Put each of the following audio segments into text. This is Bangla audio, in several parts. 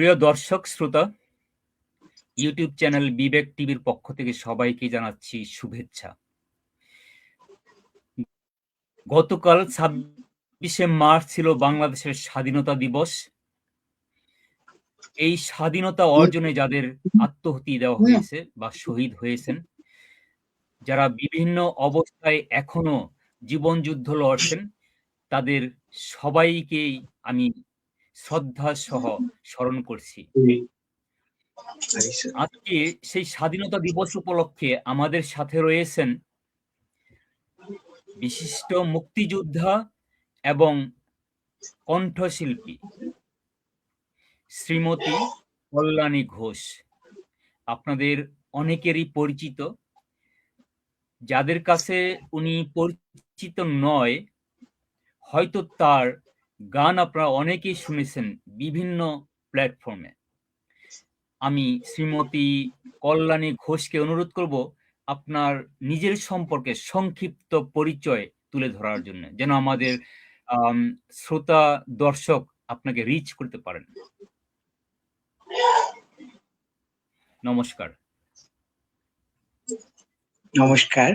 প্রিয় দর্শক শ্রোতা, ইউটিউব চ্যানেল বিবেক টিভির পক্ষ থেকে সবাইকে জানাচ্ছি শুভেচ্ছা। গতকাল 26শে মার্চ ছিল বাংলাদেশের স্বাধীনতা দিবস। এই স্বাধীনতা অর্জনে যাদের আত্মহতি দেওয়া হয়েছে বা শহীদ হয়েছেন, যারা বিভিন্ন অবস্থায় এখনো জীবনযুদ্ধ লড়ছেন, তাদের সবাইকেই আমি শ্রদ্ধা সহ স্মরণ করছি। আজকে সেই স্বাধীনতা দিবস উপলক্ষে আমাদের সাথে রয়েছেন বিশিষ্ট মুক্তিযোদ্ধা এবং কণ্ঠশিল্পী শ্রীমতী কল্যাণী ঘোষ। আপনাদের অনেকেরই পরিচিত। যাদের কাছে উনি পরিচিত নয়, হয়তো তার গান আপনারা অনেকেই শুনেছেন বিভিন্ন প্ল্যাটফর্মে। আমি শ্রীমতী কল্যাণী ঘোষকে অনুরোধ করব আপনার নিজের সম্পর্কে সংক্ষিপ্ত পরিচয় তুলে ধরার জন্য, যেন আমাদের শ্রোতা দর্শক আপনাকে রিচ করতে পারেন। নমস্কার। নমস্কার,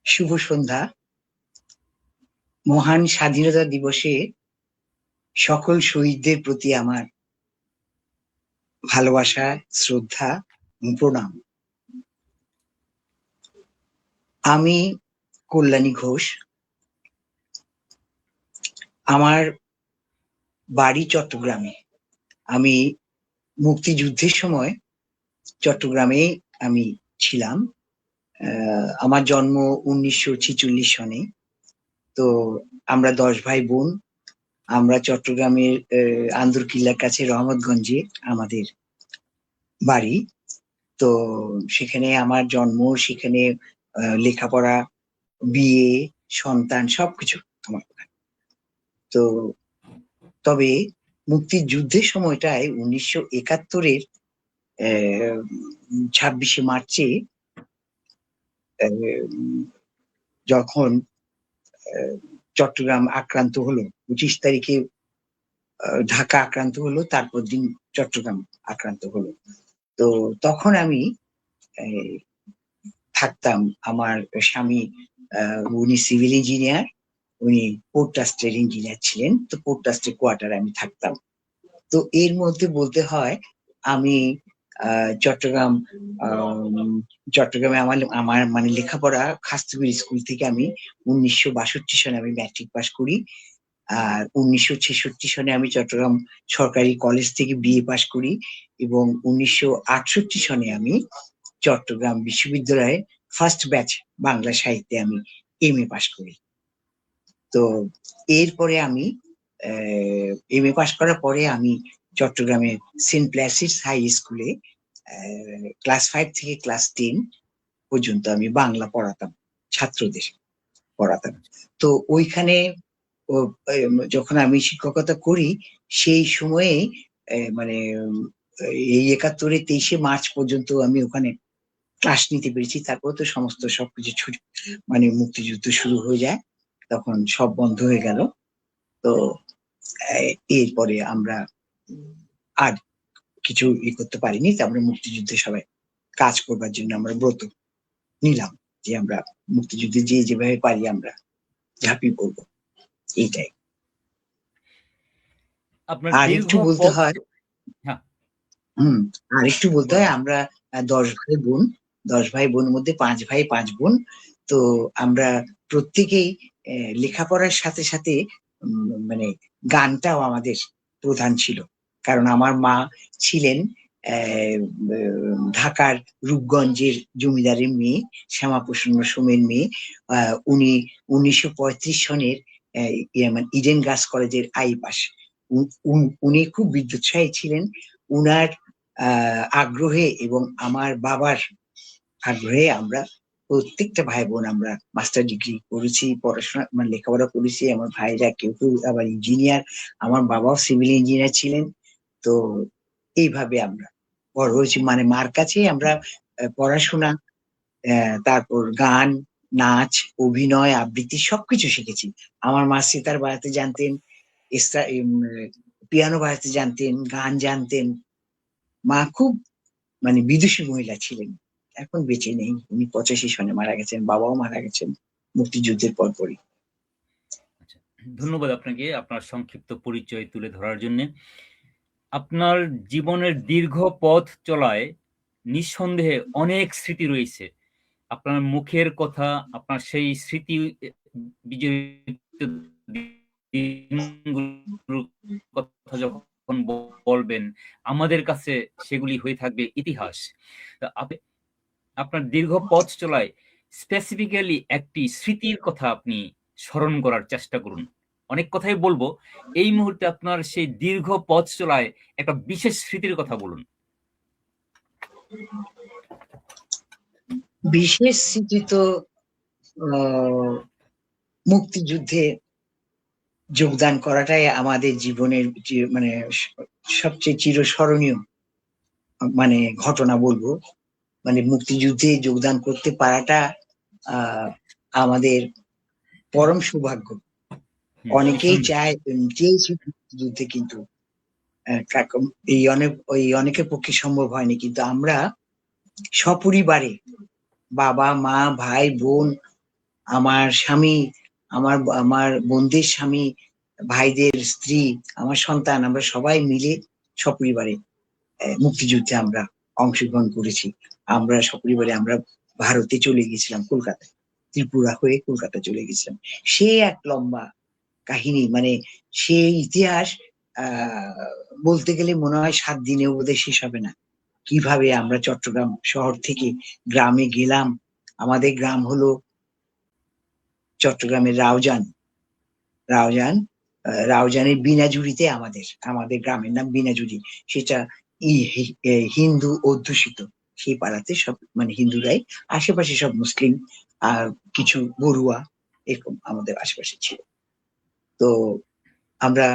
শুভ সন্ধ্যা। মহান স্বাধীনতা দিবসে সকল শহীদদের প্রতি আমার ভালোবাসা, শ্রদ্ধা এবং প্রণাম। আমি কল্যাণী ঘোষ। আমার বাড়ি চট্টগ্রামে। আমি মুক্তিযুদ্ধের সময় চট্টগ্রামে আমি ছিলাম। আমার জন্ম 1946 সনে। তো আমরা 10 ভাই বোন। আমরা চট্টগ্রামের আন্দরকিল্লার কাছে রহমতগঞ্জে আমাদের বাড়ি। তো সেখানে আমার জন্ম, সেখানে লেখাপড়া, বিয়ে, সন্তান সবকিছু আমার। তো তবে মুক্তিযুদ্ধের সময়টায় 1971-এর 26শে মার্চে যখন চট্টগ্রাম আক্রান্ত হলো, 25 তারিখে ঢাকা আক্রান্ত হলো, তারপর দিন চট্টগ্রাম আক্রান্ত হলো। তো তখন আমি থাকতাম, আমার স্বামী উনি সিভিল ইঞ্জিনিয়ার, উনি পোর্ট ট্রাস্টের ইঞ্জিনিয়ার ছিলেন। তো পোর্ট ট্রাস্টের কোয়ার্টারে আমি থাকতাম। তো এর মধ্যে বলতে হয় আমি চট্টগ্রামে আমার মানে লেখাপড়া খাস্তুগির স্কুল থেকে আমি 1962 সনে আমি ম্যাট্রিক পাস করি। আর 1966 সনে আমি চট্টগ্রাম সরকারি কলেজ থেকে বিএ পাস করি এবং 1968 সনে আমি চট্টগ্রাম বিশ্ববিদ্যালয়ে ফার্স্ট ব্যাচ বাংলা সাহিত্যে আমি এমএ পাস করি। তো এরপরে আমি এমএ পাস করার পরে আমি চট্টগ্রামের সেন্ট প্লাসিডস হাই স্কুলে ক্লাস 5 থেকে ক্লাস 10 পর্যন্ত আমি বাংলা পড়াতাম, ছাত্রদের পড়াতাম। তো ওইখানে যখন আমি শিক্ষকতা করি সেই সময়ে মানে এই 71-এ 23শে মার্চ পর্যন্ত আমি ওখানে ক্লাস নিতে পেরেছি। তারপর তো সমস্ত সবকিছু ছুটি, মানে মুক্তিযুদ্ধ শুরু হয়ে যায়, তখন সব বন্ধ হয়ে গেল। তো এরপরে আমরা আর কিছু করতে পারিনি। আমরা মুক্তিযুদ্ধে সবাই কাজ করবার জন্য আমরা ব্রত নিলাম যে আমরা মুক্তিযুদ্ধে যেভাবে পারি আমরা ঝাঁপিয়ে পড়বো, এইটাই। আর একটু বলতে হয় আমরা 10 ভাই বোন। 10 ভাই বোনের মধ্যে 5 ভাই 5 বোন। তো আমরা প্রত্যেকেই লেখাপড়ার সাথে সাথে মানে গানটাও আমাদের প্রধান ছিল। কারণ আমার মা ছিলেন ঢাকার রূপগঞ্জের জমিদারের মেয়ে, শ্যামাপ্রসন্ন সোমের মেয়ে। উনি 1935 সনের ইডেন গার্লস কলেজের আই পাস। উনি খুব বিদ্যুৎসাহী ছিলেন। উনার আগ্রহে এবং আমার বাবার আগ্রহে আমরা প্রত্যেকটা ভাই বোন আমরা মাস্টার ডিগ্রি করেছি, পড়াশোনা মানে লেখাপড়া করেছি। আমার ভাইরা কেউ কেউ আবার ইঞ্জিনিয়ার, আমার বাবাও সিভিল ইঞ্জিনিয়ার ছিলেন। তো এইভাবে আমরা বড় হয়েছি, মানে মার কাছে আমরা পড়াশোনা, তারপর গান, নাচ, অভিনয়, আবৃত্তি সবকিছু শিখেছি। আমার মা সিতার বাজাতে জানতেন, পিয়ানো বাজাতে জানতেন, গান জানতেন। মা খুব মানে বিদুষী মহিলা ছিলেন। এখন বেঁচে নেই, উনি 85 সনে মারা গেছেন, বাবাও মারা গেছেন মুক্তিযুদ্ধের পরপরই। আচ্ছা, ধন্যবাদ আপনাকে আপনার সংক্ষিপ্ত পরিচয় তুলে ধরার জন্য। আপনার জীবনের দীর্ঘ পথ চলায় নিঃসন্দেহে অনেক স্মৃতি রয়েছে। আপনার মুখের কথা, আপনার সেই স্মৃতি বিজড়িত দিনগুলোর কথা যখন বলবেন, আমাদের কাছে সেগুলি হয়ে থাকবে ইতিহাস। আপনার দীর্ঘ পথ চলায় স্পেসিফিক্যালি একটি স্মৃতির কথা আপনি স্মরণ করার চেষ্টা করুন। অনেক কথাই বলবো, এই মুহূর্তে আপনার সেই দীর্ঘ পথ চলায় একটা বিশেষ স্মৃতির কথা বলুন। বিশেষ স্মৃতি তো মুক্তিযুদ্ধে যোগদান করাটাই আমাদের জীবনের মানে সবচেয়ে চিরস্মরণীয় মানে ঘটনা বলবো। মানে মুক্তিযুদ্ধে যোগদান করতে পারাটা আমাদের পরম সৌভাগ্য। অনেকেই চায়, চেয়েছি মুক্তিযুদ্ধে, কিন্তু অনেকের পক্ষে সম্ভব হয়নি। কিন্তু আমরা সপরিবারে, বাবা মা ভাই বোন, আমার স্বামী, আমার আমার বোনদের স্বামী, ভাইদের স্ত্রী, আমার সন্তান, আমরা সবাই মিলে সপরিবারে মুক্তিযুদ্ধে আমরা অংশগ্রহণ করেছি। আমরা সপরিবারে আমরা ভারতে চলে গেছিলাম, কলকাতায়, ত্রিপুরা হয়ে কলকাতা চলে গেছিলাম। সে এক লম্বা কাহিনী, মানে সেই ইতিহাস বলতে গেলে মনে হয় 7 দিনেও বোধহয় শেষ হবে না। কিভাবে আমরা চট্টগ্রাম শহর থেকে গ্রামে গেলাম। আমাদের গ্রাম হলো চট্টগ্রামের রাউজানের বিনাজুরিতে আমাদের গ্রামের নাম বিনাজুরি। সেটা হিন্দু অধ্যুষিত। সেই পাড়াতে সব মানে হিন্দুরাই, আশেপাশে সব মুসলিম আর কিছু বড়ুয়া এরকম আমাদের আশেপাশে ছিল। তো আমরা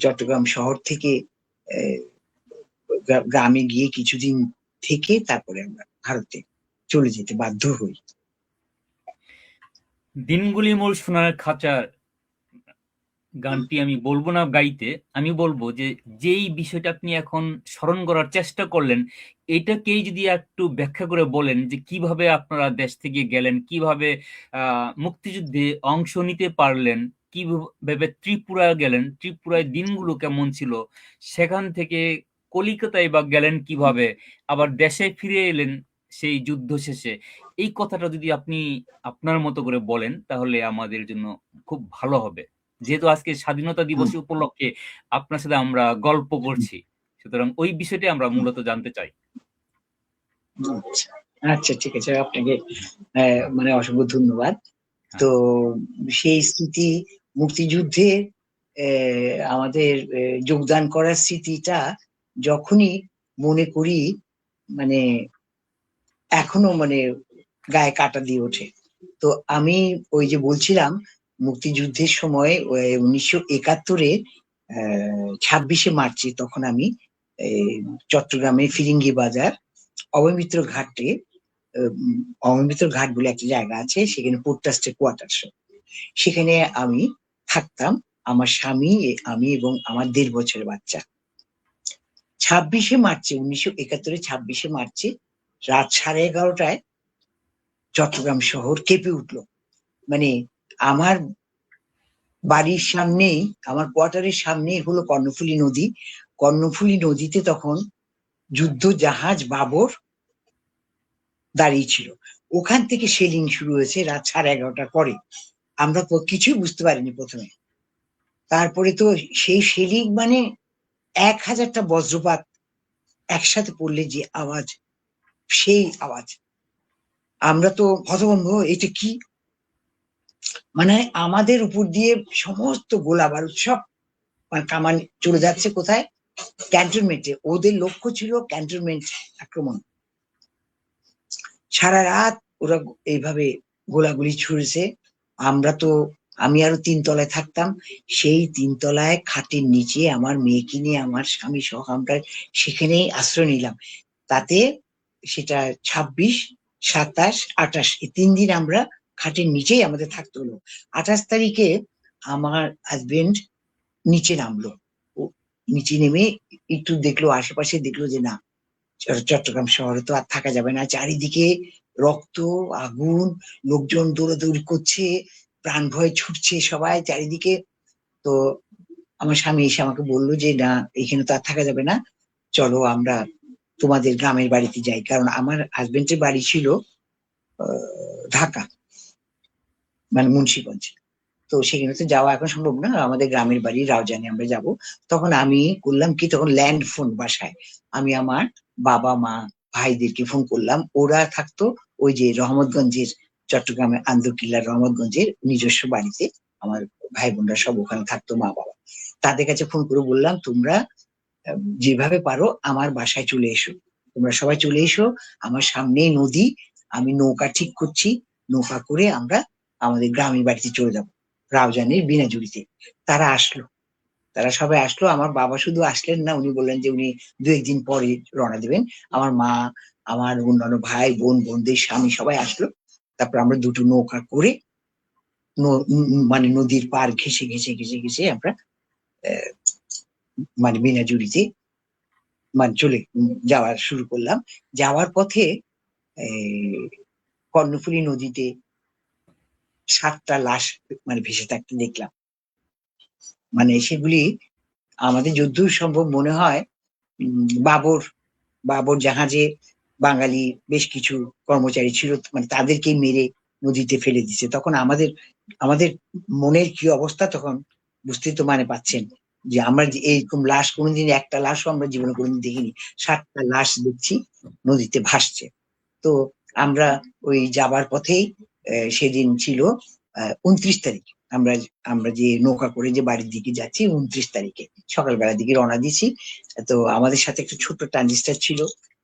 চট্টগ্রাম শহর থেকে গ্রামে গিয়ে কিছুদিন থেকে তারপরে আমরা ভারতে চলে যেতে বাধ্য হই। দিনগুলি মোর সোনার খাঁচার গানটি আমি বলবো না গাইতে, আমি বলবো যে যেই বিষয়টা আপনি এখন স্মরণ করার চেষ্টা করলেন, এটাকেই যদি একটু ব্যাখ্যা করে বলেন যে কিভাবে আপনারা দেশ থেকে গেলেন, কিভাবে মুক্তিযুদ্ধে অংশ নিতে পারলেন, কিভাবে ত্রিপুরা গেলেন, ত্রিপুরায় দিনগুলো কেমন ছিল, সেখান থেকে কলিকাতায় বা গেলেন কিভাবে, আবার দেশে ফিরে এলেন সেই যুদ্ধ শেষে, এই কথাটা যদি আপনি আপনার মতো করে বলেন তাহলে আমাদের জন্য খুব ভালো হবে। যেহেতু আজকে স্বাধীনতা দিবস উপলক্ষে আপনার সাথে আমরা গল্প করছি, সুতরাং ওই বিষয়টি আমরা মূলত জানতে চাই। আচ্ছা, ঠিক আছে, আপনাকে মানে অসংখ্য ধন্যবাদ। তো সেই স্মৃতি, মুক্তিযুদ্ধে আমাদের যোগদান করার স্মৃতিটা যখনই মনে করি, মানে এখনো মানে গায়ে কাঁটা দিয়ে ওঠে। তো আমি ওই যে বলছিলাম, মুক্তিযুদ্ধের সময় 1971-এ 26শে মার্চে তখন আমি চট্টগ্রামে ফিরিঙ্গি বাজার অবমিত্র ঘাটে, অবমিত্র ঘাট বলে একটা জায়গা আছে, সেখানে পোর্ট ট্রাস্টের কোয়ার্টার্স, সেখানে আমি থাকতাম, আমার স্বামী, আমি এবং আমার 1.5 বছরের বাচ্চা। 26শে মার্চে 1971-এ 26শে মার্চে রাত 11:30টায় চট্টগ্রাম শহর কেঁপে উঠলো। মানে আমার বাড়ির সামনেই, আমার কোয়ার্টারের সামনেই হলো কর্ণফুলী নদী। কর্ণফুলী নদীতে তখন যুদ্ধ জাহাজ বাবর দাঁড়িয়ে ছিল। ওখান থেকে সেলিং শুরু হয়েছে রাত 11:30টার পরে। আমরা তো কিছুই বুঝতে পারিনি প্রথমে। তারপরে তো সেই সেলিং মানে 1000টা বজ্রপাত একসাথে পড়লে যে আওয়াজ, সেই আওয়াজ, আমরা তো হতভম্ব, এটা কি? মানে আমাদের উপর দিয়ে সমস্ত গোলা বারুদ সব কামান চলে যাচ্ছে কোথায়? ক্যান্টনমেন্টে। ওদের লক্ষ্য ছিল ক্যান্টনমেন্ট আক্রমণ। সারা রাত ওরা এইভাবে গোলাগুলি ছুড়েছে। আমি আরো 3 তলায় থাকতাম। সেই 3 তলায় খাটের নিচে আমার মেয়েকে নিয়ে, আমার স্বামী সহ আমরা সেখানেই আশ্রয় নিলাম। তাতে সেটা 26, 27, 28 এই 3 দিন আমরা খাটের নিচেই আমাদের থাকতে হলো। 28 তারিখে আমার হাজবেন্ড নিচে নামলো। নিচে নেমে একটু দেখলো, আশেপাশে দেখলো যে না, চট্টগ্রাম শহরে তো আর থাকা যাবে না, চারিদিকে রক্ত, আগুন, লোকজন দৌড়াদৌড়ি করছে, প্রাণ ভয়ে ছুটছে সবাই চারিদিকে। তো আমার স্বামী এসে আমাকে বললো যে না, এখানে তো আর থাকা যাবে না, চলো আমরা তোমাদের গ্রামের বাড়িতে যাই। কারণ আমার হাজবেন্ডের বাড়ি ছিল ঢাকা, মানে মুন্সিগঞ্জ। তো সেখানে তো যাওয়া এখন সম্ভব না, আমাদের গ্রামের বাড়ি রাউজানে আমরা যাব। তখন আমি করলাম কি, তখন ল্যান্ড ফোন বাসায়, আমি আমার বাবা মা ভাইদেরকে ফোন করলাম, ওরা থাকতো ওই যে রহমতগঞ্জের, চট্টগ্রামের আন্দরকিল্লার রহমতগঞ্জের নিজস্ব বাড়িতে। আমার ভাই বোনরা সব ওখানে থাকতো, মা বাবা। তাদের কাছে ফোন করে বললাম, তোমরা যেভাবে পারো আমার বাসায় চলে এসো, তোমরা সবাই চলে এসো, আমার সামনেই নদী, আমি নৌকা ঠিক করছি, নৌকা করে আমরা আমাদের গ্রামের বাড়িতে চলে যাব, রাউজানের বিনাজুরিতে। তারা আসলো, তারা সবাই আসলো। আমার বাবা শুধু আসলেন না, উনি বললেন যে উনি 2-1 দিন পরে রওনা দেবেন। আমার মা, আমার অন্যান্য ভাই বোন, বোনদের স্বামী সবাই আসলো। তারপর আমরা দুটো নৌকা করে মানে নদীর পার ঘেঁষে ঘেঁষে ঘেঁষে ঘেঁষে আমরা আহ, মানে বিনাজুরিতে মানে চলে যাওয়া শুরু করলাম। যাওয়ার পথে এই কর্ণফুলী নদীতে 7টা লাশ মানে ভেসে থাকতে দেখলাম। মানে সেগুলি আমাদের যদ্দূর সম্ভব মনে হয় বাবর বাবর জাহাজে বাঙালি বেশ কিছু কর্মচারী ছিল, মানে তাদেরকেই মেরে নদীতে ফেলে দিচ্ছে। তখন আমাদের আমাদের মনের কি অবস্থা তখন, বুঝতেই তো মানে পাচ্ছেন যে আমরা যে এইরকম লাশ কোনোদিন, একটা লাশও আমরা জীবনে কোনোদিন দেখিনি। 7টা লাশ দেখছি নদীতে ভাসছে। তো আমরা ওই যাবার পথেই সেদিন ছিল 29 তারিখ, আমরা আমরা যে নৌকা করে যে বাড়ির দিকে যাচ্ছি 29 তারিখে সকালবেলার দিকে রওনা দিয়েছি। তো আমাদের সাথে একটা ছোট্ট ট্রানজিস্টার ছিল।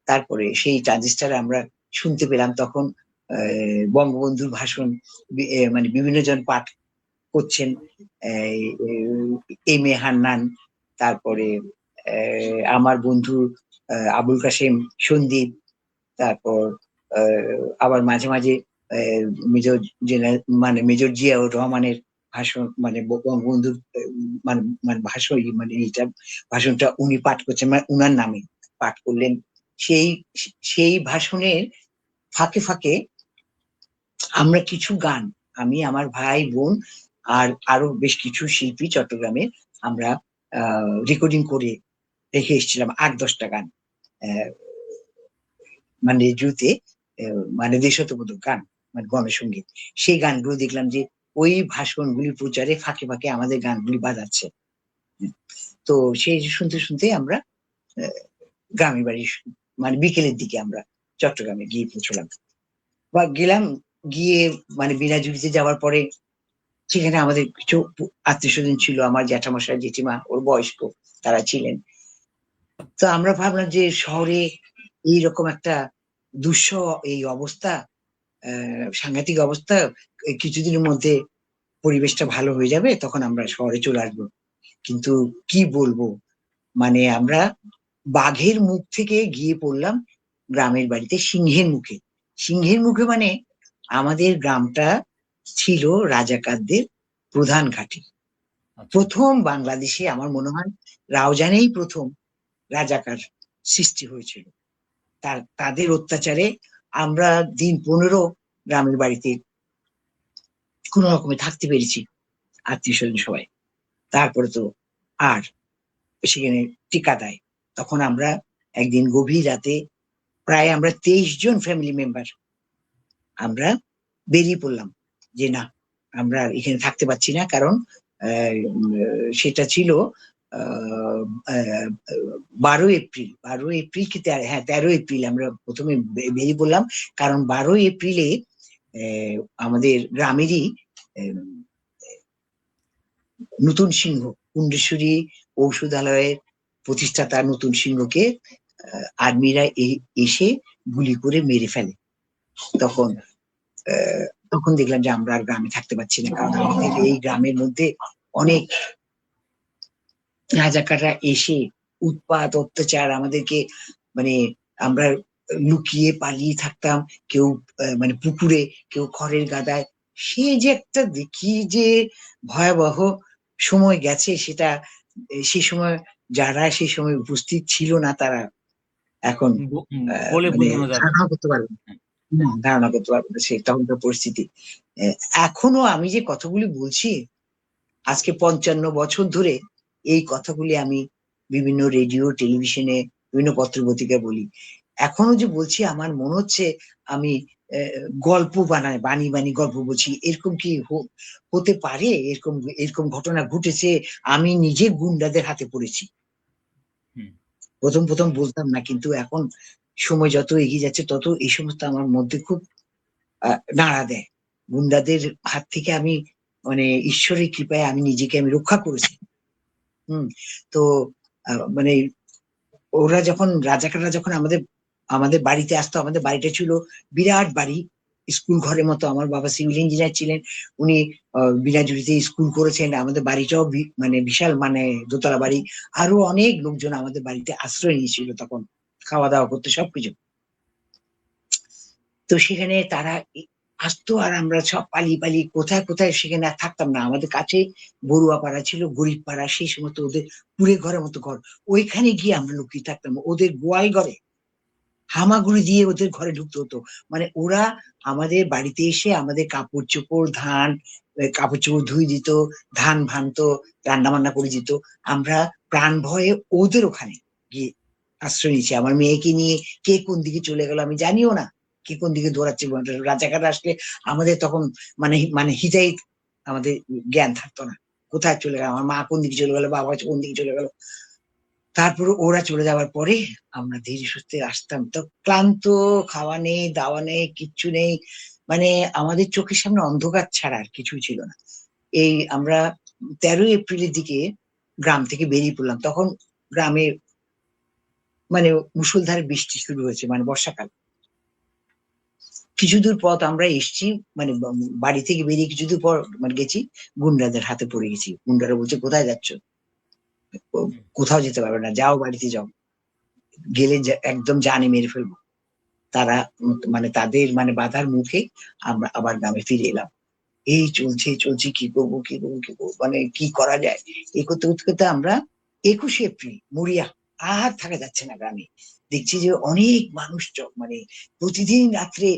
তারপরে সেই ট্রানজিস্টারে আমরা শুনতে পেলাম তখন বঙ্গবন্ধুর ভাষণ, মানে বিভিন্ন জন পাঠ করছেন। এম এ হান্নান, তারপরে আমার বন্ধু আবুল কাশেম সন্দীপ, তারপর আবার মাঝে মাঝে মেজর জেনারেল মানে মেজর জিয়াউর রহমানের ভাষণ, মানে বঙ্গবন্ধুর মানে মানে ভাষণ, মানে এইটা ভাষণটা উনি পাঠ করছেন, মানে উনার নামে পাঠ করলেন। সেই সেই ভাষণের ফাঁকে ফাঁকে আমরা কিছু গান, আমি, আমার ভাই বোন আর আরো বেশ কিছু শিল্পী চট্টগ্রামের, আমরা রেকর্ডিং করে রেখে এসেছিলাম 8-10টা গান, আহ, মানে রেডিওতে, মানে দেশাত্মবোধক গান, মানে গণসঙ্গীত। সেই গানগুলো দেখলাম যে ওই ভাষণগুলি প্রচারে ফাঁকে ফাঁকে আমাদের গানগুলি বাজাচ্ছে। তো সেই শুনতে শুনতে আমরা গ্রামের বাড়ি, মানে বিকেলের দিকে আমরা চট্টগ্রামে গিয়ে পৌঁছলাম বা গেলাম। গিয়ে মানে বিনাজুরিতে যাওয়ার পরে সেখানে আমাদের কিছু আত্মীয় স্বজন ছিল, আমার জ্যাঠামশাই জেঠিমা ওর বয়স্ক, তারা ছিলেন। তো আমরা ভাবলাম যে শহরে এইরকম একটা দুঃসহ এই অবস্থা, সাংঘাতিক অবস্থা, কিছুদিনের মধ্যে পরিবেশটা ভালো হয়ে যাবে, তখন আমরা শহরে চলে আসবো। কিন্তু কি বলবো, মানে আমরা বাঘের মুখ থেকে গিয়ে পড়লাম গ্রামের বাড়িতে সিংহের মুখে। সিংহের মুখে মানে আমাদের গ্রামটা ছিল রাজাকারদের প্রধান ঘাঁটি। আচ্ছা। প্রথম বাংলাদেশে আমার মনে হয় রাউজানেই প্রথম রাজাকার সৃষ্টি হয়েছিল। তাদের অত্যাচারে আমরা দিন 15 গ্রামের বাড়িতে কোন রকমে থাকতে পেরেছি, আত্মীয় স্বজন সবাই। তারপরে তো আর সেখানে টিকা দেয়। তখন আমরা একদিন গভীর রাতে প্রায় আমরা 23 জন ফ্যামিলি মেম্বার আমরা বেরিয়ে পড়লাম যে না, আমরা এখানে থাকতে পারছি না। কারণ সেটা ছিল 12 এপ্রিল, 12 এপ্রিল কি হ্যাঁ 13 এপ্রিল আমরা প্রথমে বেরিয়ে পড়লাম। কারণ 12 এপ্রিলে আমাদের গ্রামেরই নতুন সিংহ, কুণ্ডেশ্বরী ঔষধালয়ের প্রতিষ্ঠাতা নতুন সিংহকে আর্মিরা এসে গুলি করে মেরে ফেলে। তখন তখন দেখলাম যে আমরা আর গ্রামে থাকতে পারছি না, কারণ আমাদের এই গ্রামের মধ্যে অনেক রাজাকাররা এসে উৎপাত অত্যাচার আমাদেরকে, মানে আমরা লুকিয়ে পালিয়ে থাকতাম, কেউ মানে পুকুরে, কেউ খড়ের গাদায়। সে যে একটা দেখি যে ভয়াবহ সময় গেছে, সেটা সে সময় যারা সেই সময় উপস্থিত ছিল না তারা এখন বলে মানে বোঝানো যাবে ধারণা করতে পারবে না। ধারণা করতে পারবে না সে তখনকার পরিস্থিতি। এখনো আমি যে কথাগুলি বলছি আজকে 55 বছর ধরে এই কথাগুলি আমি বিভিন্ন রেডিও টেলিভিশনে বিভিন্ন পত্রপত্রিকায় বলি। এখনো যে বলছি আমার মনে হচ্ছে আমি গল্প বানি গল্প বলছি। এরকম কি হতে পারে? এরকম ঘটনা ঘটেছে। আমি নিজে গুন্ডাদের হাতে পড়েছি। প্রথম বলতাম না, কিন্তু এখন সময় যত এগিয়ে যাচ্ছে তত এই সমস্ত আমার মধ্যে খুব নাড়া দেয়। গুন্ডাদের হাত থেকে আমি মানে ঈশ্বরের কৃপায় আমি নিজেকে আমি রক্ষা করেছি। তো মানে ওরা যখন রাজাকাররা যখন আমাদের বাড়িতে আসতো, আমাদের বাড়িটা ছিল বিরাট বাড়ি, স্কুল ঘরের মতো। আমার বাবা সিভিল ইঞ্জিনিয়ার ছিলেন, উনি বিনাজুরিতে স্কুল করেছেন। আমাদের বাড়িটাও মানে বিশাল, মানে দোতলা বাড়ি। আরো অনেক লোকজন আমাদের বাড়িতে আশ্রয় নিয়েছিল তখন, খাওয়া দাওয়া করতে, সবকিছু। তো সেখানে তারা আসতো আর আমরা সব পালিয়ে কোথায় সেখানে আর থাকতাম না। আমাদের কাছে বড়ুয়া পাড়া ছিল, গরিব পাড়া, সেই সমস্ত ওদের কুড়ে ঘরের মতো ঘর, ওইখানে গিয়ে আমরা লুকিয়ে থাকতাম। ওদের গোয়াল ঘরে হামাগুড়ি দিয়ে ওদের ঘরে ঢুকতে হতো। মানে ওরা আমাদের বাড়িতে এসে আমাদের কাপড় চোপড় ধুয়ে দিত, ধান ভানতো, রান্না বান্না করে দিত। আমরা প্রাণ ভয়ে ওদের ওখানে গিয়ে আশ্রয় নিয়েছি। আমার মেয়েকে নিয়ে কে কোন দিকে চলে গেল আমি জানিও না, কে কোন দিকে দৌড়াচ্ছে। রাজাকাররা আসলে আমাদের তখন মানে মানে হিদায়িত, আমাদের জ্ঞান থাকতো না কোথায় চলে গেল, আমার মা কোন দিকে চলে গেল, বাবা কোন দিকে চলে গেল। তারপরে ওরা চলে যাওয়ার পরে আমরা ধীরে সুস্থে আসতাম। তো ক্লান্ত, খাওয়া নেই, দাওয়া নেই, কিচ্ছু নেই, মানে আমাদের চোখের সামনে অন্ধকার ছাড়া আর কিছুই ছিল না। এই আমরা 13 এপ্রিলের দিকে গ্রাম থেকে বেরিয়ে পড়লাম। তখন গ্রামে মানে মুষলধারে বৃষ্টি শুরু হয়েছে, মানে বর্ষাকাল। কিছু দূর পথ আমরা এসছি, মানে বাড়ি থেকে বেরিয়ে কিছু দূর পর মানে গেছি, গুন্ডাদের হাতে পড়ে গেছি। গুন্ডারা বলছে কোথায় যাচ্ছ? কোথাও যেতে পারবে না, যাও বাড়িতে যাও, গেলে একদম জানে মেরে ফেলবো। তারা মানে তাদের মানে বাধার মুখে আমরা আবার গ্রামে ফিরে এলাম। এই চলছে কি করবো মানে কি করা যায়, এই করতে করতে আমরা 21 এপ্রিল মরিয়া, আর থাকা যাচ্ছে না গ্রামে। দেখছি যে অনেক মানুষ মানে প্রতিদিন রাত্রে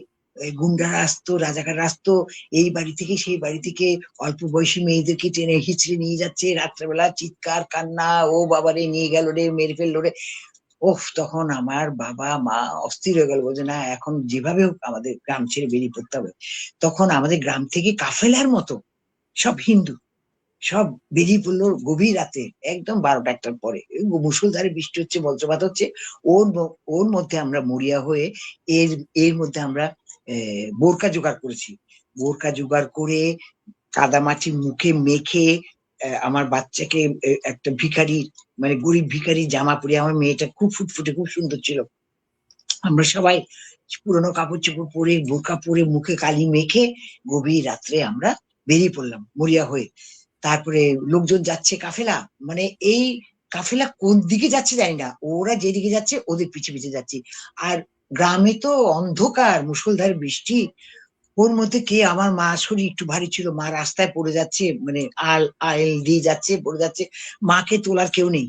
গুন্ডারা আসতো, রাজাকাররা আসতো, এই বাড়ি থেকে সেই বাড়ি থেকে অল্প বয়সী মেয়েদেরকে টেনে হিচড়ে নিয়ে যাচ্ছে রাত্রেবেলা, চিৎকার কান্না, ও বাবারে নিয়ে গেল রে, মেরে ফেললো রে। তখন আমার বাবা মা অস্থির হয়ে গেল, বলছে না এখন যেভাবে হোক আমাদের গ্রাম ছেড়ে বেরিয়ে পড়তে হবে। তখন আমাদের গ্রাম থেকে কাফেলার মতো সব হিন্দু সব বেরিয়ে পড়লো গভীর রাতে, একদম 12টা 1টার পরে। মুষলধারে বৃষ্টি হচ্ছে, বজ্রপাত হচ্ছে। ওর মধ্যে আমরা মরিয়া হয়ে এর মধ্যে আমরা বোরকা জোগাড় করেছি। বোরকা জোগাড় করে কাদামাটি মুখে মেখে আমার বাচ্চাকে একটা ভিখারি, মানে গরিব ভিখারি জামা পরে, আমার মেয়েটা খুব ফুটফুটে, খুব সুন্দর ছিল। আমরা সবাই পুরোনো কাপড় চোপড় পরে, বোরকা পরে, মুখে কালি মেখে গভীর রাত্রে আমরা বেরিয়ে পড়লাম মরিয়া হয়ে। তারপরে লোকজন যাচ্ছে কাফেলা, মানে এই কাফেলা কোন দিকে যাচ্ছে জানি না, ওরা যেদিকে যাচ্ছে ওদের পিছে পিছে যাচ্ছি। আর গ্রামে তো অন্ধকার, মুষলধারে বৃষ্টি, ওর মধ্যে কে, আমার মা শরীর একটু ভারী ছিল, মা রাস্তায় পড়ে যাচ্ছে, মানে আল দিয়ে যাচ্ছে, পড়ে যাচ্ছে। মাকে তোলার কেউ নেই,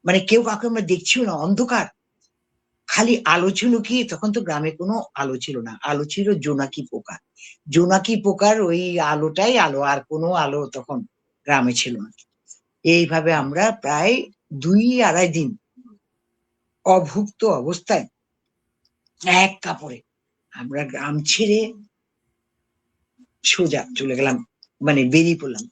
মানে কেউ কাউকে আমরা দেখছিও না, অন্ধকার। খালি আলো ছিল কি, তখন তো গ্রামে কোনো আলো ছিল না, আলো ছিল জোনাকি পোকা। জোনাকি পোকার ওই আলোটাই আলো, আর কোনো আলো তখন গ্রামে ছিল না। এইভাবে আমরা প্রায় 2-2.5 দিন অভুক্ত অবস্থায় এক কাপড়ে আমরা গ্রাম ছেড়ে সোজা চলে গেলাম, মানে বেরিয়ে পড়লাম।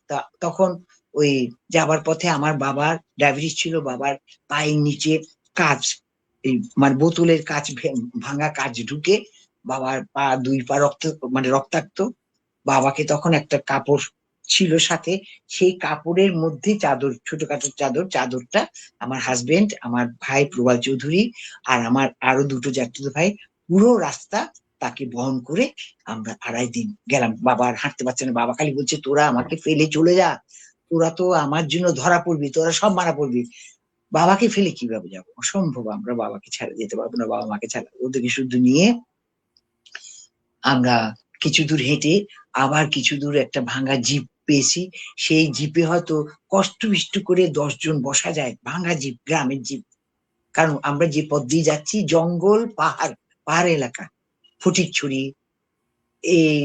তখন ওই যাবার পথে আমার বাবার ডায়াবেটিস ছিল, বাবার পায়ের নিচে কাঁচ, এই মানে বোতলের কাঁচ, ভাঙা কাঁচ ঢুকে বাবার পা, 2 পা মানে রক্তাক্ত। বাবাকে তখন একটা কাপড় ছিল সাথে, সেই কাপড়ের মধ্যে চাদর, ছোটখাটো চাদরটা আমার হাজবেন্ড, আমার ভাই প্রবাল চৌধুরী আর আমার আরো 2টো জ্যাঠতো ভাই পুরো রাস্তা তাকে বহন করে আমরা 2.5 দিন গেলাম। বাবা আর হাঁটতে পারছে না, বাবা খালি বলছে তোরা আমাকে ফেলে চলে যা, তোরা তো আমার জন্য ধরা পড়বি, তোরা সব মারা পড়বি। বাবাকে ফেলে কিভাবে যাবো, অসম্ভব, আমরা বাবাকে ছাড়া যেতে পারবো না, বাবা মাকে ছাড়া। ওদেরকে শুধু নিয়ে আমরা কিছু দূর হেঁটে আবার কিছু দূর একটা ভাঙা জিপ পেয়েছি। সেই জিপে হয়তো কষ্ট বিষ্ট করে 10 জন বসা যায়, ভাঙা জিপ, গ্রামের জিপ। কারণ আমরা যে পথ দিয়ে যাচ্ছি জঙ্গল, পাহাড়, পাহাড় এলাকা, ফটিকছড়ি, এই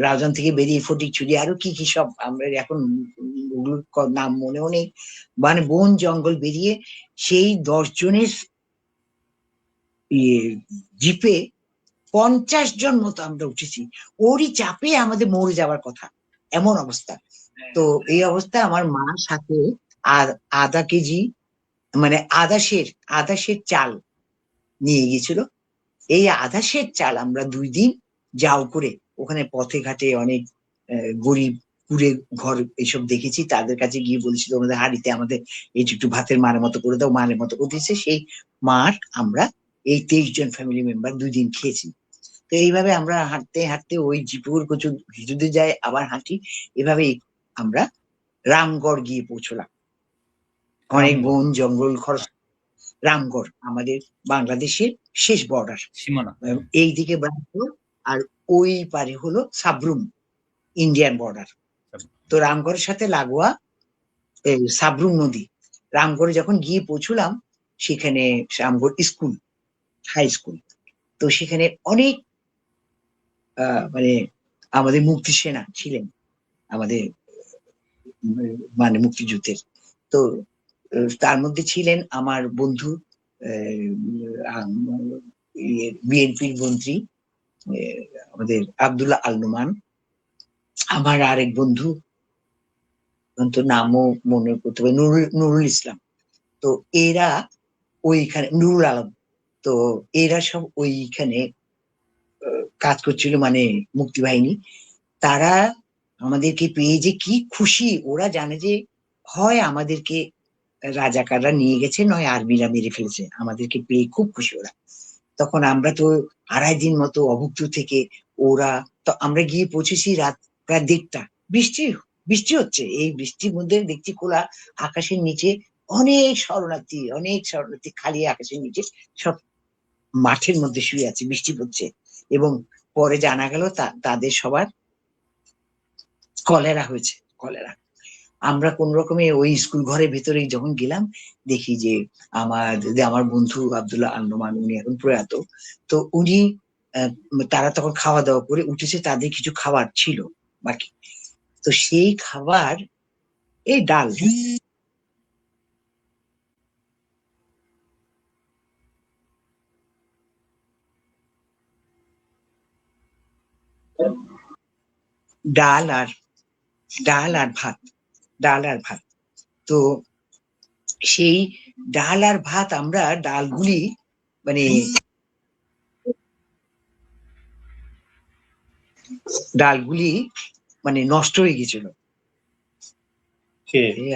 রাউজান থেকে বেরিয়ে ফটিকছড়ি, আরো কি কি সব আমরা এখন ওগুলোর নাম মনেও নেই, মানে বন জঙ্গল বেরিয়ে সেই 10 জনের জিপে 50 জন মতো আমরা উঠেছি। ওরই চাপে আমাদের মরে যাওয়ার কথা, এমন অবস্থা। তো এই অবস্থায় আমার মার সাথে আধা কেজি, মানে আধা সের চাল নিয়ে গিয়েছিল। এই আধা সের চাল আমরা 2 দিন যাও করে ওখানে পথে ঘাটে অনেক গরিব কুড়ে ঘর এইসব দেখেছি, তাদের কাছে গিয়ে বলেছিল আমাদের হাঁড়িতে আমাদের এই একটু ভাতের মারের মতো করে দাও, মারের মতো করে দিয়েছে। সেই মার আমরা এই 23 জন ফ্যামিলি মেম্বার 2 দিন খেয়েছি। তো এইভাবে আমরা হাঁটতে হাঁটতে ওই জিপুর কচু ভিজুতে যাই, আবার হাঁটি, এভাবে আমরা রামগড় গিয়ে পৌঁছলাম। অনেক বন জঙ্গল খরচ। রামগড় আমাদের বাংলাদেশের শেষ বর্ডার, সীমানা। এইদিকে ব্রাহ্মণ আর ওই পারে হলো সাবরুম, ইন্ডিয়ান বর্ডার। তো রামগড়ের সাথে লাগোয়া সাবরুম নদী। রামগড়ে যখন গিয়ে পৌঁছলাম, সেখানে রামগড় স্কুল, হাই স্কুল। তো সেখানে অনেক মানে আমাদের মুক্তি সেনা ছিলেন, আমাদের মানে মুক্তিযুদ্ধের। তো তার মধ্যে ছিলেন আমার বন্ধু, বিএনপির মন্ত্রী আমাদের আব্দুল্লাহ আল নোমান, আমার আরেক বন্ধু, নামও মনে করতে হবে, নুরুল ইসলাম। তো এরা ওইখানে, নুরুল আলম, তো এরা সব ওইখানে কাজ করছিল, মানে মুক্তিবাহিনী। তারা আমাদেরকে পেয়ে যে কি খুশি, ওরা জানে যে হয় আমাদেরকে রাজাকাররা নিয়ে গেছে, নয় আর্মিরা মেরে ফেলেছে, আমাদেরকে পেয়ে খুব খুশি ওরা। তখন আমরা তো 2.5 দিন মতো অভুক্ত থেকে ওরা, তো আমরা গিয়ে পৌঁছেছি রাত প্রায় 1:30। বৃষ্টি বৃষ্টি হচ্ছে, এই বৃষ্টির মধ্যে দেখছি খোলা আকাশের নিচে অনেক শরণার্থী খালি আকাশের নিচে সব মাঠের মধ্যে শুয়ে আছে, বৃষ্টি পড়ছে। এবং পরে জানা গেল তাদের সবার কলেরা হয়েছে, কলেরা। আমরা কোন রকমে ওই স্কুল ঘরের ভেতরে যখন গেলাম, দেখি যে আমার বন্ধু আব্দুল্লাহ আল নোমান, উনি এখন প্রয়াত। তো উনি তারা তখন খাওয়া দাওয়া করে উঠেছে, তাদের কিছু খাবার ছিল বাকি। তো সেই খাবার, এই ডাল, ডাল আর ডাল আর ভাত, ডাল আর ভাত। তো সেই ডাল আর ভাত, আমরা ডালগুলি মানে নষ্ট হয়ে গেছিল।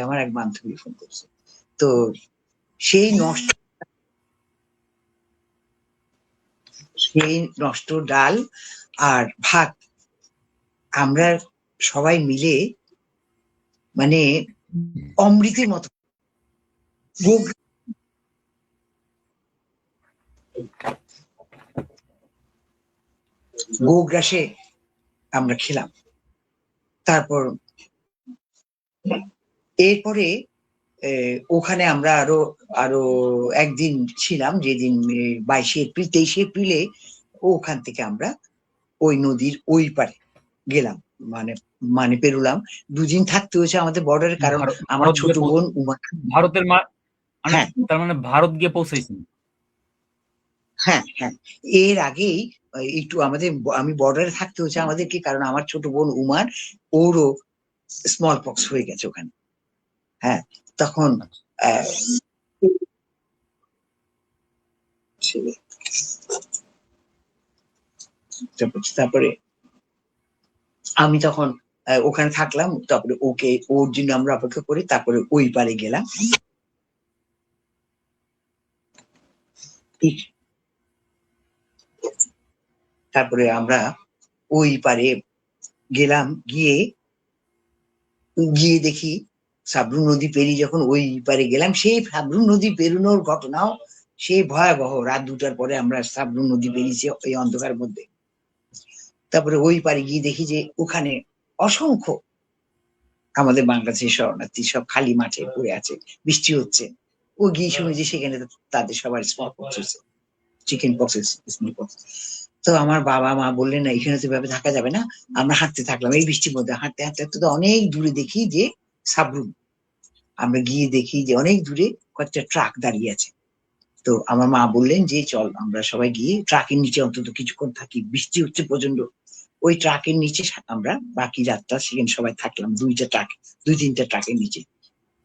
আমার এক বান্ধবী ফোন করছে। তো সেই নষ্ট ডাল আর ভাত আমরা সবাই মিলে মানে অমৃতের মতো গোগ্রাসে আমরা খেলাম। তারপর এরপরে ওখানে আমরা আরো একদিন ছিলাম, যেদিন 22 এপ্রিল 23 এপ্রিলে ওখান থেকে আমরা ওই নদীর ওই পারে গেলাম, মানে পেরুলাম। 2 দিন থাকতে হয়েছে আমাদের বর্ডারে, কারণ আমার ছোট বোন ভারতের তার মানে ভারত গিয়ে পৌঁছাইছেন। হ্যাঁ হ্যাঁ, এর আগেই একটু আমি বর্ডারে থাকতে হয়েছে আমাদেরকে, কারণ আমার ছোট বোন উমার, ওরও স্মল পক্স হয়ে গেছে ওখানে। হ্যাঁ, তখন তারপরে আমি তখন ওখানে থাকলাম। তারপরে ওর জন্য আমরা অপেক্ষা করি, তারপরে ওই পারে গেলাম। তারপরে আমরা ওই পারে গেলাম, গিয়ে দেখি সাবরুম নদী পেরিয়ে যখন ওই পারে গেলাম, সেই সাবরুম নদী পেরোনোর ঘটনাও সেই ভয়াবহ। রাত 2টার পরে আমরা সাবরুম নদী পেরিয়েছি ওই অন্ধকার মধ্যে। তারপরে ওই পারে গিয়ে দেখি যে ওখানে অসংখ্য আমাদের বাংলাদেশের শরণার্থী সব খালি মাঠে পড়ে আছে, বৃষ্টি হচ্ছে। ও গিয়ে শুনে যে সেখানে তাদের সবার স্মল পক্স হচ্ছে, চিকেন পক্স, স্মল পক্স। তো আমার বাবা মা বললেন না, এখানে তো ভাবে থাকা যাবে না। আমরা হাঁটতে থাকলাম এই বৃষ্টির মধ্যে, হাঁটতে হাঁটতে হাঁটতে তো অনেক দূরে দেখি যে সাবরুম। আমরা গিয়ে দেখি যে অনেক দূরে কয়েকটা ট্রাক দাঁড়িয়ে আছে। তো আমার মা বললেন যে চল আমরা সবাই গিয়ে ট্রাকের নিচে অন্তত কিছুক্ষণ থাকি, বৃষ্টি হচ্ছে প্রচন্ড। ওই ট্রাকের নিচে আমরা বাকি রাতটা সেখানে সবাই থাকলাম, দুই তিনটা ট্রাকের নিচে।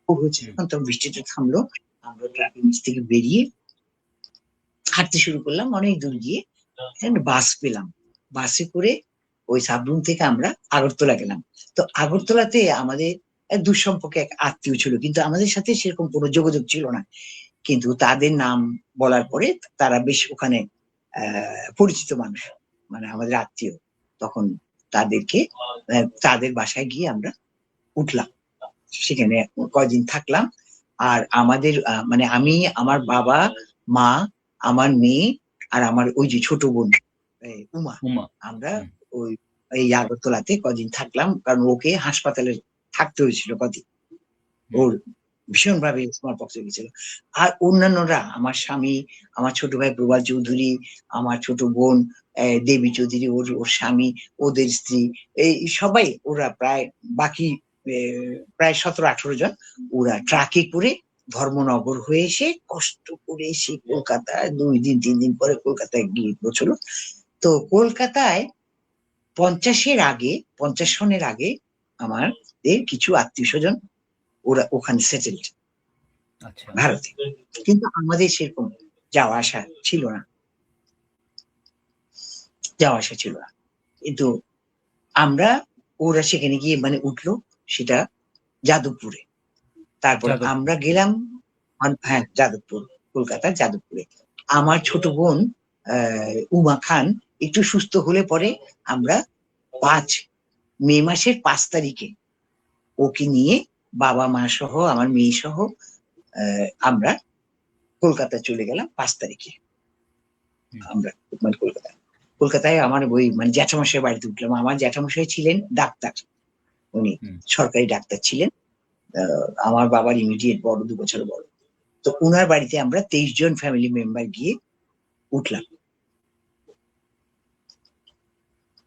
খুব হচ্ছে যখন তখন বৃষ্টিটা থামলো, আমরা ট্রাকের নিচ থেকে বেরিয়ে হাঁটতে শুরু করলাম। অনেক দূর গিয়ে একটা বাস পেলাম, বাসে করে ওই সাবরুম থেকে আমরা আগরতলা গেলাম। তো আগরতলাতে আমাদের এক দুঃসম্পর্কে এক আত্মীয় ছিল, কিন্তু আমাদের সাথে সেরকম কোনো যোগাযোগ ছিল না। কিন্তু তাদের নাম বলার পরে তারা বেশ ওখানে পরিচিত মানুষ, মানে আমাদের আত্মীয়। তখন তাদেরকে তাদের বাসায় গিয়ে আমরা উঠলাম, সেখানে কয়দিন থাকলাম। আর আমাদের মানে আমি, আমার বাবা মা, আমার মেয়ে আর আমার ওই যে ছোট বোন উমা, উমা। আমরা ওই এই আগরতলাতে কদিন থাকলাম, কারণ ওকে হাসপাতালে থাকতে হয়েছিল কদিন। ওর ভীষণ ভাবে স্মল পক্স হয়ে গেছিল। আর অন্যান্যরা, আমার স্বামী, আমার ছোট ভাই প্রবাল চৌধুরী, আমার ছোট বোন দেবী চৌধুরী, ওর স্বামী, ওদের স্ত্রী, এই সবাই ওরা প্রায় বাকি প্রায় 17-18 জন, ওরা ট্রাকে করে ধর্মনগর হয়ে এসে কষ্ট করে এসে কলকাতায় 2 দিন 3 দিন পরে কলকাতায় গিয়ে পৌঁছলো। তো কলকাতায় 50 সনের আগে আমাদের কিছু আত্মীয় স্বজন ওরা ওখানে সেটেলড ভারতে, কিন্তু আমাদের সেরকম যাওয়া আসা ছিল না, কিন্তু আমরা ওরা সেখানে গিয়ে মানে উঠলো সেটা যাদবপুরে। তারপর আমরা গেলাম, হ্যাঁ যাদবপুর, কলকাতার যাদবপুরে। আমার ছোট বোন উমা খান একটু সুস্থ হলে পরে আমরা মে মাসের 5 তারিখে ওকে নিয়ে বাবা মা সহ আমার মেয়ে সহ আমরা কলকাতা চলে গেলাম 5 তারিখে। আমরা মানে কলকাতায় আমার ওই মানে জ্যাঠামশাই বাড়িতে উঠলাম। আমার জ্যাঠামশাই ছিলেন ডাক্তার, উনি সরকারি ডাক্তার ছিলেন, আমার বাবার ইমিডিয়েট বড়, 2 বছর বড়। তো উনার বাড়িতে আমরা 23 জন ফ্যামিলি মেম্বার গিয়ে উঠলাম,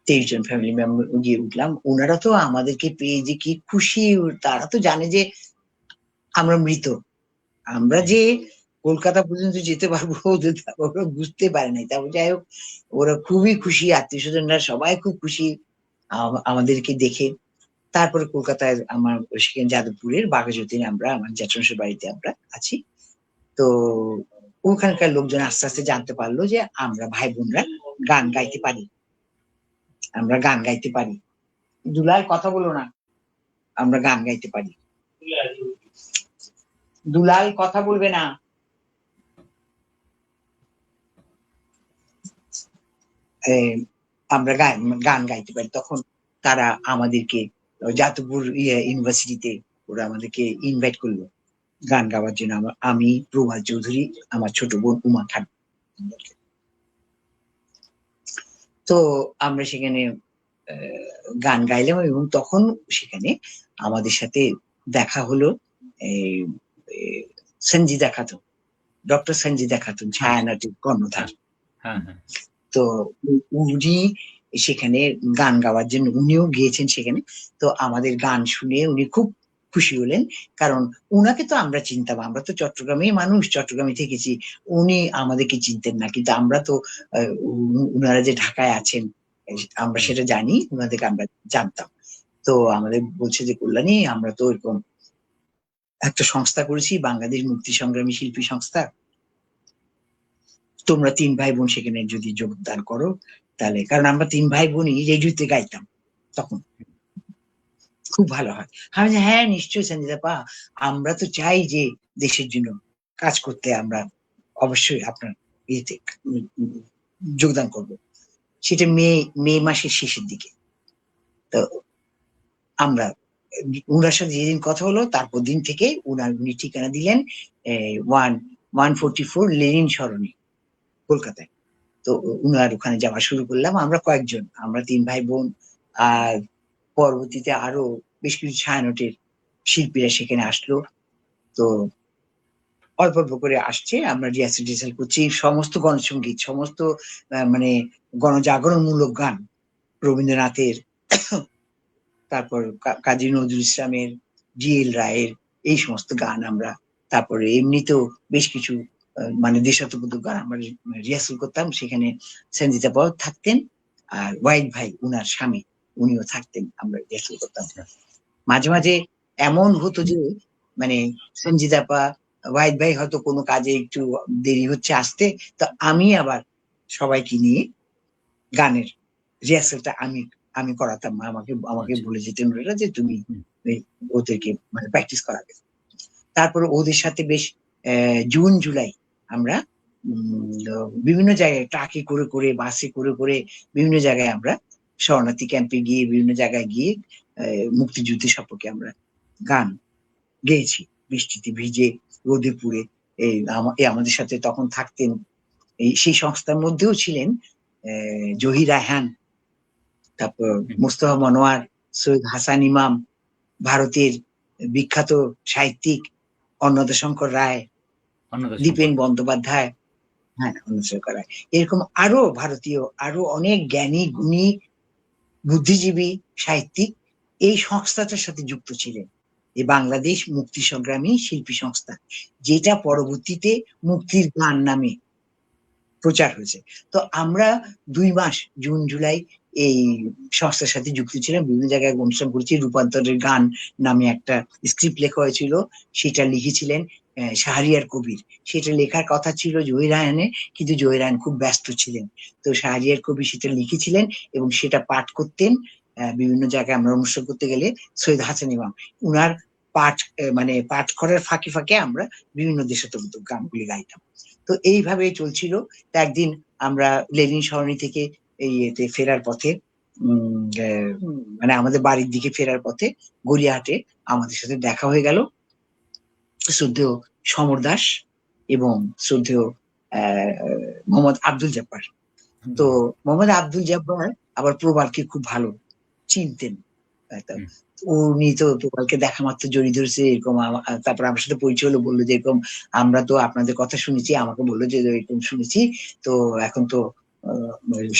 23 জন ফ্যামিলি মেম্বার গিয়ে উঠলাম। ওনারা তো আমাদেরকে পেয়ে যে কি খুশি, তারা তো জানে যে আমরা মৃত, আমরা যে কলকাতা পর্যন্ত যেতে পারবো ওরা বুঝতে পারে নাই। তারপর যাই হোক, ওরা খুবই খুশি, আত্মীয় স্বজনরা সবাই খুব খুশি আমাদেরকে দেখে। তারপরে কলকাতায় আমার সেখানে যাদবপুরের বাঘাযতীনে আমরা আমার জ্যাঠামশাইয়ের বাড়িতে আমরা আছি। তো ওখানকার লোকজন আস্তে আস্তে জানতে পারলো যে আমরা ভাই বোনরা গান গাইতে পারি, আমরা গান গাইতে পারি। দুলাল কথা বলো না, আমরা গান গাইতে পারি। দুলাল কথা বলবে না। আমরা গান গাইতে পারি। তখন তারা আমাদেরকে যাদবপুর ইউনিভার্সিটিতে ওরা আমাদেরকে ইনভাইট করলো গান গাওয়ার জন্য। আমি, প্রভাত চৌধুরী, আমার ছোট বোন উমা খান। তো আমরা সেখানে গান গাইলাম, এবং তখন সেখানে আমাদের সাথে দেখা হলো সঞ্জিদা খাতুন, ডক্টর সঞ্জিদা খাতুন, ছায়ানটের কর্ণধার। তো উনি সেখানে গান গাওয়ার জন্য উনিও গিয়েছেন সেখানে। তো আমাদের গান শুনে উনি খুব খুশি হলেন, কারণ উনাকে তো আমরা চিনতাম, আমরা তো চট্টগ্রামেই মানুষ, চট্টগ্রামে থেকেছি। উনি আমাদেরকে চিনতেন না, কিন্তু আমরা তো উনারা যে ঢাকায় আছেন আমরা সেটা জানি, উনাদেরকে আমরা জানতাম। তো আমাদের বলছে যে কল্যাণী, আমরা তো এরকম একটা সংস্থা করেছি, বাংলাদেশ মুক্তি সংগ্রামী শিল্পী সংস্থা, তোমরা 3 ভাই বোন সেখানে যদি যোগদান করো তাহলে, কারণ আমরা 3 ভাই বোনই রেডিওতে গাইতাম তখন, খুব ভালো হয়। আমি যে হ্যাঁ নিশ্চয়ই সঞ্জিদাপা, আমরা তো চাই যে দেশের জন্য কাজ করতে, আমরা অবশ্যই আপনার ইয়েতে যোগদান করব। সেটা মে মাসের শেষের দিকে। তো আমরা উনার সাথে যেদিন কথা হলো তারপর দিন থেকে উনি ঠিকানা দিলেন 144 লেনিন সরণি কলকাতায়। তো উনার ওখানে যাওয়া শুরু করলাম। আমরা কয়েকজন, আমরা 3 ভাই বোন, আর পরবর্তীতে আরো বেশ কিছু ছায়ানটের শিল্পীরা সেখানে আসলো। তো অল্প অল্প করে আসছে, আমরা রিহার্সাল করছি, সমস্ত গণসঙ্গীত, সমস্ত মানে গণজাগরণমূলক গান, রবীন্দ্রনাথের, তারপর কাজী নজরুল ইসলামের, জি.এল. রায়ের, এই সমস্ত গান আমরা, তারপরে এমনিতেও বেশ কিছু মানে দেশাত্মবোধক গান আমরা রিহার্সাল করতাম। সেখানে সঞ্জিতা পাও থাকতেন, আর ওয়াহিদ ভাই উনার স্বামী উনিও থাকতেন, আমরা রিহার্সাল করতাম। মাঝে মাঝে এমন হতো যে মানে সঞ্জিতা আপা, ওয়াহিদ ভাই হয়তো কোনো কাজে একটু দেরি হচ্ছে আসতে, তো আমি আবার সবাইকে নিয়ে গানের রিহার্সালটা আমি আমি করাতাম। আমাকে আমাকে আচ্ছা। বলে যেতেন ওরা যে তুমি হুম, ওদেরকে মানে প্র্যাকটিস করাবে। তারপরে ওদের সাথে বেশ জুন জুলাই আমরা বিভিন্ন জায়গায় ট্রাকে করে করে, বাসে করে করে বিভিন্ন জায়গায় আমরা শরণার্থী ক্যাম্পে গিয়ে, বিভিন্ন জায়গায় গিয়ে মুক্তিযুদ্ধের সম্পর্কে আমরা গান গেয়েছি। বৃষ্টিতে ভিজে, রোদে পুড়ে। আমাদের সাথে তখন থাকতেন, সেই সংস্থার মধ্যেও ছিলেন জহির রায়হান, তারপর হুম, মোস্তফা মনোয়ার, সৈয়দ হাসান ইমাম, ভারতের বিখ্যাত সাহিত্যিক অন্নদাশঙ্কর রায়, অন্নদা দীপেন শঙ্কর। বন্দ্যোপাধ্যায়, হ্যাঁ, অন্নদাশঙ্কর রায়, এরকম আরো ভারতীয় আরো অনেক জ্ঞানী গুণী বুদ্ধিজীবী সাহিত্যিক এই সংস্থাটার সাথে যুক্ত ছিলেন। এই বাংলাদেশ মুক্তি সংগ্রামী শিল্পী সংস্থা, যেটা পরবর্তীতে মুক্তির গান নামে প্রচার হয়েছে। তো আমরা ২ মাস জুন জুলাই এই সংস্থার সাথে যুক্ত ছিলাম, বিভিন্ন জায়গায় অনুষ্ঠান করেছি। রূপান্তরের গান নামে একটা স্ক্রিপ্ট লেখা হয়েছিল, সেটা লিখেছিলেন শাহরিয়ার কবির। সেটা লেখার কথা ছিল জহির রায়হানের, কিন্তু জহির রায়হান খুব ব্যস্ত ছিলেন। তো শাহরিয়ার কবির সেটা লিখেছিলেন এবং সেটা পাঠ করতেন বিভিন্ন জায়গায় আমরা অনুষ্ঠান করতে গেলে সৈয়দ হাসান ইমাম। উনার পাঠ মানে পাঠ করার ফাঁকে ফাঁকে আমরা বিভিন্ন দেশাত্মবোধক গানগুলি গাইতাম। তো এইভাবে চলছিল। তো একদিন আমরা লেনিন সরণি থেকে এই এতে ফেরার পথে মানে আমাদের বাড়ির দিকে ফেরার পথে গড়িয়াহাটে আমাদের সাথে দেখা হয়ে গেল শ্রদ্ধেয় সমর দাস এবং শ্রদ্ধেয় মোহাম্মদ আব্দুল জব্বার। তো মোহাম্মদ আব্দুল জব্বার আবার প্রবালকে খুব ভালো চিনতেন। হুম, উনি তো প্রবালকে দেখা মাত্র জড়িয়ে ধরেছে এরকম। তারপর আমার সাথে পরিচয় হলো, বললো যে এরকম আমরা তো আপনাদের কথা শুনেছি, আমাকে বললো যে এরকম শুনেছি, তো এখন তো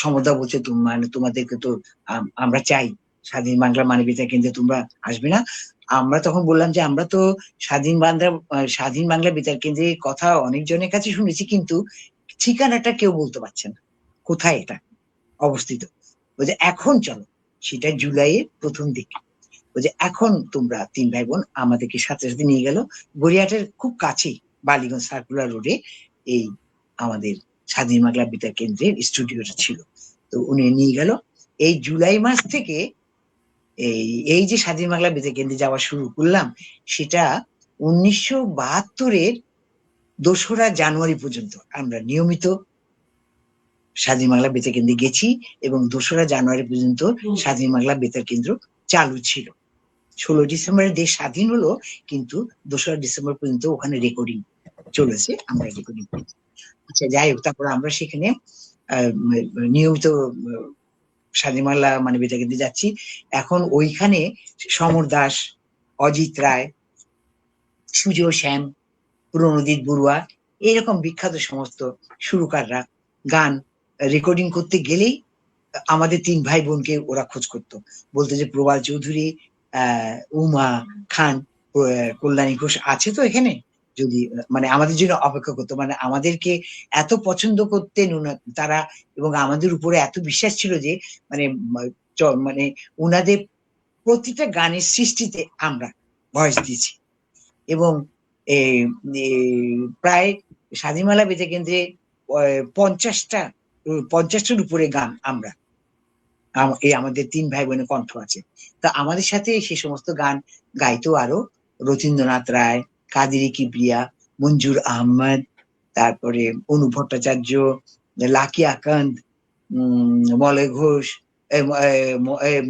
সমদা বলছে মানে তোমাদেরকে তো আমরা চাই, স্বাধীন বাংলা মানবতা কেন্দ্রে তোমরা আসবে না? আমরা তখন বললাম যে আমরা তো স্বাধীন বাংলা বেতার কেন্দ্রের কথা অনেকজনের কাছে শুনেছি, কিন্তু ঠিকানাটা কেউ বলতে পারছে না, কোথায় এটা অবস্থিত। বলছে এখন চলো, সেটা জুলাইয়ের প্রথম দিকে। বলছে এখন তোমরা ৩ ভাই বোন আমাদেরকে সাথে সাথে নিয়ে গেল গড়িয়াহাটের খুব কাছেই, বালিগঞ্জ সার্কুলার রোডে এই আমাদের স্বাধীন বাংলা বেতার কেন্দ্রের স্টুডিওটা ছিল। তো উনি নিয়ে গেল। এই জুলাই মাস থেকে এই এই যে স্বাধীন বাংলা বেতার কেন্দ্রে যাওয়া শুরু করলাম, সেটা ১৯৭২-এর ২রা জানুয়ারি পর্যন্ত আমরা নিয়মিত স্বাধীন বাংলা বেতার কেন্দ্রে গেছি, এবং ২রা জানুয়ারি পর্যন্ত স্বাধীন বাংলা বেতার কেন্দ্র চালু ছিল। ১৬ ডিসেম্বরে দেশ স্বাধীন হলো, কিন্তু ২রা ডিসেম্বর পর্যন্ত ওখানে রেকর্ডিং চলেছে, আমরা রেকর্ডিং করেছি। আচ্ছা, যাই হোক, তারপর আমরা সেখানে নিয়মিত স্বাধীন বাংলা মানে বেতার কেন্দ্রে যাচ্ছি। এখন ওইখানে সমর দাস, অজিত রায়, সুজয় শ্যাম, প্রণজিৎ বড়ুয়া, এরকম বিখ্যাত সমস্ত সুরকাররা গান রেকর্ডিং করতে গেলেই আমাদের ৩ ভাই বোনকে ওরা খোঁজ করতো। বলতো যে প্রবাল চৌধুরী, উমা খান, কল্যাণী ঘোষ আছে তো এখানে? যদি মানে আমাদের জন্য অপেক্ষা করতো, মানে আমাদেরকে এত পছন্দ করতেন তারা, এবং আমাদের উপরে এত বিশ্বাস ছিল যে মানে মানে উনাদের প্রতিটা গানের সৃষ্টিতে আমরা ভয়েস দিয়েছি। এবং প্রায় স্বাধীন বাংলা বেতার কেন্দ্রে ৫০টার উপরে গান আমরা এই আমাদের ৩ ভাই বোনের কণ্ঠ আছে। তা আমাদের সাথে সে সমস্ত গান গাইতো আরো রথীন্দ্রনাথ রায়, কাদেরী কিবরিয়া, মঞ্জুর আহমদ, তারপরে অনু ভট্টাচার্য, লাকি আকান্দ, মলয় ঘোষ,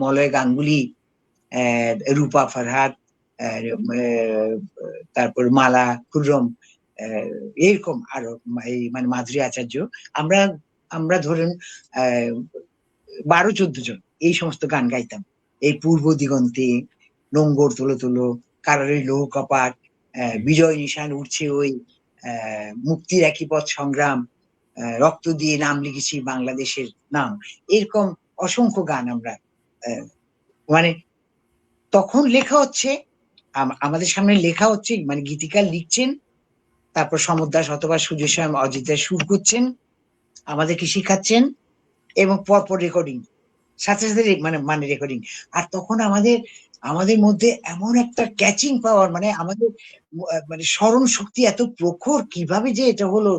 মলয় গাঙ্গুলি, রূপা ফরহাদ, তারপর মালা খুররম, এরকম আরো মানে মাধুরী আচার্য। আমরা আমরা ধরুন ১২-১৪ জন এই সমস্ত গান গাইতাম। এই পূর্ব দিগন্তে, নোঙ্গর তোলো তোলো, কারারে লৌহ কপাট, বিজয় নিশান উঠছে ওই, মুক্তির একই পথ সংগ্রাম, রক্ত দিয়ে নাম লিখেছি বাংলাদেশের নাম, এরকম অসংখ্য গান আমরা মানে তখন লেখা হচ্ছে, আমাদের সামনে লেখা হচ্ছে, মানে গীতিকার লিখছেন, তারপর সমর দাস অথবা সুজয় শ্যাম অজিত দাস সুর করছেন, আমাদেরকে শিখাচ্ছেন, এবং পরপর রেকর্ডিং, সাথে সাথে মানে রেকর্ডিং। আর তখন আমাদের আমাদের মধ্যে এমন একটা ক্যাচিং পাওয়ার, মানে আমাদের মানে স্মরণ শক্তি এত প্রখর, কিভাবে যে এটা হলো,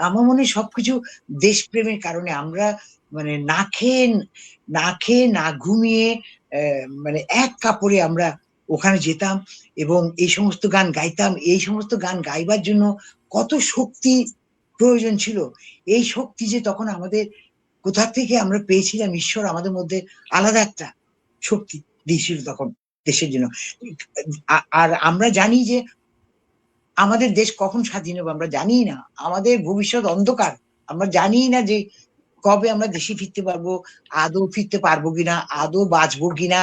আমার মনে হয় সবকিছু দেশপ্রেমের কারণে। আমরা মানে না খেয়ে না ঘুমিয়ে মানে এক কাপড়ে আমরা ওখানে যেতাম এবং এই সমস্ত গান গাইতাম। এই সমস্ত গান গাইবার জন্য কত শক্তি প্রয়োজন ছিল, এই শক্তি যে তখন আমাদের কোথা থেকে আমরা পেয়েছিলাম, ঈশ্বর আমাদের মধ্যে আলাদা একটা শক্তি দিয়েছিল তখন দেশের জন্য। আর আমরা জানি যে আমাদের দেশ কখন স্বাধীন হবে আমরা জানি না, আমাদের ভবিষ্যৎ অন্ধকার, আমরা জানি না যে কবে আমরা দেশে ফিরতে পারবো, আদৌ ফিরতে পারবো কিনা, আদৌ বাঁচবো কিনা,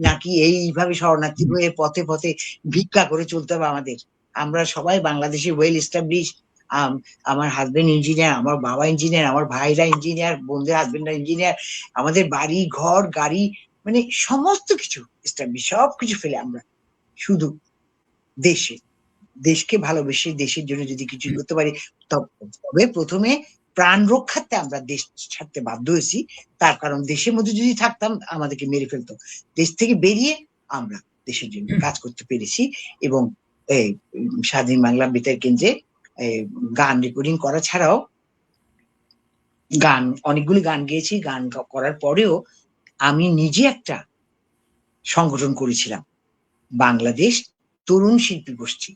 নাকি এইভাবে শরণার্থী হয়ে পথে পথে ভিক্ষা করে চলতে হবে আমাদের। আমরা সবাই বাংলাদেশে ওয়েল এস্টাবলিশ, আমার হাজবেন্ড ইঞ্জিনিয়ার, আমার বাবা ইঞ্জিনিয়ার, আমার ভাইরা ইঞ্জিনিয়ার, বোনদের হাজবেন্ডরা ইঞ্জিনিয়ার, আমাদের বাড়ি ঘর গাড়ি মানে সমস্ত কিছু এস্টাবলিশ, সবকিছু ফেলে আমরা শুধু দেশকে ভালোবেসে দেশের জন্য যদি কিছু করতে পারি, তবে প্রথমে প্রাণ রক্ষার্থে আমরা দেশ ছাড়তে বাধ্য হয়েছি। তার কারণ দেশের মধ্যে যদি থাকতাম আমাদেরকে মেরে ফেলতো। দেশ থেকে বেরিয়ে আমরা দেশের জন্য কাজ করতে পেরেছি। এবং এই স্বাধীন বাংলা বেতার কেন্দ্রে গান রেকর্ডিং করা ছাড়াও অনেকগুলি গান গেয়েছি। গান করার পরেও আমি নিজে একটা সংগঠন করেছিলাম, বাংলাদেশ তরুণ শিল্পী গোষ্ঠী।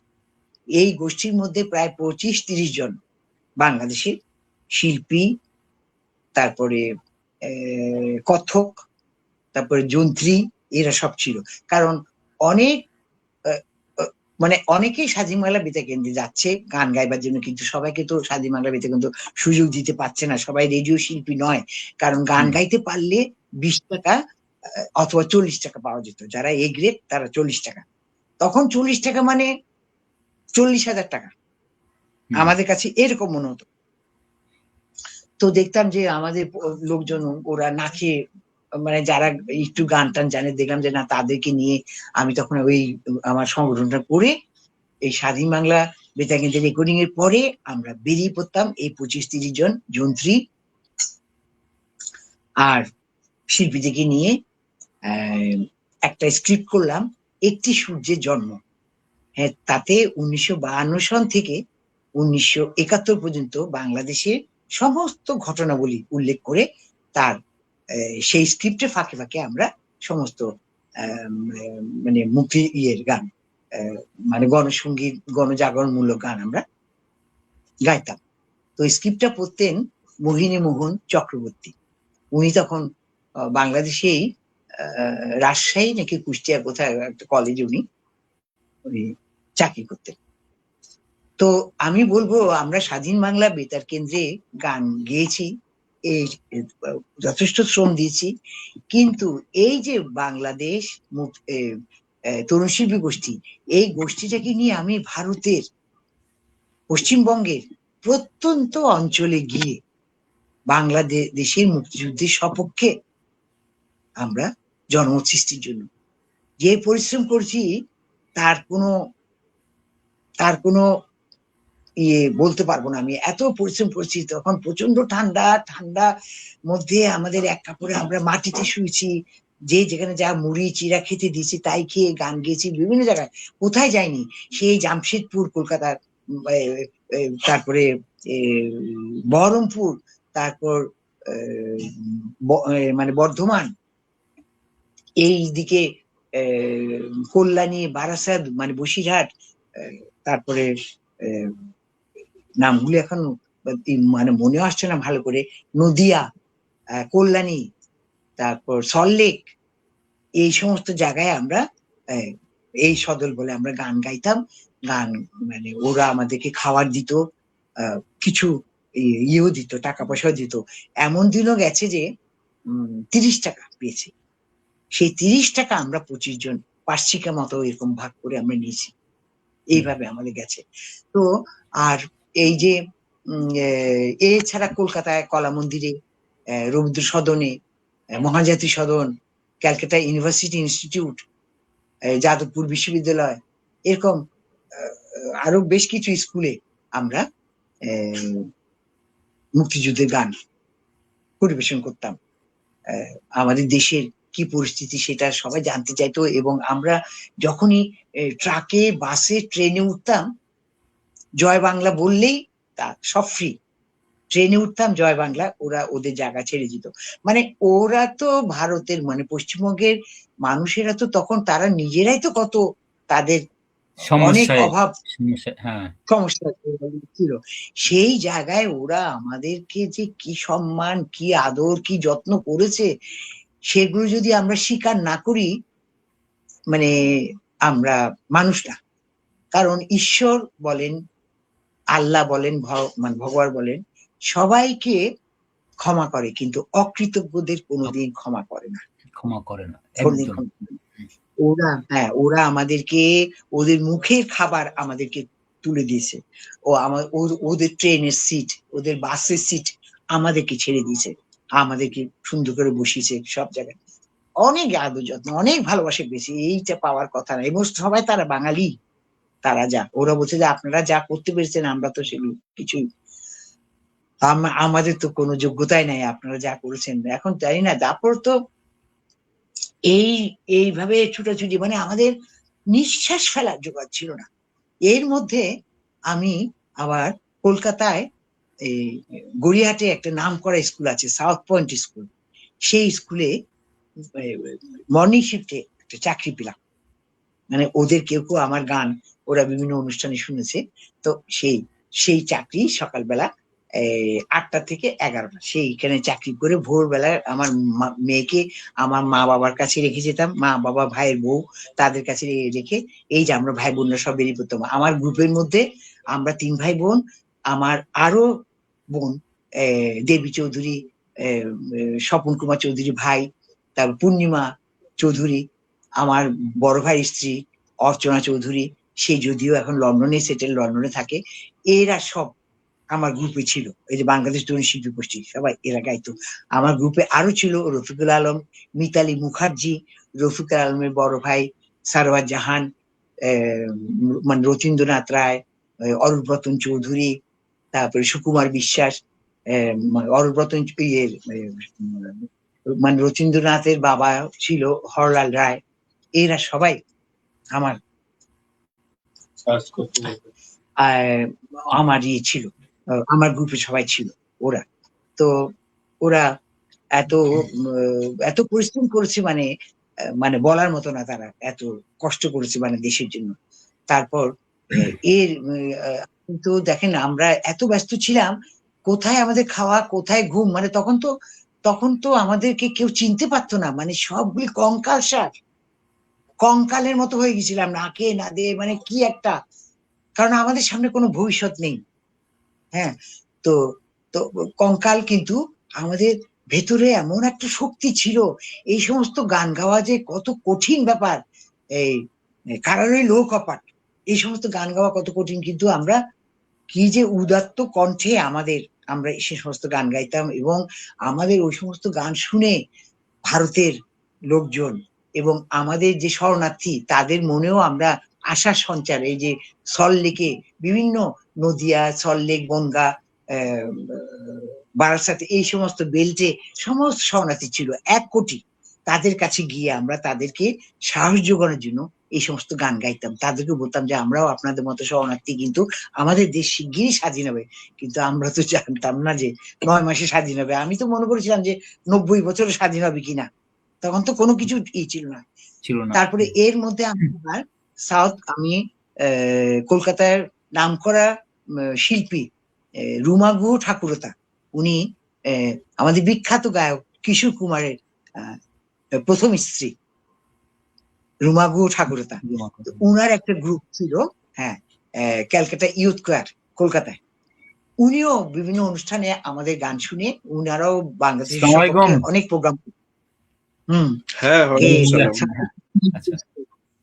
এই গোষ্ঠীর মধ্যে প্রায় 25-30 জন বাংলাদেশের শিল্পী, তারপরে কথক, তারপরে যন্ত্রী, এরা সব ছিল। কারণ অনেক মানে অনেকেই স্বাধীন বাংলা বেতার কেন্দ্রে যাচ্ছে গান গাইবার জন্য, কিন্তু সবাইকে তো স্বাধীন বাংলা বেতার কেন্দ্র সুযোগ দিতে পারছে না, সবাই রেডিও শিল্পী নয়। কারণ গান গাইতে পারলে 20 টাকা অথবা 40 টাকা পাওয়া যেত, যারা এ গ্রেড তারা 40 টাকা, তখন 40 টাকা মানে 40,000 টাকা আমাদের কাছে এরকম মনে হতো। তো দেখতাম যে আমাদের লোকজন ওরা না খেয়ে, মানে যারা একটু গান টান জানে, দেখলাম যে না, তাদেরকে নিয়ে আমি তখন ওই আমার সংগঠনটা করে এই স্বাধীন বাংলা বেতার কেন্দ্রের রেকর্ডিং এর পরে আমরা বেরিয়ে পড়তাম এই 25-30 জন যন্ত্রী আর শিল্পীদেরকে নিয়ে একটা স্ক্রিপ্ট করলাম, একটি সূর্যের জন্ম। হ্যাঁ, তাতে 1952 সন থেকে 1971 পর্যন্ত বাংলাদেশের সমস্ত ঘটনাবলী উল্লেখ করে তার সেই স্ক্রিপ্টের ফাঁকে ফাঁকে আমরা সমস্ত মানে মুক্তি গান, মানে গণসঙ্গীত গণজাগরণমূলক গান আমরা গাইতাম। তো স্ক্রিপ্টটা পড়তেন মোহিনী মোহন চক্রবর্তী। উনি তখন বাংলাদেশেই রাজশাহী নাকি কুষ্টিয়া কোথায় একটা কলেজে উনি চাকরি করতেন। তো আমি বলবো আমরা স্বাধীন বাংলা বেতার কেন্দ্রে গান গেয়েছি, এই যথেষ্ট শ্রম দিয়েছি, কিন্তু এই যে বাংলাদেশ তরুণ শিল্পী গোষ্ঠী, এই গোষ্ঠীটাকে নিয়ে আমি ভারতের পশ্চিমবঙ্গের প্রত্যন্ত অঞ্চলে গিয়ে বাংলাদেশের মুক্তিযুদ্ধের সপক্ষে আমরা জনমত সৃষ্টির জন্য যে পরিশ্রম করছি তার কোনো বলতে পারবো না। আমি এত পরিশ্রম করছি, তখন প্রচন্ড ঠান্ডা মধ্যে আমাদের এক কাপড়ে আমরা মাটিতে শুয়েছি, যে যেখানে যা মুড়ি চিড়া খেতে দিয়েছি তাই খেয়ে গান গেয়েছি বিভিন্ন জায়গায়, কোথায় যায়নি, সেই জামশেদপুর কলকাতার, তারপরে বহরমপুর, তারপর মানে বর্ধমান, এই দিকে কল্যাণী, বারাসাত, মানে বসিরহাট, তারপরে নামগুলি এখন মানে মনে আসছে না ভালো করে, নদিয়া, কল্যাণী, তারপর সল্টলেক, এই সমস্ত জায়গায় আমরা এই সদল বলে আমরা গান গাইতাম। গান মানে ওরা আমাদেরকে খাবার দিত, কিছু ইয়েও দিত, টাকা পয়সাও দিত। এমন দিনও গেছে যে 30 টাকা পেয়েছি, সেই 30 টাকা আমরা 25 জন পার্শ্বিকা মতো এরকম ভাগ করে আমরা নিয়েছি, এইভাবে আমাদের গেছে। তো আর এই যে এছাড়া কলকাতায় কলা মন্দিরে, রবীন্দ্র সদনে, মহাজাতি সদন, ক্যালকাটা ইউনিভার্সিটি ইনস্টিটিউট, যাদবপুর বিশ্ববিদ্যালয়, এরকম আরো বেশ কিছু স্কুলে আমরা মুক্তিযুদ্ধের গান পরিবেশন করতাম। আমাদের দেশের কি পরিস্থিতি সেটা সবাই জানতে চাইতো, এবং আমরা যখনই ট্রাকে, বাসে, ট্রেনে উঠতাম, জয় বাংলা বললেই তা সব ফ্রি। ট্রেনে উঠতাম, জয় বাংলা, ওরা ওদের জায়গা ছেড়ে দিত। মানে ওরা তো ভারতের, মানে পশ্চিমবঙ্গের মানুষেরা তো তখন তারা নিজেরাই তো কত তাদের অনেক অভাব সমস্যা ছিল, সেই জায়গায় ওরা আমাদেরকে যে কি সম্মান, কি আদর, কি যত্ন করেছে, সেগুলো যদি আমরা স্বীকার না করি, মানে আমরা মানুষ না। কারণ ঈশ্বর বলেন, আল্লাহ বলেন, মানে ভগবান বলেন, সবাইকে ক্ষমা করে, কিন্তু অকৃতজ্ঞদের কোনোদিন ক্ষমা করে না। ওরা আমাদেরকে ওদের মুখের খাবার আমাদেরকে তুলে দিয়েছে, ওদের ট্রেনের সিট, ওদের বাসের সিট আমাদেরকে ছেড়ে দিয়েছে, আমাদেরকে সুন্দর করে বসিয়েছে সব জায়গায়, অনেক আদর যত্ন, অনেক ভালোবাসে বেশি। এইটা পাওয়ার কথা না, এবং সবাই তারা বাঙালি। তারা ওরা বলছে যে আপনারা যা করতে পেরেছেন, আমরা তো সেগুলো কিছুই, আমাদের তো কোনো যোগ্যতাই নাই, আপনারা যা করেছেন। এখন জানি না, তারপর তো এইভাবে ছুটাছুটি, মানে আমাদের নিঃশ্বাস ফেলার জোগাড় ছিল না। এর মধ্যে আমি আবার কলকাতায় এই গড়িয়াহাটে একটা নাম করা স্কুল আছে, সাউথ পয়েন্ট স্কুল, সেই স্কুলে মর্নিং শিফটে একটা চাকরি পেলাম। মানে ওদের কেউ কেউ আমার গান ওরা বিভিন্ন অনুষ্ঠানে শুনেছে, তো সেই চাকরি সকালবেলা 8টা থেকে 11টা, সেইখানে চাকরি করে ভোরবেলায় আমার মেয়েকে আমার মা বাবার কাছে রেখে যেতাম, মা বাবা, ভাইয়ের বউ, তাদের কাছে রেখে এই যে আমরা ভাই বোনরা সব বেরিয়ে পড়তাম। আমার গ্রুপের মধ্যে আমরা 3 ভাই বোন, আমার আরো বোন, দেবী চৌধুরী, স্বপন কুমার চৌধুরী ভাই, তারপর পূর্ণিমা চৌধুরী, আমার বড় ভাইয়ের স্ত্রী অর্চনা চৌধুরী, সে যদিও এখন লন্ডনে সেটেল, লন্ডনে থাকে, এরা সব আমার গ্রুপে ছিল। এই যে বাংলাদেশ তরুণ শিল্পী গোষ্ঠী, সবাই এরা গাইতো। আমার গ্রুপে আরো ছিল রফিকুল আলম, মিতালি মুখার্জি, রফিকুল আলমের বড় ভাই সারওয়ার জাহান, মানে রতীন্দ্রনাথ রায়, অরূপরতন চৌধুরী, তারপরে সুকুমার বিশ্বাস, অরূপরতন মানে রতীন্দ্রনাথের বাবা ছিল হরলাল রায়, এরা সবাই আমার ছিল, আমার গ্রুপে সবাই ছিল। ওরা এত পরিশ্রম করেছে, মানে বলার মতো না, তারা এত কষ্ট করেছে মানে দেশের জন্য। তারপর কিন্তু দেখেন, আমরা এত ব্যস্ত ছিলাম, কোথায় আমাদের খাওয়া, কোথায় ঘুম, মানে তখন তো আমাদেরকে কেউ চিনতে পারতো না, মানে সবগুলি কঙ্কাল সার, কঙ্কালের মতো হয়ে গেছিলাম, না খেয়ে না দিয়ে, মানে কি একটা, কারণ আমাদের সামনে কোনো ভবিষ্যৎ নেই। হ্যাঁ, তো কঙ্কাল, কিন্তু আমাদের ভেতরে এমন একটা শক্তি ছিল। এই সমস্ত গান গাওয়া যে কত কঠিন ব্যাপার, এই কারারই লো কপাট, এই সমস্ত গান গাওয়া কত কঠিন, কিন্তু আমরা কি যে উদাত্ত কণ্ঠে আমরা সে সমস্ত গান গাইতাম, এবং আমাদের ওই সমস্ত গান শুনে ভারতের লোকজন এবং আমাদের যে শরণার্থী, তাদের মনেও আমরা আশার সঞ্চার, এই যে সল্টলেকে, বিভিন্ন নদিয়া, সল্টলেক, বনগাঁ, বারাসাতে, এই সমস্ত বেল্টে সমস্ত শরণার্থী ছিল 1 কোটি। তাদের কাছে গিয়ে আমরা তাদেরকে সাহস যোগানোর জন্য এই সমস্ত গান গাইতাম, তাদেরকে বলতাম যে আমরাও আপনাদের মতো শরণার্থী, কিন্তু আমাদের দেশ শিগগিরই স্বাধীন হবে। কিন্তু আমরা তো জানতাম না যে 9 মাসে স্বাধীন হবে। আমি তো মনে করেছিলাম যে 90 বছরে স্বাধীন হবে কিনা, তখন তো কোনো কিছু ছিল না। তারপরে এর মধ্যে আমি কলকাতার নামকরা শিল্পী রুমা গুহ ঠাকুরতা, উনি আমাদের বিখ্যাত গায়ক কিশোর কুমারের প্রথম স্ত্রী রুমা গুহ ঠাকুরতা, উনার একটা গ্রুপ ছিল, হ্যাঁ, ক্যালকাটা ইউথ কোয়ার, কলকাতায়। উনিও বিভিন্ন অনুষ্ঠানে আমাদের গান শুনে, উনারাও বাংলাদেশের অনেক প্রোগ্রাম।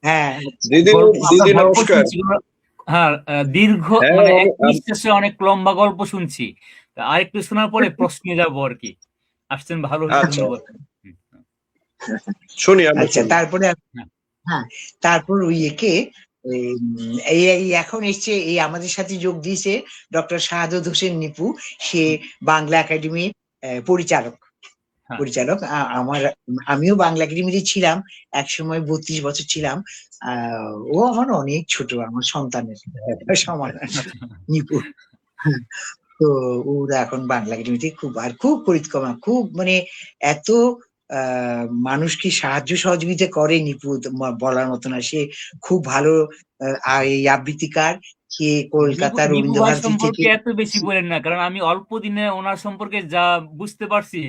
হ্যাঁ দিদি আমরা দিদি গল্প নমস্কার। শুনছি, হ্যাঁ, দীর্ঘ হ্যাঁ, মানে এক নিঃশ্বাসে অনেক লম্বা গল্প শুনছি। আরেকটু শোনার পরে প্রশ্নে যাবো আর কি। আসছেন, ভালো হয়েছে, আচ্ছা ধন্যবাদ। শুনি আমরা। আচ্ছা, তারপরে হ্যাঁ। হ্যাঁ, তারপর ওই একে এই এখন এসছে, এই আমাদের সাথে যোগ দিয়েছে ডক্টর শাহাদত হোসেন নিপু। সে বাংলা একাডেমির পরিচালক। হ্যাঁ। আমিও বাংলা একাডেমিতে ছিলাম এক সময়, 32 বছর ছিলাম। ও আমার অনেক ছোট, আমার সন্তানের সমান নিপু। তো ওরা এখন বাংলা একাডেমিতে খুব পরিক্রমা, খুব মানে এত মানুষকে সাহায্য সহযোগিতা করে নিপু, বলার মতো না। সে খুব ভালো এই আবৃত্তিকার। সে কলকাতার নিপু রবীন্দ্র ভাই ভারতী সম্পর্কে থেকে। এত বেশি বলেন না, কারণ আমি অল্প দিনে ওনার সম্পর্কে যা বুঝতে পারছি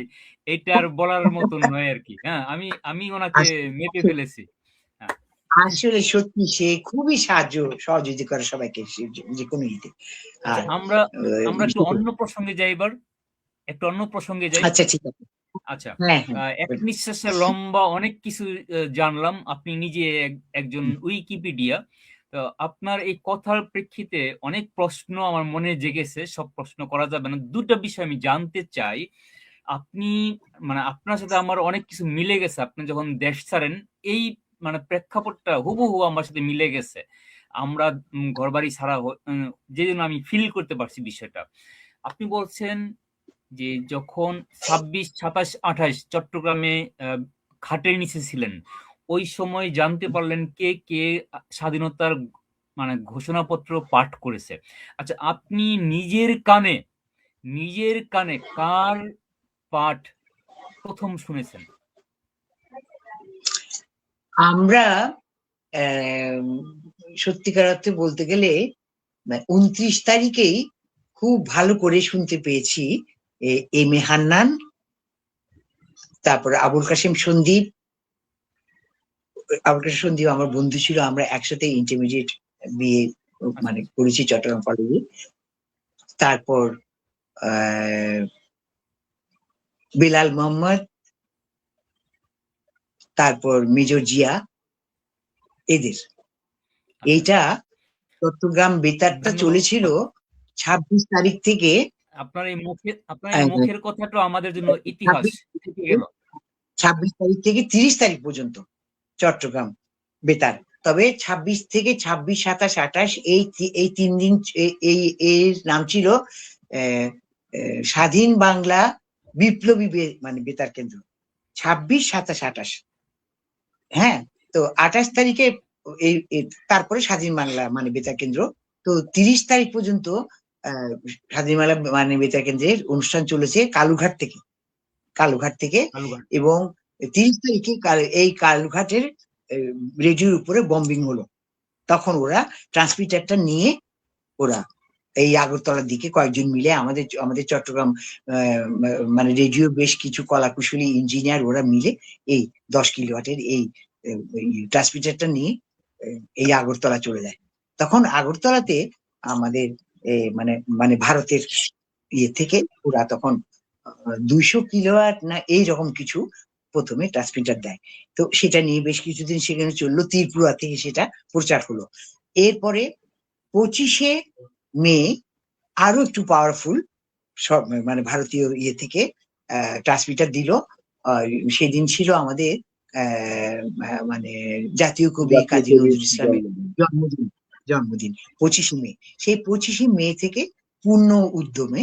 এটা আর বলার মতন নয় আর কি। হ্যাঁ, আমি ওনাকে মেপে ফেলেছি। আসলে সত্যি সে খুবই সহযোগিতা করে সবাইকে, যে কোনো ইতে। আচ্ছা, আমরা একটু অন্য প্রসঙ্গে যাই এবার, একটু অন্য প্রসঙ্গে যাই। আচ্ছা, ঠিক আছে। আচ্ছা, হ্যাঁ, এক নিঃশ্বাসে লম্বা অনেক কিছু জানলাম। আপনি নিজে একজন উইকিপিডিয়া। তো আপনার এই কথার প্রেক্ষিতে অনেক প্রশ্ন আমার মনে জেগেছে, সব প্রশ্ন করা যাবে না। দুটো বিষয় আমি জানতে চাই। আপনি মানে আপনার সাথে আমার অনেক কিছু মিলে গেছে। আপনি যখন দেশ ছাড়েন, এই মানে প্রেক্ষাপটটা হুবহু আমার সাথে মিলে গেছে। আমরা ঘরবাড়ি ছাড়া যে জন্য আমি ফিল করতে পারছি বিষয়টা। আপনি বলছেন যে যখন 26, 27, 28 চট্টগ্রামে খাটের নিচে ছিলেন, ওই সময় জানতে পারলেন কে কে স্বাধীনতার মানে ঘোষণাপত্র পাঠ করেছে। আচ্ছা, আপনি নিজের কানে কার পাঠ প্রথম শুনেছেন? আমরা সত্যিকার অর্থে বলতে গেলে 29 তারিখেই খুব ভালো করে শুনতে পেয়েছি। এম এ হান্নান, তারপরে আবুল কাশেম সন্দীপ আমার বন্ধু ছিল, আমরা একসাথে ইন্টারমিডিয়েট বিএ মানে করেছি চট্টগ্রাম কলেজে। তারপর বেলাল মোহাম্মদ, তারপর মেজর জিয়া, এদের। এইটা চট্টগ্রাম বেতারটা চলেছিল 26 তারিখ থেকে। আপনার এই মুখের কথাটা আমাদের জন্য ইতিহাস থেকে গেল। 26 তারিখ থেকে 30 তারিখ পর্যন্ত চট্টগ্রাম বেতার। তবে 26 থেকে 26, 27, 28 এই 3 দিন এর নাম ছিল স্বাধীন বাংলা বিপ্লবী মানে বেতার কেন্দ্র। 26, 27, 28। হ্যাঁ, তো 28 তারিখে তারপরে স্বাধীন বাংলা মানে বেতার কেন্দ্র। তো 30 তারিখ পর্যন্ত স্বাধীন বাংলা মানে বেতার কেন্দ্রের অনুষ্ঠান চলেছে কালুঘাট থেকে। এবং 30 তারিখে এই কালুঘাটের রেডিওর উপরে বম্বিং হলো। তখন ওরা ট্রান্সমিটারটা নিয়ে ওরা এই আগরতলার দিকে কয়েকজন মিলে আমাদের চট্টগ্রাম মানে রেডিও বেশ কিছু কলাকুশলী ইঞ্জিনিয়ার ওরা মিলে এই 10 কিলোওয়াটের এই ট্রান্সমিটারটা নিয়ে এই আগরতলা চলে যায়। তখন আগরতলাতে আমাদের মানে মানে ভারতের ইয়ে থেকে ওরা তখন 200 কিলোওয়াট না এইরকম কিছু প্রথমে ট্রান্সমিটার দেয়। তো সেটা নিয়ে বেশ কিছুদিন সেখানে চললো, ত্রিপুরা থেকে সেটা প্রচার হলো। এরপরে 25শে মে আরো একটু পাওয়ারফুল সব মানে ভারতীয় ইয়ে থেকে ট্রান্সমিটার দিল। সেদিন ছিল আমাদের মানে জাতীয় কবি কাজী নজরুল ইসলামের জন্মদিন 25শে মে। সেই 25শে মে থেকে পূর্ণ উদ্যমে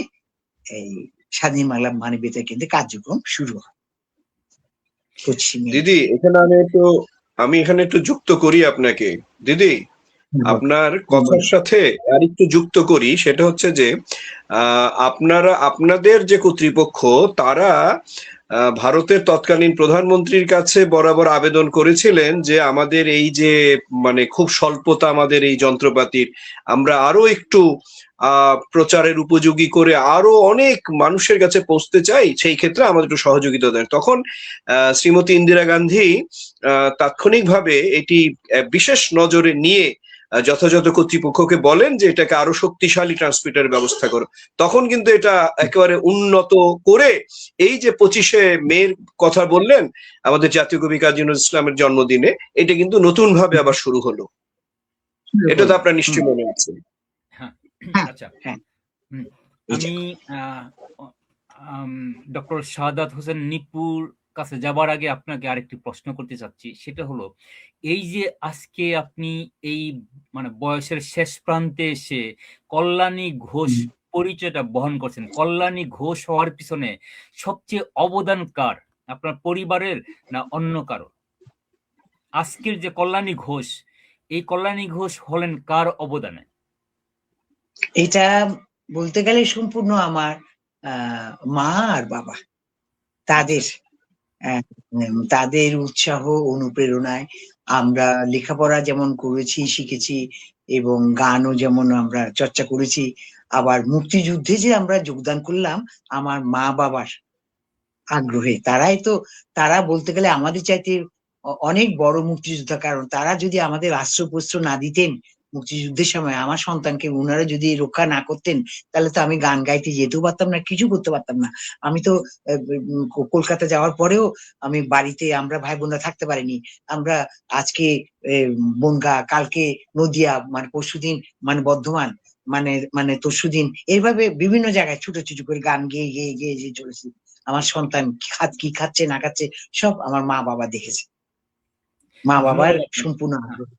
এই স্বাধীন বাংলা মানে বেতার কেন্দ্রে কার্যক্রম শুরু হয়। দিদি আমি এখানে একটু যুক্ত করি আপনাকে। দিদি, আপনার কথার সাথে আর একটু যুক্ত করি, সেটা হচ্ছে যে আপনাদের যে কর্তৃপক্ষ তারা ভারতের তৎকালীন প্রধানমন্ত্রীর কাছে বরাবর আবেদন করেছিলেন যে আমাদের এই যে মানে খুব স্বল্পতা আমাদের এই যন্ত্রপাতির, আমরা আরো একটু প্রচারের উপযোগী করে আরো অনেক মানুষের কাছে পৌঁছতে চাই, সেই ক্ষেত্রে আমাদের একটু সহযোগিতা দেন। তখন শ্রীমতী ইন্দিরা গান্ধী তাৎক্ষণিকভাবে এটি বিশেষ নজরে নিয়ে যথাযথ কর্তৃপক্ষকে বলেন যে এটাকে আরো শক্তিশালী ট্রান্সমিটারের ব্যবস্থা করো, তখন কিন্তু এটা একেবারে উন্নত করে এই যে 25শে মের কথা বললেন আমাদের জাতীয় কবি কাজী নজরুল ইসলামের জন্মদিনে, এটা কিন্তু নতুন ভাবে আবার শুরু হলো। এটা তো আপনার নিশ্চয়ই মনে আছে। হ্যাঁ, হ্যাঁ, আচ্ছা। হ্যাঁ। আমি ডক্টর শাহাদাত হোসেন নিপুর কাছে যাবার আগে আপনাকে আরেকটি প্রশ্ন করতে চাচ্ছি, সেটা হলো এই যে আজকে আপনি এই মানে বয়সের শেষ প্রান্তে এসে কল্যাণী ঘোষ পরিচয়টা বহন করছেন, কল্যাণী ঘোষ হওয়ার পিছনে সবচেয়ে অবদান কার, আপনার পরিবারের না অন্য কারো? আজকের যে কল্যাণী ঘোষ, এই কল্যাণী ঘোষ হলেন কার অবদানে? এটা বলতে গেলে সম্পূর্ণ আমার মা আর বাবা, তাদের তাদের উৎসাহ অনুপ্রেরণায় আমরা লেখাপড়া যেমন করেছি, শিখেছি, এবং গানও যেমন আমরা চর্চা করেছি। আবার মুক্তিযুদ্ধে যে আমরা যোগদান করলাম আমার মা বাবার আগ্রহে, তারা বলতে গেলে আমাদের চাইতে অনেক বড় মুক্তিযোদ্ধা। কারণ তারা যদি আমাদের অস্ত্র না দিতেন মুক্তিযুদ্ধের সময়, আমার সন্তানকে ওনারা যদি রক্ষা না করতেন, তাহলে তো আমি গান গাইতে যেতেও পারতাম না, কিছু করতে পারতাম না। আমি তো কলকাতা যাওয়ার পরেও আমি বাড়িতে, আমরা ভাই বোনরা থাকতে পারিনি। আমরা আজকে বনগা, কালকে নদিয়া, মানে পরশুদিন মানে বর্ধমান, মানে তরশুদিন, এইভাবে বিভিন্ন জায়গায় ছোট ছোট করে গান গেয়ে গেয়ে গেয়ে যে চলেছি। আমার সন্তান কি খাচ্ছে না খাচ্ছে সব আমার মা বাবা দেখেছে, মা বাবার সম্পূর্ণ আগ্রহ।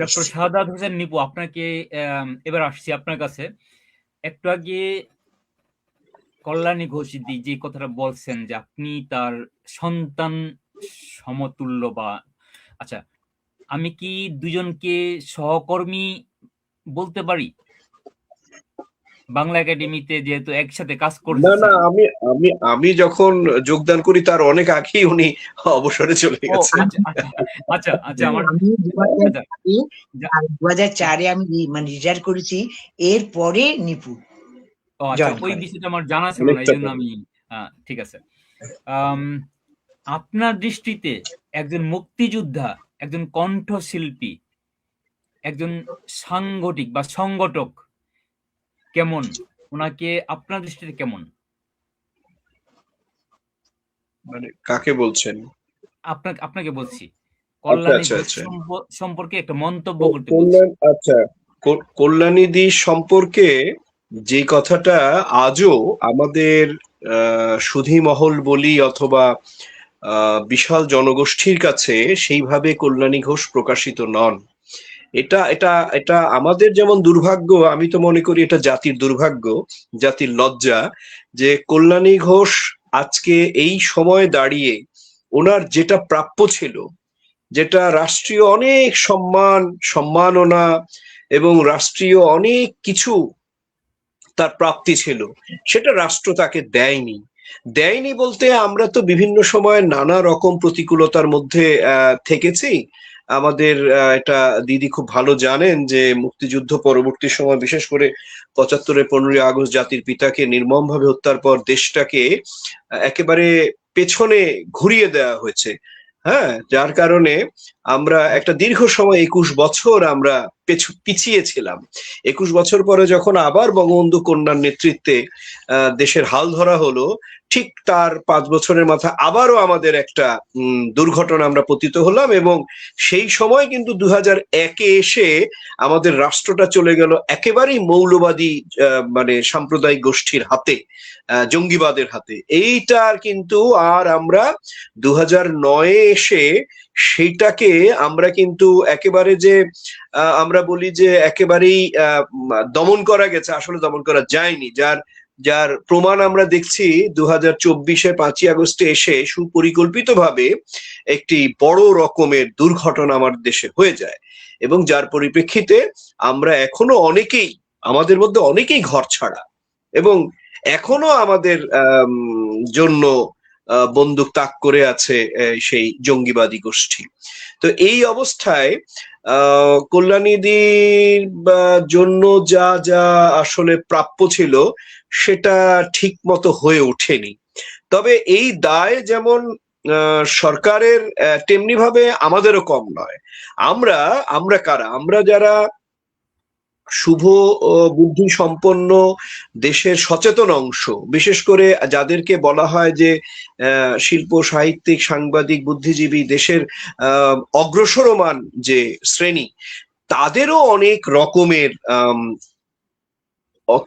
ডক্টর শাহাদাত হোসেন নিপু, আপনাকে এবার আসছি আপনার কাছে। একটু আগে কল্যাণী ঘোষিদি যে কথাটা বলছেন যে আপনি তার সন্তান সমতুল্য, বা আচ্ছা, আমি কি দুজনকে সহকর্মী বলতে পারি? বাংলা একাডেমিতে যেহেতু একসাথে কাজ করছি। না, আমি যখন যোগদান করি তার অনেক আগেই উনি অবসরে চলে গেছেন। আচ্ছা, আমার 2004-এ আমি মানে রিটায়ার করেছি, এরপরে নিপু। ওই বিষয়টা আমার জানা ছিল না, এই জন্য আমি ঠিক আছে। আপনার দৃষ্টিতে একজন মুক্তিযোদ্ধা, একজন কণ্ঠশিল্পী, একজন সাংগঠনিক বা সংগঠক কেমন, ওনাকে আপনার দৃষ্টিতে কেমন? মানে কাকে বলছেন? আপনাকে বলছি। কল্যাণী সম্পর্কে একটা মন্তব্য করতে বলছি। আচ্ছা, কল্যাণীদি সম্পর্কে যে কথাটা আজও আমাদের সুধী মহল বলি অথবা বিশাল জনগোষ্ঠীর কাছে সেইভাবে কল্যাণী ঘোষ প্রকাশিত নন। এটা আমাদের যেমন দুর্ভাগ্য, আমি তো মনে করি এটা জাতির দুর্ভাগ্য, জাতির লজ্জা, যে কল্যাণী ঘোষ আজকে এই সময় দাঁড়িয়ে ওনার যেটা প্রাপ্য ছিল, যেটা রাষ্ট্রীয় অনেক সম্মাননা এবং রাষ্ট্রীয় অনেক কিছু তার প্রাপ্তি ছিল, সেটা রাষ্ট্র তাকে দেয়নি বলতে আমরা তো বিভিন্ন সময় নানা রকম প্রতিকূলতার মধ্যে থেকেছি। আমাদের এটা দিদি খুব ভালো জানেন যে মুক্তিযুদ্ধ পরবর্তী সময়, বিশেষ করে 75-এর 15ই আগস্ট জাতির পিতাকে নির্মমভাবে হত্যার পর দেশটাকে একেবারে পেছনে ঘুরিয়ে দেওয়া হয়েছে। হ্যাঁ, যার কারণে আমরা একটা দীর্ঘ সময় 21 বছর আমরা পিছিয়ে ছিলাম। 21 বছর পরে যখন আবার বঙ্গবন্ধু কন্যার নেতৃত্বে দেশের হাল ধরা হলো, ঠিক তার 5 বছরের মাথায় আবারও আমাদের একটা দুর্ঘটনা আমরা পতিত হলাম, এবং সেই সময় কিন্তু 2001-এ এসে আমাদের রাষ্ট্রটা চলে গেল একেবারেই মৌলবাদী মানে সাম্প্রদায়িক গোষ্ঠীর হাতে, জঙ্গিবাদের হাতে। এইটার কিন্তু আর আমরা 2009-এ এসে সেইটাকে আমরা কিন্তু একেবারে যে আমরা বলি যে একেবারেই দমন করা গেছে, আসলে দমন করা যায়নি। যার প্রমাণ আমরা দেখছি 2024-এর 5ই আগস্টে এসে সুপরিকল্পিতভাবে একটি বড় রকমের দুর্ঘটনা আমার দেশে হয়ে যায়, এবং যার পরিপ্রেক্ষিতে আমরা এখনো আমাদের মধ্যে অনেকেই ঘর ছাড়া, এবং এখনো আমাদের জন্য বন্দুক তাক করে আছে সেই জঙ্গিবাদী গোষ্ঠী। তো এই অবস্থায় কল্যাণীদির জন্য যা যা আসলে প্রাপ্য ছিল সেটা ঠিক মতো হয়ে ওঠেনি। তবে এই দায় যেমন সরকারের তেমনি ভাবে আমাদেরও কম নয়। আমরা আমরা কারা? আমরা যারা শুভ বুদ্ধি সম্পন্ন দেশের সচেতন অংশ, বিশেষ করে যাদেরকে বলা হয় যে শিল্প সাহিত্যিক সাংবাদিক বুদ্ধিজীবী দেশের অগ্রসরমান যে শ্রেণী, তাদেরও অনেক রকমের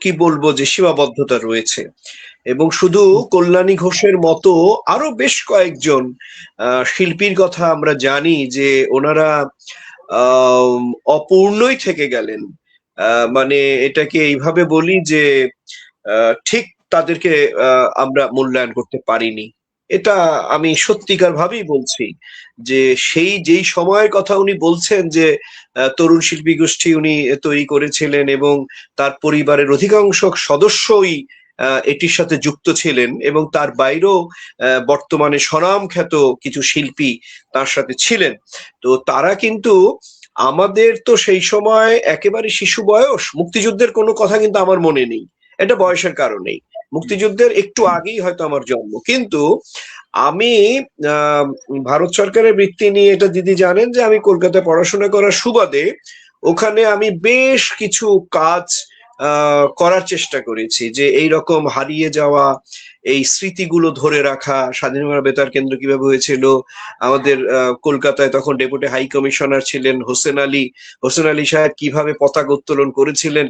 কি বলবো যে সীমাবদ্ধতা রয়েছে। এবং শুধু কল্যাণী ঘোষের মতো আরো বেশ কয়েকজন শিল্পীর কথা আমরা জানি যে ওনারা অপূর্ণই থেকে গেলেন। মানে এটাকে এইভাবে বলি যে ঠিক তাদেরকে আমরা মূল্যায়ন করতে পারিনি। এটা আমি সত্যিকার ভাবেই বলছি যে যেই সময়ের কথা উনি বলছেন যে তরুণ শিল্পী গোষ্ঠী উনি তৈরি করেছিলেন এবং তার পরিবারের অধিকাংশ সদস্যই এটির সাথে যুক্ত ছিলেন, এবং তার বাইরেও বর্তমানে স্বনামখ্যাত কিছু শিল্পী তার সাথে ছিলেন। তো তারা কিন্তু আমাদের তো সেই সময় একেবারে শিশু বয়স, মুক্তিযুদ্ধের কোনো কথা কিন্তু আমার মনে নেই, এটা বয়সের কারণেই, মুক্তিযুদ্ধের একটু আগেই হয়তো আমার জন্ম। কিন্তু আমি ভারত সরকারের বৃত্তি নিয়ে, এটা দিদি জানেন যে আমি কলকাতায় পড়াশোনা করার সুবাদে ওখানে আমি বেশ কিছু কাজ করার চেষ্টা করেছি, যে এই রকম হারিয়ে যাওয়া এই স্মৃতিগুলো ধরে রাখা, স্বাধীনতা বেতার কেন্দ্র কিভাবে হয়েছিল। আমাদের কলকাতায় তখন ডেপুটি হাই কমিশনার ছিলেন হোসেন আলী সাহেব কিভাবে পতাকা উত্তোলন করেছিলেন।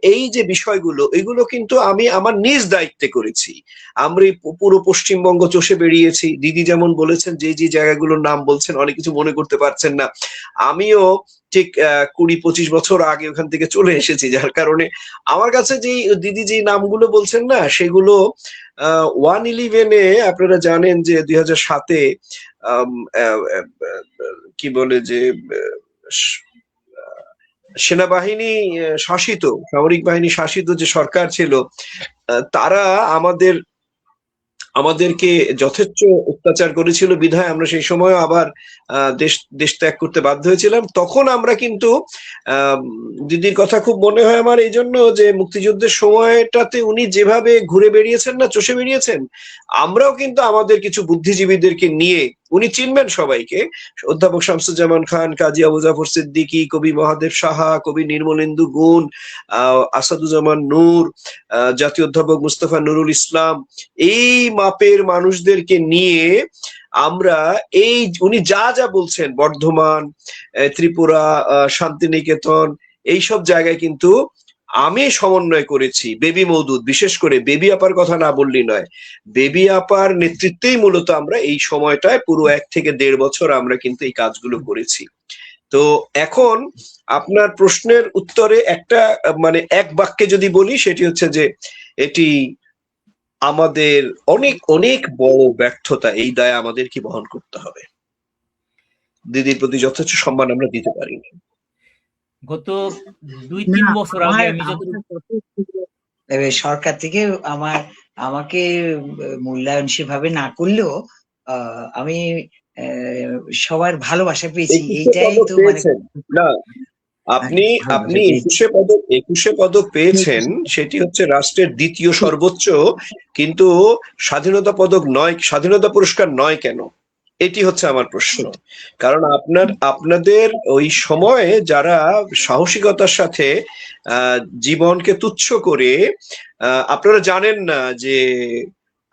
এই যে বিষয়গুলো, এগুলো কিন্তু আমি আমার নিজ দায়িত্বে করেছি। আমরা পুরো পশ্চিমবঙ্গ চষে বেরিয়েছি। দিদি যেমন বলেছেন যে জায়গাগুলোর নাম বলছেন অনেক কিছু মনে করতে পারছেন না, আমিও ঠিক 20-25 বছর আগে ওখান থেকে চলে এসেছি, যার কারণে আমার কাছে দিদি যে নামগুলো বলছেন না, সেগুলো 111-এ আপনারা জানেন যে 2007-এ কি বলে যে সেনাবাহিনী শাসিত, সামরিক বাহিনী শাসিত যে সরকার ছিল, তারা আমাদেরকে যথেচ্ছ অত্যাচার করেছিল, বিধায় আমরা সেই সময় আবার দেশ ত্যাগ করতে বাধ্য হয়েছিলাম। তখন আমরা কিন্তু দিদির কথা খুব মনে হয় আমার এই জন্য যে মুক্তিযুদ্ধের সময়টাতে উনি যেভাবে ঘুরে বেরিয়েছেন না, চষে বেরিয়েছেন, আমরাও কিন্তু আমাদের কিছু বুদ্ধিজীবীদেরকে নিয়ে, উনি চিনবেন সবাইকে, অধ্যাপক শামসুজ্জামান খান, কাজী আবু জাফর সিদ্দিকী, কবি মহাদেব সাহা, কবি নির্মলেন্দু গুণ, আসাদুজ্জামান নূর, জাতীয় অধ্যাপক মুস্তফা নুরুল ইসলাম, এই মাপের মানুষদেরকে নিয়ে আমরা উনি যা বলছেন, বর্ধমান, ত্রিপুরা, শান্তিনিকেতন, এইসব জায়গায় কিন্তু আমি সমন্বয় করেছি। বেবি মওদুদ, বিশেষ করে বেবি আপার কথা না বললেই নয়, বেবি আপার নেতৃত্বেই মূলত আমরা এই সময়টায় পুরো 1 থেকে 1.5 বছর আমরা কিন্তু এই কাজগুলো করেছি। তো এখন আপনার প্রশ্নের উত্তরে একটা মানে এক বাক্যে যদি বলি, সেটি হচ্ছে যে এটি আমাদের অনেক অনেক বড় ব্যর্থতা, এই দায় আমাদের কি বহন করতে হবে। দিদির প্রতি যথেষ্ট সম্মান আমরা দিতে পারিনি। গত 2-3 বছর আগে আমি সরকার থেকে আমাকে মূল্যায়ন সেভাবে না করলেও আমি সবার ভালোবাসা পেয়েছি, এইটাই তো মানে না, আপনি 21শে পদক পেয়েছেন, সেটি হচ্ছে রাষ্ট্রের দ্বিতীয় সর্বোচ্চ, কিন্তু স্বাধীনতা পদক নয়, স্বাধীনতা পুরস্কার নয় কেন? এটি হচ্ছে আমার প্রশ্ন। কারণ আপনাদের ওই সময়ে যারা সাহসিকতার সাথে জীবনকে তুচ্ছ করে, আপনারা জানেন না যে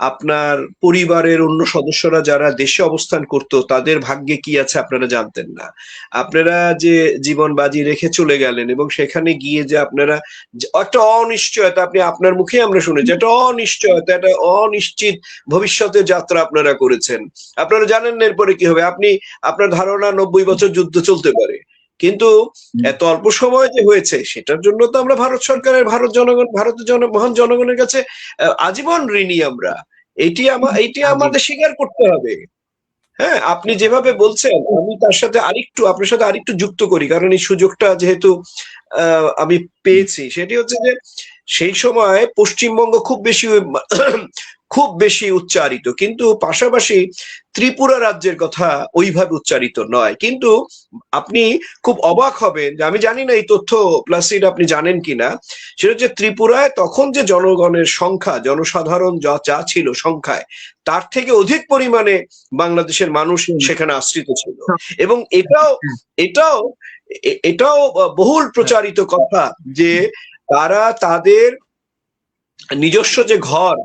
আপনার পরিবারের অন্য সদস্যরা যারা দেশে অবস্থান করত, তাদের ভাগ্যে কি আছে আপনারা জানতেন না। আপনারা যে জীবন বাজি রেখে চলে গেলেন, এবং সেখানে গিয়ে যে আপনারা একটা অনিশ্চয়তা, আপনার মুখে আমরা শুনেছি, একটা অনিশ্চয়তা, একটা অনিশ্চিত ভবিষ্যতের যাত্রা আপনারা করেছেন। আপনারা জানেন না এরপরে কি হবে। আপনার ধারণা 90 বছর যুদ্ধ চলতে পারে, কিন্তু এত অল্প সময় যে হয়েছে, সেটার জন্য তো আমরা ভারত সরকারের, ভারতের মহান জনগণের কাছে আজীবন ঋণী আমরা। এইটি আমাদের স্বীকার করতে হবে। হ্যাঁ, আপনি যেভাবে বলছেন, আমি আপনার সাথে আরেকটু যুক্ত করি, কারণ এই সুযোগটা যেহেতু আমি পেয়েছি, সেটি হচ্ছে যে সেই সময় পশ্চিমবঙ্গ খুব বেশি উচ্চারিত, কিন্তু পাশাপাশি ত্রিপুরা রাজ্যের কথা ওইভাবে উচ্চারিত নয়। কিন্তু আপনি খুব অবাক হবেন, যে আমি জানি না এই তথ্য প্লাসিড আপনি জানেন কিনা, সেটা হচ্ছে ত্রিপুরায় তখন যে জনগণের সংখ্যা, জনসাধারণ যা ছিল সংখ্যায়, তার থেকে অধিক পরিমাণে বাংলাদেশের মানুষ সেখানে আশ্রিত ছিল। এবং এটাও বহুল প্রচারিত কথা যে তারা তাদের নিজস্ব যে ঘর,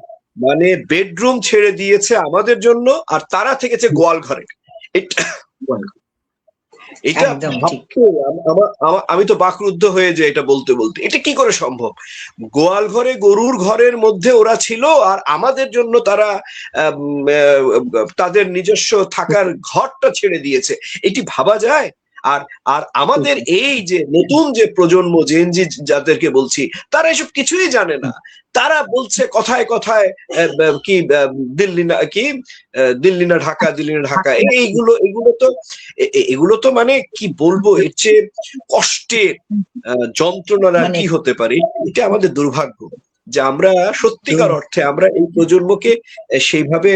মানে বেডরুম ছেড়ে দিয়েছে আমাদের জন্য, আর তারা থেকেছে গোয়াল ঘরে। এটা ভাবতে আমি তো বাকরুদ্ধ হয়ে যাই এটা বলতে বলতে। এটা কি করে সম্ভব? গোয়াল ঘরে, গরুর ঘরের মধ্যে ওরা ছিল, আর আমাদের জন্য তারা তাদের নিজস্ব থাকার ঘরটা ছেড়ে দিয়েছে। এটি ভাবা যায়? আর আমাদের এই যে নতুন যে প্রজন্ম, জেনজি যাদেরকে বলছি, তারা এসব কিছুই জানে না। তারা বলছে কথায় কথায় কি দিল্লি না কি দিল্লি না ঢাকা, দিল্লি না ঢাকা। এগুলো তো মানে কি বলবো, এর চেয়ে কষ্টের যন্ত্রণা কি হতে পারে? এটা আমাদের দুর্ভাগ্য যে আমরা সত্যিকার অর্থে আমরা এই প্রজন্মকে সেইভাবে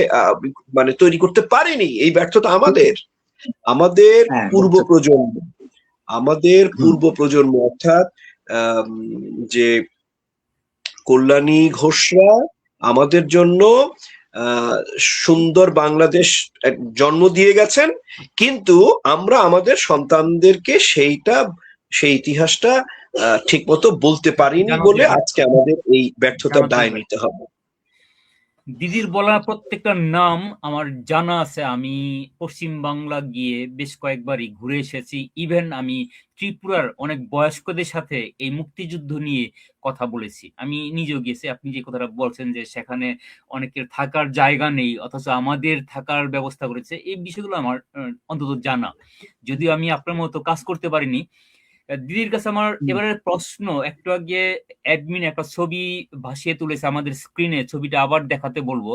মানে তৈরি করতে পারিনি। এই ব্যর্থতা আমাদের পূর্ব প্রজন্ম অর্থাৎ যে কল্যাণী ঘোষরা আমাদের জন্য সুন্দর বাংলাদেশ জন্ম দিয়ে গেছেন, কিন্তু আমরা আমাদের সন্তানদেরকে সেই ইতিহাসটা ঠিক মতো বলতে পারিনি বলে আজকে আমাদের এই ব্যর্থতার দায় নিতে হবে। দিদির বলা প্রত্যেকটা নাম আমার জানা আছে। আমি পশ্চিম বাংলা গিয়ে বেশ কয়েকবারই ঘুরে এসেছি। ইভেন আমি ত্রিপুরার অনেক বয়স্কদের সাথে এই মুক্তিযুদ্ধ নিয়ে কথা বলেছি। আমি নিজেও গেছি। আপনি যে কথাটা বলছেন যে সেখানে অনেকের থাকার জায়গা নেই, অথচ আমাদের থাকার ব্যবস্থা করেছে, এই বিষয়গুলো আমার অন্তত জানা, যদিও আমি আপনার মতো কাজ করতে পারিনি। দিদির কাছে আমার এবারে প্রশ্ন, একটু আগে অ্যাডমিন একটা ছবি ভাসিয়ে তুলেছে আমাদের স্ক্রিনে, ছবিটা আবার দেখাতে বলবো।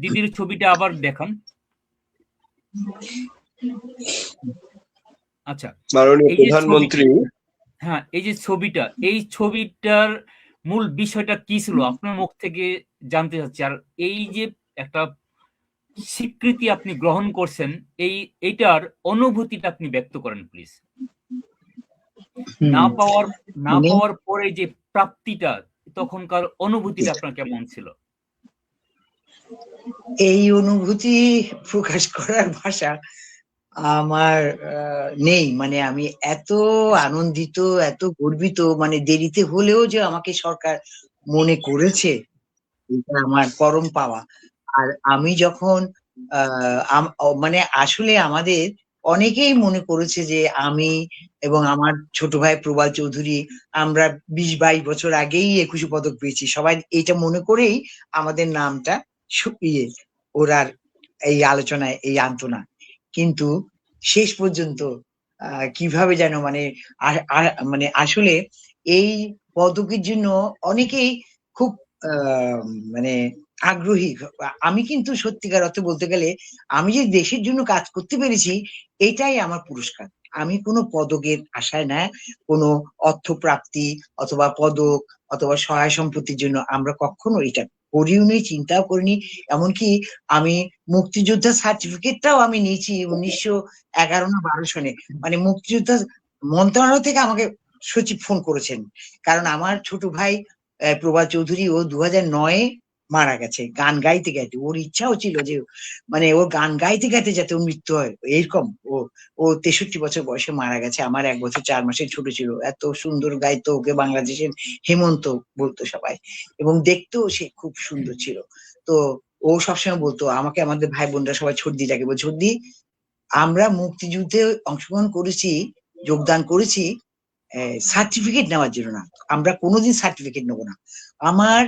দিদির ছবিটা আবার দেখান। আচ্ছা, মাননীয় প্রধানমন্ত্রী, হ্যাঁ, এই যে ছবিটা, এই ছবিটার মূল বিষয়টা কি ছিল আপনার মুখ থেকে জানতে চাচ্ছি। আর এই যে একটা স্বীকৃতি আপনি গ্রহণ করছেন, এইটার অনুভূতিটা আপনি ব্যক্ত করেন প্লিজ। না পাওয়ার পরে যে প্রাপ্তিটা, তখনকার অনুভূতিটা আপনার কেমন ছিল? এই অনুভূতি প্রকাশ করার ভাষা আমার নেই। মানে আমি এত আনন্দিত, এত গর্বিত, মানে দেরিতে হলেও যে আমাকে সরকার মনে করেছে, এটা আমার পরম পাওয়া। আর আমি যখন মানে আসলে আমাদের অনেকেই মনে করেছে যে আমি এবং আমার ছোট ভাই প্রবাল চৌধুরী আমরা 20-22 বছর আগেই 21 পদক পেয়েছি। সবাই এটা মনে করেই আমাদের নামটা ওরা এই আলোচনায় এই আনতো না। কিন্তু শেষ পর্যন্ত কিভাবে যেন মানে আসলে এই পদকের জন্য অনেকেই খুব মানে আগ্রহী। আমি কিন্তু সত্যিকার অর্থে বলতে গেলে আমি যে দেশের জন্য কাজ করতে পেরেছি, এটাই আমার পুরস্কার। আমি কোনো পদকের আশায় না, কোনো অর্থপ্রাপ্তি অথবা পদক অথবা সহায় সম্পত্তির জন্য আমরা কখনো এটা করিও নি, চিন্তাও করিনি। এমনকি আমি মুক্তিযোদ্ধা সার্টিফিকেটটাও আমি নিয়েছি 1911 না 12 সনে। মানে মুক্তিযোদ্ধা মন্ত্রণালয় থেকে আমাকে সচিব ফোন করেছেন, কারণ আমার ছোট ভাই প্রবাল চৌধুরী ও 2009-এ মারা গেছে গান গাইতে গাইতে। ওর ইচ্ছাও ছিল যে মানে ওর গান গাইতে গাইতে যাতে ওর মৃত্যু হয়, এরকম। ও 63 বছর বয়সে মারা গেছে। আমার 1 বছর 4 মাসের ছোট ছিল। এত সুন্দর গাইতো, ওকে বাংলাদেশের হেমন্ত বলতো সবাই, এবং দেখতেও সে খুব সুন্দর ছিল। তো ও সবসময় বলতো আমাকে, আমাদের ভাই বোনরা সবাই ছর্দি ডাকে, বল ছর্দি আমরা মুক্তিযুদ্ধে অংশগ্রহণ করেছি, যোগদান করেছি সার্টিফিকেট নেওয়ার জন্য না, আমরা কোনোদিন সার্টিফিকেট নেবো না। আমার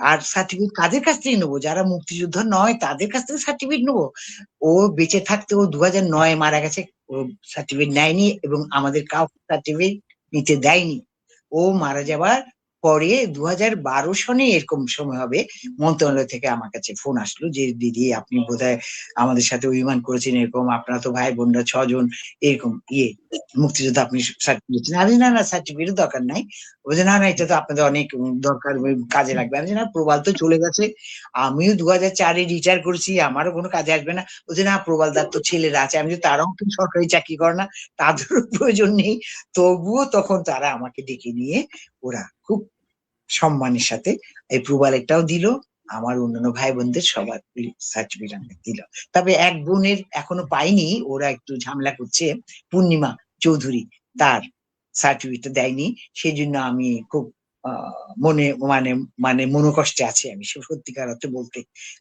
আর সার্টিফিকেট কাদের কাছ থেকে নেবো? যারা মুক্তিযোদ্ধা নয় তাদের কাছ থেকে সার্টিফিকেট নেবো। ও বেঁচে থাকতে, ও 2009-এ মারা গেছে, ও সার্টিফিকেট নেয়নি এবং আমাদের কাউকে সার্টিফিকেট নিতে দেয়নি। ও মারা যাবার পরে 2012 সনে এরকম সময় হবে, মন্ত্রণালয় থেকে আমার কাছে ফোন আসলো যে দিদি আপনি বোধহয় আমাদের সাথে অভিমান করেছেন, এরকম আপনারা তো ভাই বোনরা 6 জন, এরকম মুক্তিযোদ্ধা আপনি সার্টিফিকেট, আরে না না সার্টিফিকেটের দরকার নাই। বলছে না না এটা তো আপনাদের অনেক দরকার, কাজে লাগবে। আমি না প্রবাল তো চলে গেছে, আমিও 2004-এ রিটায়ার করেছি, আমারও কোনো কাজে আসবে না। বলছে না প্রবালদার তো ছেলেরা আছে, আমি তারাও তো সরকারি চাকরি করে না, তাদেরও প্রয়োজন নেই। তবুও তখন তারা আমাকে ডেকে নিয়ে ওরা খুব সম্মানের সাথে এই প্রবালেরটাও দিল, আমার অন্যান্য ভাই বোনদের সবার সার্টিফিকেট আমাকে দিল। তবে এক বোনের এখনো পাইনি, ওরা একটু ঝামেলা করছে, পূর্ণিমা চৌধুরী, তার সার্টিফিকেট দেয়নি। সেই জন্য আমি খুব মনে মানে মানে মনোকষ্টে আছি আমি, সত্যিকার অর্থে বলতে।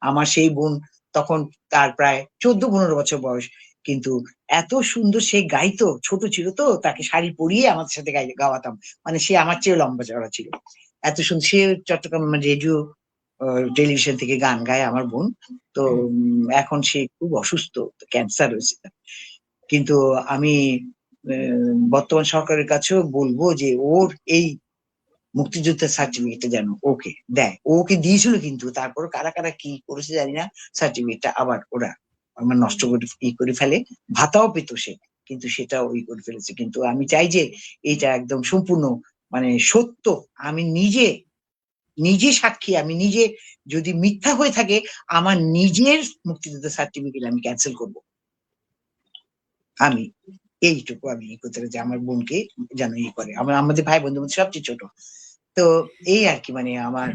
আমার সেই বোন তখন তার প্রায় 14-15 বছর বয়স, কিন্তু এত সুন্দর সে গাইতো, ছোট ছিল তো, তাকে শাড়ি পরিয়ে আমাদের সাথে গাওয়াতাম, মানে সে আমার চেয়ে লম্বা চড়া ছিল, এত সুন্দর। সে চট্টগ্রাম রেডিও টেলিভিশন থেকে গান গায় আমার বোন। তো এখন সে খুব অসুস্থ, ক্যান্সার হয়েছে। কিন্তু আমি বর্তমান সরকারের কাছেও বলবো যে ওর এই মুক্তিযুদ্ধের সার্টিফিকেটটা যেন ওকে দেয়। ওকে দিয়েছিল, কিন্তু তারপর কারা কারা কি করেছে জানি না, সার্টিফিকেটটা আবার ওরা আমার নষ্ট করে ফেলে। ভাতাও পেত সে, কিন্তু সেটা ওই করে ফেলেছে। কিন্তু আমি চাই যে এটা একদম সম্পূর্ণ মানে সত্য, আমি নিজে সাক্ষী, আমি নিজে, যদি মিথ্যা হয়ে থাকে আমার নিজের মুক্তিযুদ্ধের সার্টিফিকেট আমি ক্যান্সেল করব। আমি এইটুকু আমি করতে যে আমার বোনকে যেন করে, আমাদের ভাই বন্ধু সবচেয়ে ছোট। তো এই আর কি, মানে আমার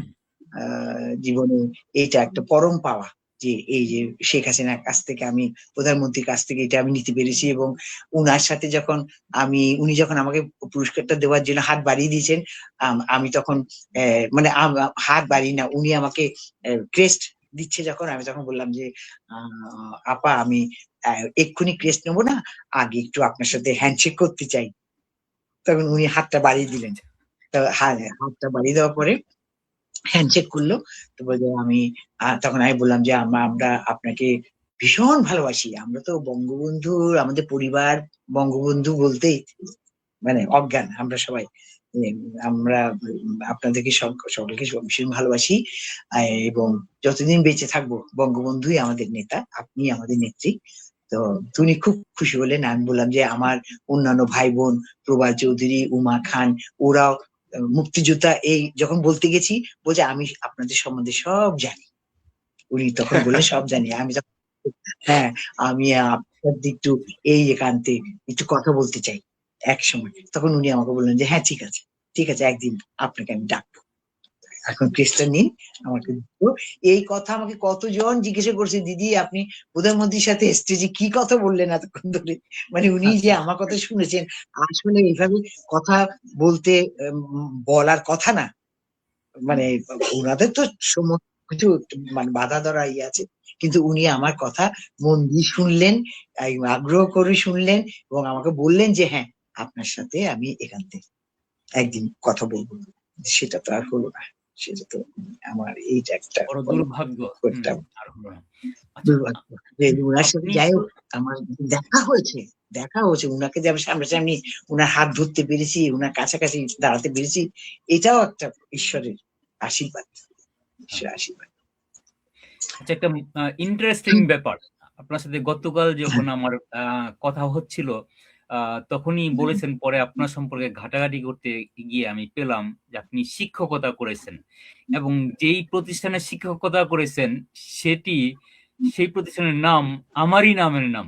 জীবনে এইটা একটা পরম পাওয়া, যে এই যে শেখ হাসিনার কাছ থেকে আমি, প্রধানমন্ত্রীর কাছ থেকে এটা আমি নিতে পেরেছি। এবং উনার সাথে যখন উনি যখন আমাকে পুরস্কারটা দেওয়ার জন্য হাত বাড়িয়ে দিয়েছেন, আমি তখন মানে হাত বাড়িয়ে না, উনি আমাকে ক্রেস্ট দিচ্ছে যখন, আমি তখন বললাম যে আপা আমি এক্ষুনি ক্রেস্ট নেবো না, আগে একটু আপনার সাথে হ্যান্ডশেক করতে চাই। তখন উনি হাতটা বাড়িয়ে দিলেন। হাতটা বাড়িয়ে দেওয়ার পরে হ্যান্ডশেক করলো। তো বলে আমি তখন আমি বললাম যে আমরা আপনাকে ভীষণ ভালোবাসি, আমরা তো বঙ্গবন্ধু, আমাদের পরিবার বঙ্গবন্ধু বলতেই মানে অজ্ঞান আমরা সবাই। আমরা আপনাদেরকে সকলকে ভীষণ ভালোবাসি, এবং যতদিন বেঁচে থাকবো বঙ্গবন্ধুই আমাদের নেতা, আপনি আমাদের নেত্রী। তো উনি খুব খুশি হলেন। আমি বললাম যে আমার অন্যান্য ভাই বোন, প্রবাল চৌধুরী, উমা খান, ওরাও মুক্তিযোদ্ধা। এই যখন বলতে গেছি, বলছে আমি আপনাদের সম্বন্ধে সব জানি। উনি তখন বললেন সব জানি। আমি তখন হ্যাঁ, আমি আপনার একটু এই একান্তে একটু কথা বলতে চাই এক সময়। তখন উনি আমাকে বললেন যে হ্যাঁ ঠিক আছে, একদিন আপনাকে আমি ডাকবো, এখন কেসটা নিন আমাকে। এই কথা আমাকে কতজন জিজ্ঞাসা করছে, দিদি আপনি প্রধানমন্ত্রীর সাথে স্টেজে কি কথা বললেন এতক্ষণ ধরে, মানে উনি যে আমার কথা শুনেছেন। আসলে এইভাবে কথা বলতে বলার কথা না, মানে ওনাদের তো সমস্ত কিছু মানে বাধা ধরা আছে, কিন্তু উনি আমার কথা মন দিয়ে শুনলেন, আগ্রহ করে শুনলেন, এবং আমাকে বললেন যে হ্যাঁ আপনার সাথে আমি এখান থেকে একদিন কথা বলবো। সেটা তো আর হলো না, সেটা তো আমার এইটা একটা দুর্ভাগ্য। দুর্ভাগ্য যে ওনার সাথে যাই হোক আমার দেখা হয়েছে উনাকে যে আমি সামনাসামনি উনার হাত ধরতে পেরেছি, উনার কাছাকাছি দাঁড়াতে পেরেছি, এটাও একটা ঈশ্বরের আশীর্বাদ, ঈশ্বরের আশীর্বাদ। আচ্ছা, একটা ইন্টারেস্টিং ব্যাপার, আপনার সাথে গতকাল যখন আমার কথা হচ্ছিল তখনই বলেছেন, পরে আপনার সম্পর্কে ঘাটাঘাটি করতে গিয়ে আমি পেলাম যে আপনি শিক্ষকতা করেছেন, এবং যেই প্রতিষ্ঠানে শিক্ষকতা করেছেন সেই প্রতিষ্ঠানের নাম আমারই নামের নাম।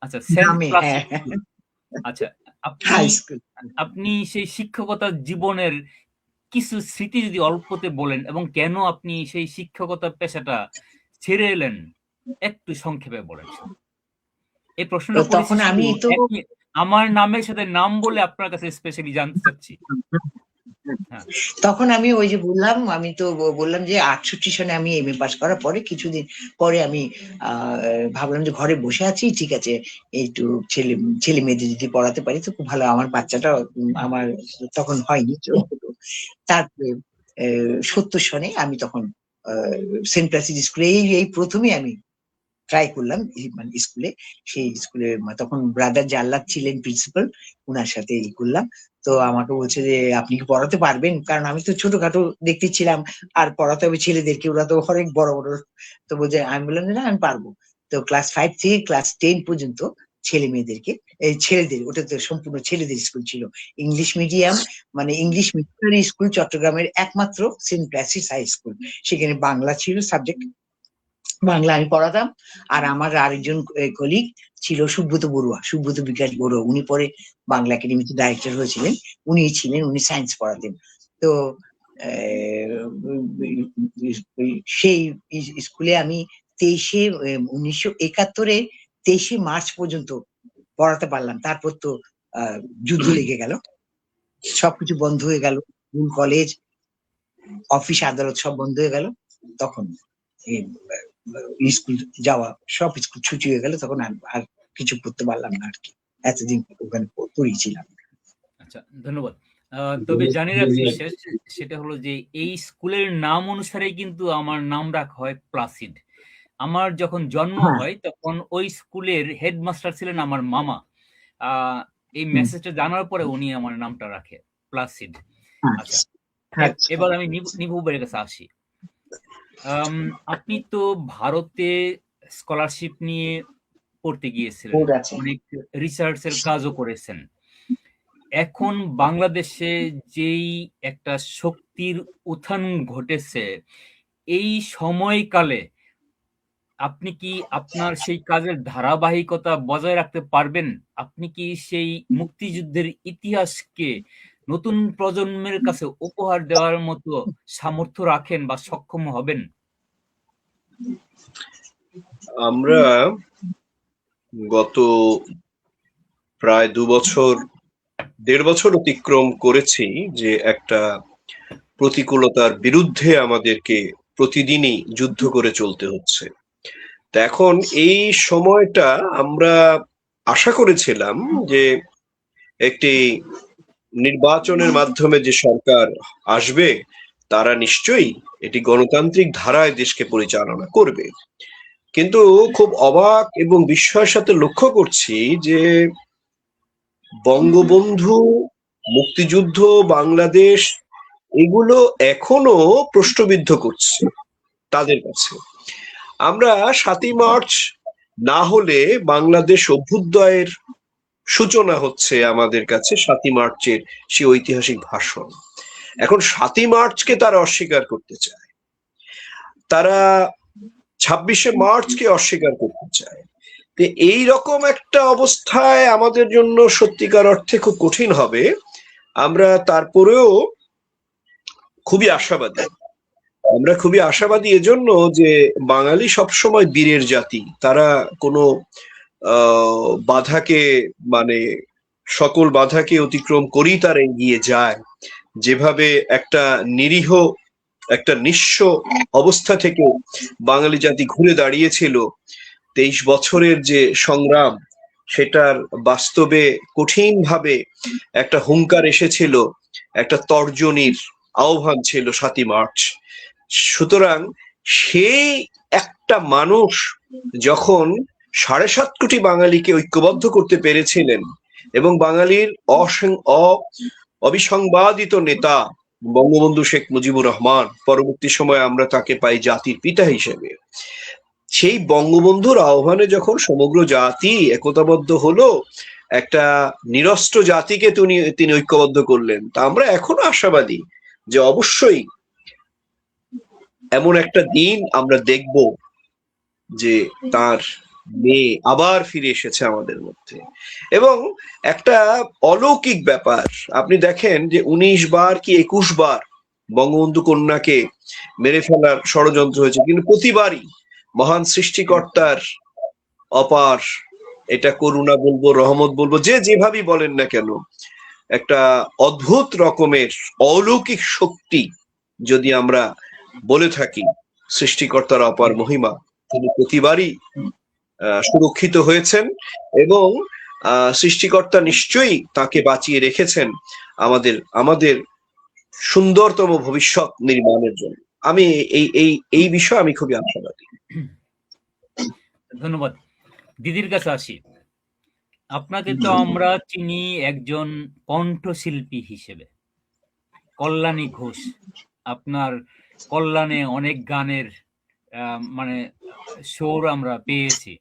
আচ্ছা, সেন্ট প্লাসিড। আচ্ছা, আপনি সেই শিক্ষকতা জীবনের কিছু স্মৃতি যদি অল্পতে বলেন, এবং কেন আপনি সেই শিক্ষকতা পেশাটা ছেড়ে এলেন একটু সংক্ষেপে বলেন। এই প্রশ্নটা তখন আমি তো আমার নামের সাথে নাম বলে আপনার কাছে স্পেশালি জানতে চাচ্ছি। তখন আমি ওই যে আমি তো বললাম যে 68 সনে আমি এমএ পাস করার পরে কিছুদিন পরে আমি ভাবলাম যে ঘরে বসে আছি, ঠিক আছে একটু ছেলে মেয়েদের যদি পড়াতে পারি তো খুব ভালো, আমার বাচ্চাটা আমার তখন হয়নি। তারপরে 70 সনে আমি তখন সেন্ট প্লাসিড স্কুলে এই প্রথমে আমি ট্রাই করলাম, মানে স্কুলে, সেই স্কুলে তখন ব্রাদার জাল্লাদ ছিলেন প্রিন্সিপাল, উনার সাথে করলাম। তো আমাকে বলছে যে আপনি কি পড়াতে পারবেন, কারণ আমি তো ছোটখাটো দেখতে ছিলাম, আর পড়াতে হবে ছেলেদেরকে, ওরা তো অনেক বড় বড়। তো বলছে, আমি বললাম যে না আমি পারবো। তো ক্লাস 5 থেকে ক্লাস 10 পর্যন্ত ছেলে মেয়েদেরকে, এই ছেলেদের, ওটা তো সম্পূর্ণ ছেলেদের স্কুল ছিল, ইংলিশ মিডিয়াম, মানে ইংলিশ মিশনারি স্কুল, চট্টগ্রামের একমাত্র সেন্ট ফ্রান্সিস হাই স্কুল। সেখানে বাংলা ছিল সাবজেক্ট, বাংলা আমি পড়াতাম। আর আমার আরেকজন কলিগ ছিল সুব্রত বড়ুয়া, সুব্রত বিকাশ বড়ুয়া, উনি পরে বাংলা একাডেমিতে ডাইরেক্টর হয়েছিলেন, উনি ছিলেন, উনি সায়েন্স পড়াতেন। তো সেই স্কুলে আমি 1971 23 মার্চ পর্যন্ত পড়াতে পারলাম। তারপর তো যুদ্ধ লেগে গেল, সবকিছু বন্ধ হয়ে গেল, স্কুল কলেজ অফিস আদালত সব বন্ধ হয়ে গেল। তখন স্কুল যাওয়া, সব স্কুল ছুটি হয়ে গেল, তখন আর কিছু করতে পারলাম না আর কি, এতদিন ওখানে পড়িয়েছিলাম। আচ্ছা, ধন্যবাদ। তবে জানি রাখছি সেটা হলো যে এই স্কুলের নাম অনুসারে কিন্তু আমার নাম রাখা হয় প্লাসিড। আমার যখন জন্ম হয় তখন ওই স্কুলের হেডমাস্টার ছিলেন আমার মামা। এই মেসেজটা জানার পরে উনি আমার নামটা রাখে প্লাসিড। আচ্ছা, এবার আমি নিভু ভাইয়ের কাছে আসি। আপনি তো ভারতে স্কলারশিপ নিয়ে পড়তে গিয়েছিলেন, অনেক রিসার্চের কাজও করেছেন। এখন বাংলাদেশে যেই একটা শক্তির উত্থান ঘটেছে, এই সময়কালে আপনি কি আপনার সেই কাজের ধারাবাহিকতা বজায় রাখতে পারবেন? আপনি কি সেই মুক্তিযুদ্ধের ইতিহাসকে নতুন প্রজন্মের কাছে উপহার দেওয়ার মতো সামর্থ্য রাখেন বা সক্ষম হবেন? আমরা গত প্রায় 2 বছর, 1.5 বছর অতিক্রম করেছি যে একটা প্রতিকূলতার বিরুদ্ধে আমাদেরকে প্রতিদিনই যুদ্ধ করে চলতে হচ্ছে। তো এখন এই সময়টা আমরা আশা করেছিলাম যে একটি নির্বাচনের মাধ্যমে যে সরকার আসবে, তারা নিশ্চয়ই এটি গণতান্ত্রিক ধারায় দেশকে পরিচালনা করবে। কিন্তু খুব অবাক এবং বিস্ময়ের সাথে লক্ষ্য করছি যে বঙ্গবন্ধু, মুক্তিযুদ্ধ, বাংলাদেশ, এগুলো এখনো প্রশ্নবিদ্ধ করছে তাদের কাছে। আমরা 7ই মার্চ না হলে বাংলাদেশ অভ্যুদয়ের সূচনা হচ্ছে আমাদের কাছে 7ই মার্চের সেই ঐতিহাসিক ভাষণ। এখন 7ই মার্চকে তারা অস্বীকার করতে চায়, তারা 26শে মার্চকে অস্বীকার করতে চায়। এই রকম একটা অবস্থায় আমাদের জন্য সত্যিকার অর্থে খুব কঠিন হবে। আমরা তারপরেও খুবই আশাবাদী। আমরা খুবই আশাবাদী এজন্য যে বাঙালি সবসময় বীরের জাতি, তারা কোনো বাধাকে, মানে সকল বাধাকে অতিক্রম করেই তারা এগিয়ে যায়। যেভাবে একটা নিরীহ, একটা নিঃস্ব অবস্থা থেকে বাঙালি জাতি ঘুরে দাঁড়িয়েছিল, 23 বছরের যে সংগ্রাম, সেটার বাস্তবে কঠিনভাবে একটা হুঙ্কার এসেছিল, একটা তর্জনীর আহ্বান ছিল 7ই মার্চ। সুতরাং সেই একটা মানুষ যখন 7.5 কোটি বাঙালিকে ঐক্যবদ্ধ করতে পেরেছিলেন, এবং বাঙালির অবিসংবাদিত নেতা বঙ্গবন্ধু শেখ মুজিবুর রহমান, পরবর্তী সময়ে আমরা তাকে পাই জাতির পিতা হিসেবে, সেই বঙ্গবন্ধুর আহ্বানে যখন সমগ্র জাতি একতাবদ্ধ হলো, একটা নিরস্ত্র জাতিকে তিনি ঐক্যবদ্ধ করলেন, তা আমরা এখনো আশাবাদী যে অবশ্যই এমন একটা দিন আমরা দেখব যে তার মেয়ে আবার ফিরে এসেছে আমাদের মধ্যে। এবং একটা অলৌকিক ব্যাপার, আপনি দেখেন যে 19 বার কি 21 বার বঙ্গবন্ধু কন্যাকে মেরে ফেলার ষড়যন্ত্র হয়েছে, কিন্তু প্রতিবারই মহান সৃষ্টিকর্তার অপার, এটা করুণা বলবো, রহমত বলবো, যে যেভাবেই বলেন না কেন, একটা অদ্ভুত রকমের অলৌকিক শক্তি যদি আমরা বলে থাকি, সৃষ্টিকর্তার অপার মহিমা, তিনি প্রতিবারই সুরক্ষিত হয়েছেন এবং সৃষ্টিকর্তা নিশ্চয়ই তাকে বাঁচিয়ে রেখেছেন আমাদের সুন্দরতম ভবিষ্যৎ নির্মাণের জন্য। আমি এই বিষয়ে আমি খুবই আশাবাদী। ধন্যবাদ। দিদির কাছে আসি। আপনাকে তো আমরা চিনি একজন কণ্ঠশিল্পী হিসেবে। কল্যাণী ঘোষ, আপনার কল্যাণে অনেক গানের মানে সুর আমরা পেয়েছি।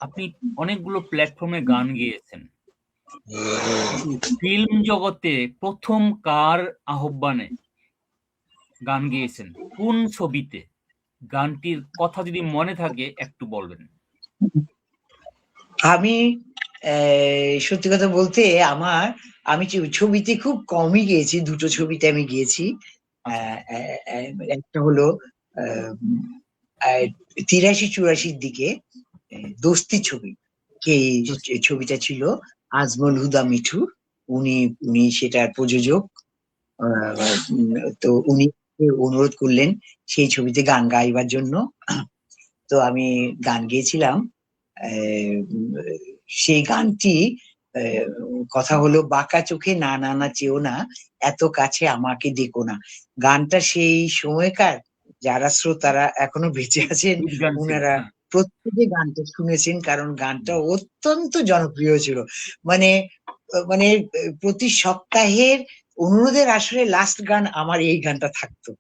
আপনি অনেকগুলো প্ল্যাটফর্মে গান গেয়েছেন। ফিল্ম জগতে প্রথম কার আহ্বানে গান গেয়েছেন? কোন ছবিতে? গানটির কথা যদি মনে থাকে একটু বলবেন। আমি সত্যি কথা বলতে আমি ছবিতে খুব কমই গিয়েছি, দুটো ছবিতে আমি গিয়েছি। একটা হলো 83-84 দিকে দোস্তি ছবি, সেই ছবিটা ছিল আজমল হুদা মিঠু, উনি সেটার প্রযোজক। তো উনি অনুরোধ করলেন সেই ছবিতে গান গাইবার জন্য। তো আমি গান গেয়েছিলাম। সেই গানটি কথা হলো বাঁকা চোখে না না না চেও না, এত কাছে আমাকে দেখো না। গানটা সেই সময়কার যারা শ্রোতারা এখনো বেঁচে আছেন গান ছিল, ওনারা হ্যাঁ। প্রত্যেকে গানটা শুনেছেন, কারণ গানটা অত্যন্ত জনপ্রিয় ছিল। মানে মানে প্রতি সপ্তাহের অনুরোধের আসলে লাস্ট গান আমার এই গানটা থাকতো।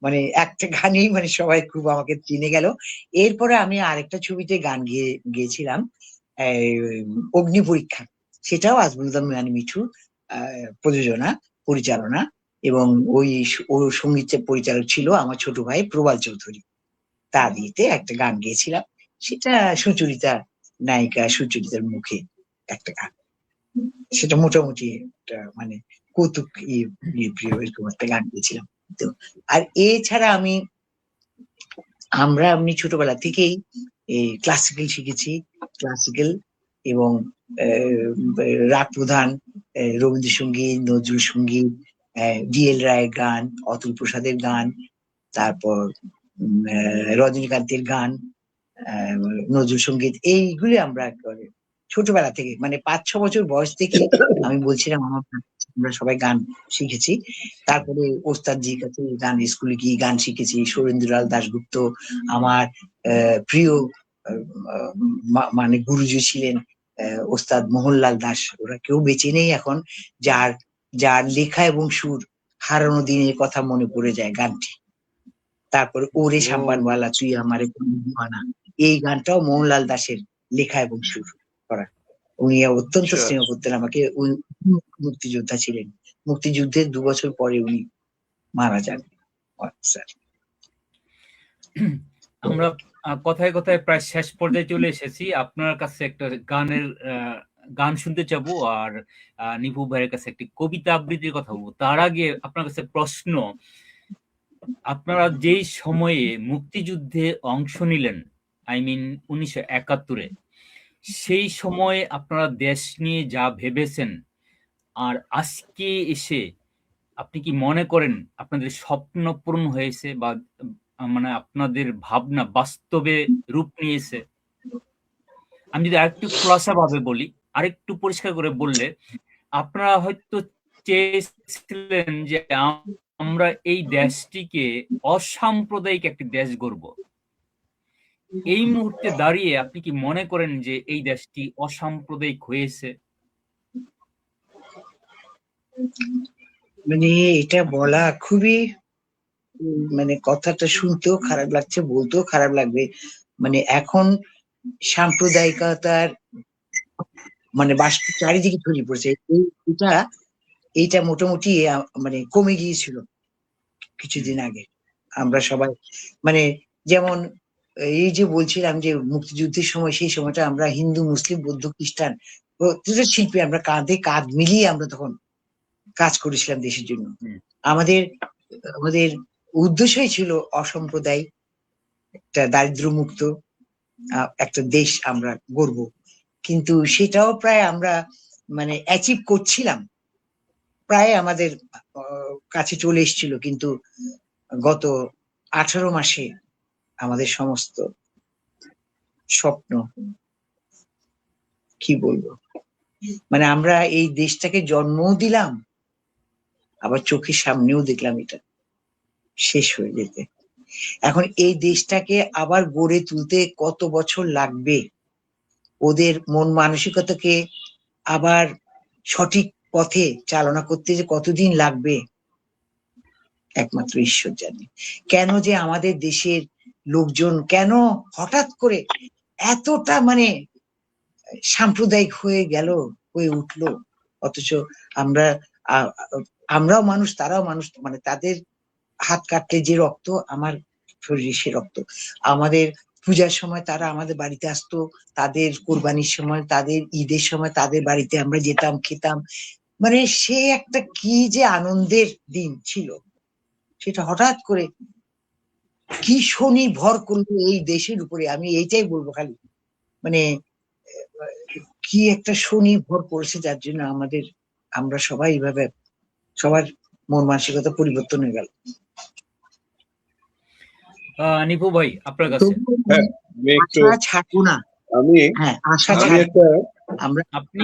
মানে একটা গানেই মানে সবাই খুব আমাকে চিনে গেল। এরপরে আমি আরেকটা ছবিতে গান গিয়েছিলাম, অগ্নি পরীক্ষা। সেটাও আজমল মিঠু প্রযোজনা, পরিচালনা, এবং ও সঙ্গীত পরিচালক ছিল আমার ছোট ভাই প্রবাল চৌধুরী। তার ইয়েতে একটা গান গেয়েছিলাম, সেটা সুচরিতা, নায়িকা সুচরিতার মুখে একটা গান। সেটা মোটামুটি একটা মানে কৌতুক প্রিয় এরকম একটা গান গেয়েছিলাম। তো আর এছাড়া আমি ছোটবেলা থেকেই এই ক্লাসিক্যাল শিখেছি, ক্লাসিক্যাল এবং রাগ প্রধান রবীন্দ্রসঙ্গীত, নজরুল সঙ্গীত, ডিএল রায়ের গান, অতুল প্রসাদের গান, তারপর রজনীকান্তের গান, নজরুল সঙ্গীত, এইগুলি আমরা একেবারে ছোটবেলা থেকে মানে 5-6 বছর বয়স থেকে আমি বলছিলাম আমরা সবাই গান শিখেছি। তারপরে ওস্তাদজির কাছে গান, স্কুলে গিয়ে গান শিখেছি। সুরেন্দ্রলাল দাশগুপ্ত আমার প্রিয় মানে গুরুজি ছিলেন। ওস্তাদ মোহনলাল দাস, ওরা কেউ বেঁচে নেই এখন, যার যার লেখা এবং সুর হারানো দিনের কথা মনে পড়ে যায় গানটি। তারপরে ওরে সাম্পানওয়ালা তুই আমারে দিওয়ানা, এই গানটাও মোহনলাল দাসের লেখা এবং সুর করা। উনি অত্যন্ত স্নেহ করতেন আমাকে। উনি মুক্তিযোদ্ধা ছিলেন, মুক্তিযুদ্ধের 2 বছর পরে উনি মারা যান। স্যার, আমরা কথায় কথায় প্রায় শেষ পর্যায়ে চলে এসেছি। আপনার কাছে একটা গান শুনতে চাবো, আর নিপু ভাইয়ের কাছে একটি কবিতা আবৃত্তির কথা বলবো। তার আগে আপনার কাছে প্রশ্ন, আপনারা যেই সময়ে মুক্তিযুদ্ধে অংশ নিলেন, আই মিন 1971-এ, সেই সময়ে আপনারা দেশ নিয়ে যা ভেবেছেন, আর আজকে এসে আপনি কি মনে করেন আপনাদের স্বপ্ন পূরণ হয়েছে, বা মানে আপনাদের ভাবনা বাস্তবে রূপ নিয়েছে? আমি যদি আরেকটু খোলাসা ভাবে বলি, আরেকটু পরিষ্কার করে বললে, আপনারা হয়তো চেয়েছিলেন যে আমরা এই দেশটিকে অসাম্প্রদায়িক একটি দেশ গড়ব। এই মুহূর্তে দাঁড়িয়ে আপনি কি মনে করেন যে এই দেশটি অসাম্প্রদায়িক হয়েছে? মানে এটা বলা খুবই মানে কথাটা শুনতেও খারাপ লাগছে, বলতেও খারাপ লাগবে। মানে এখন সাম্প্রদায়িকতার মানে বাষ্প চারিদিকে ছড়িয়ে পড়েছে। এইটা মোটামুটি মানে কমে গিয়েছিল কিছুদিন আগে। আমরা সবাই মানে যেমন এই যে বলছিলাম যে মুক্তিযুদ্ধের সময়, সেই সময়টা আমরা হিন্দু, মুসলিম, বৌদ্ধ, খ্রিস্টান প্রত্যেকটা শিল্পী আমরা কাঁধে কাঁধ মিলিয়ে আমরা তখন কাজ করেছিলাম দেশের জন্য। আমাদের আমাদের উদ্দেশ্যই ছিল অসাম্প্রদায়িক একটা দারিদ্র্যমুক্ত একটা দেশ আমরা গড়ব। কিন্তু সেটাও প্রায় আমরা মানে অ্যাচিভ করছিলাম, প্রায় আমাদের কাছে চলে এসেছিল। কিন্তু গত 18 মাসে আমাদের সমস্ত স্বপ্ন, কি বলবো, মানে আমরা এই দেশটাকে জন্মও দিলাম, আবার চোখের সামনেও দেখলাম এটা শেষ হয়ে যেতে। এখন এই দেশটাকে আবার গড়ে তুলতে কত বছর লাগবে ওদের মন মানসিকতাকে আবার সঠিক পথে চালনা করতে যে কতদিন লাগবে একমাত্র ঈশ্বর জানে। কেন যে আমাদের দেশের লোকজন কেন হঠাৎ করে এতটা মানে সাম্প্রদায়িক হয়ে উঠলো, অথচ আমরা আমরাও মানুষ, তারাও মানুষ, মানে তাদের হাত কাটলে যে রক্ত আমার শরীরে সে রক্ত। আমাদের পূজার সময় তারা আমাদের বাড়িতে আসতো, তাদের কোরবানির সময়, তাদের ঈদের সময় তাদের বাড়িতে আমরা যেতাম, খেতাম, মানে সে একটা কি যে আনন্দের দিন ছিল, সেটা হঠাৎ করে কি শনি ভর করলো এই দেশের উপরে। আমি এইটাই বলবো খালি, মানে কি একটা শনি ভর পড়েছে, যার জন্য আমরা সবাই এইভাবে সবার মন মানসিকতা পরিবর্তন হয়ে গেল। নিপু ভাই, আপনার কাছে আশা ছাড়বো না, আশা ছাড়বো আমরা। আপনি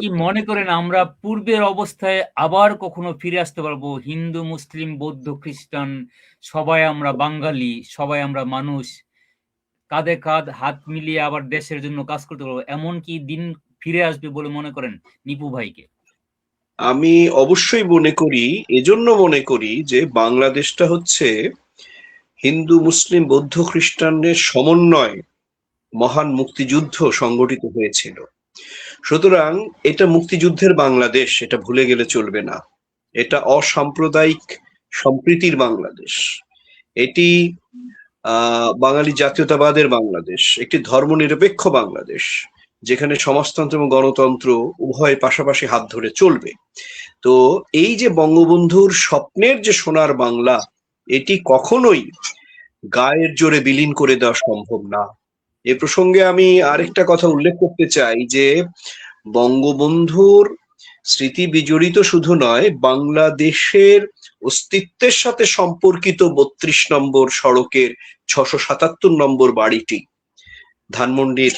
কি মনে করেন আমরা পূর্বের অবস্থায় আবার কখনো ফিরে আসতে পারবো? হিন্দু, মুসলিম, বৌদ্ধ, খ্রিস্টান সবাই আমরা বাঙালি, সবাই আমরা মানুষ, কাঁধে কাঁধ হাত মিলিয়ে আবার দেশের জন্য কাজ করতে পারবো, এমন কি দিন ফিরে আসবে বলে মনে করেন নিপু ভাইকে? আমি অবশ্যই মনে করি, এজন্য মনে করি যে বাংলাদেশটা হচ্ছে হিন্দু, মুসলিম, বৌদ্ধ, খ্রিস্টানদের সমন্বয় মহান মুক্তিযুদ্ধ সংগঠিত হয়েছিল। সুতরাং এটা মুক্তিযুদ্ধের বাংলাদেশ, এটা ভুলে গেলে চলবে না। এটা অসাম্প্রদায়িক সম্প্রীতির বাংলাদেশ, এটি বাঙালি জাতীয়তাবাদের বাংলাদেশ, একটি ধর্মনিরপেক্ষ বাংলাদেশ, যেখানে সমাজতন্ত্র এবং গণতন্ত্র উভয় পাশাপাশি হাত ধরে চলবে। তো এই যে বঙ্গবন্ধুর স্বপ্নের যে সোনার বাংলা, এটি কখনোই গায়ের জোরে বিলীন করে দেওয়া সম্ভব না। এ প্রসঙ্গে আমি আরেকটা কথা উল্লেখ করতে চাই যে বঙ্গবন্ধুর স্মৃতি বিজড়িত শুধু নয়, বাংলাদেশের অস্তিত্বের সাথে সম্পর্কিত ৩২ নম্বর সড়কের ৬৭৭ নম্বর বাড়িটি, ধানমন্ডির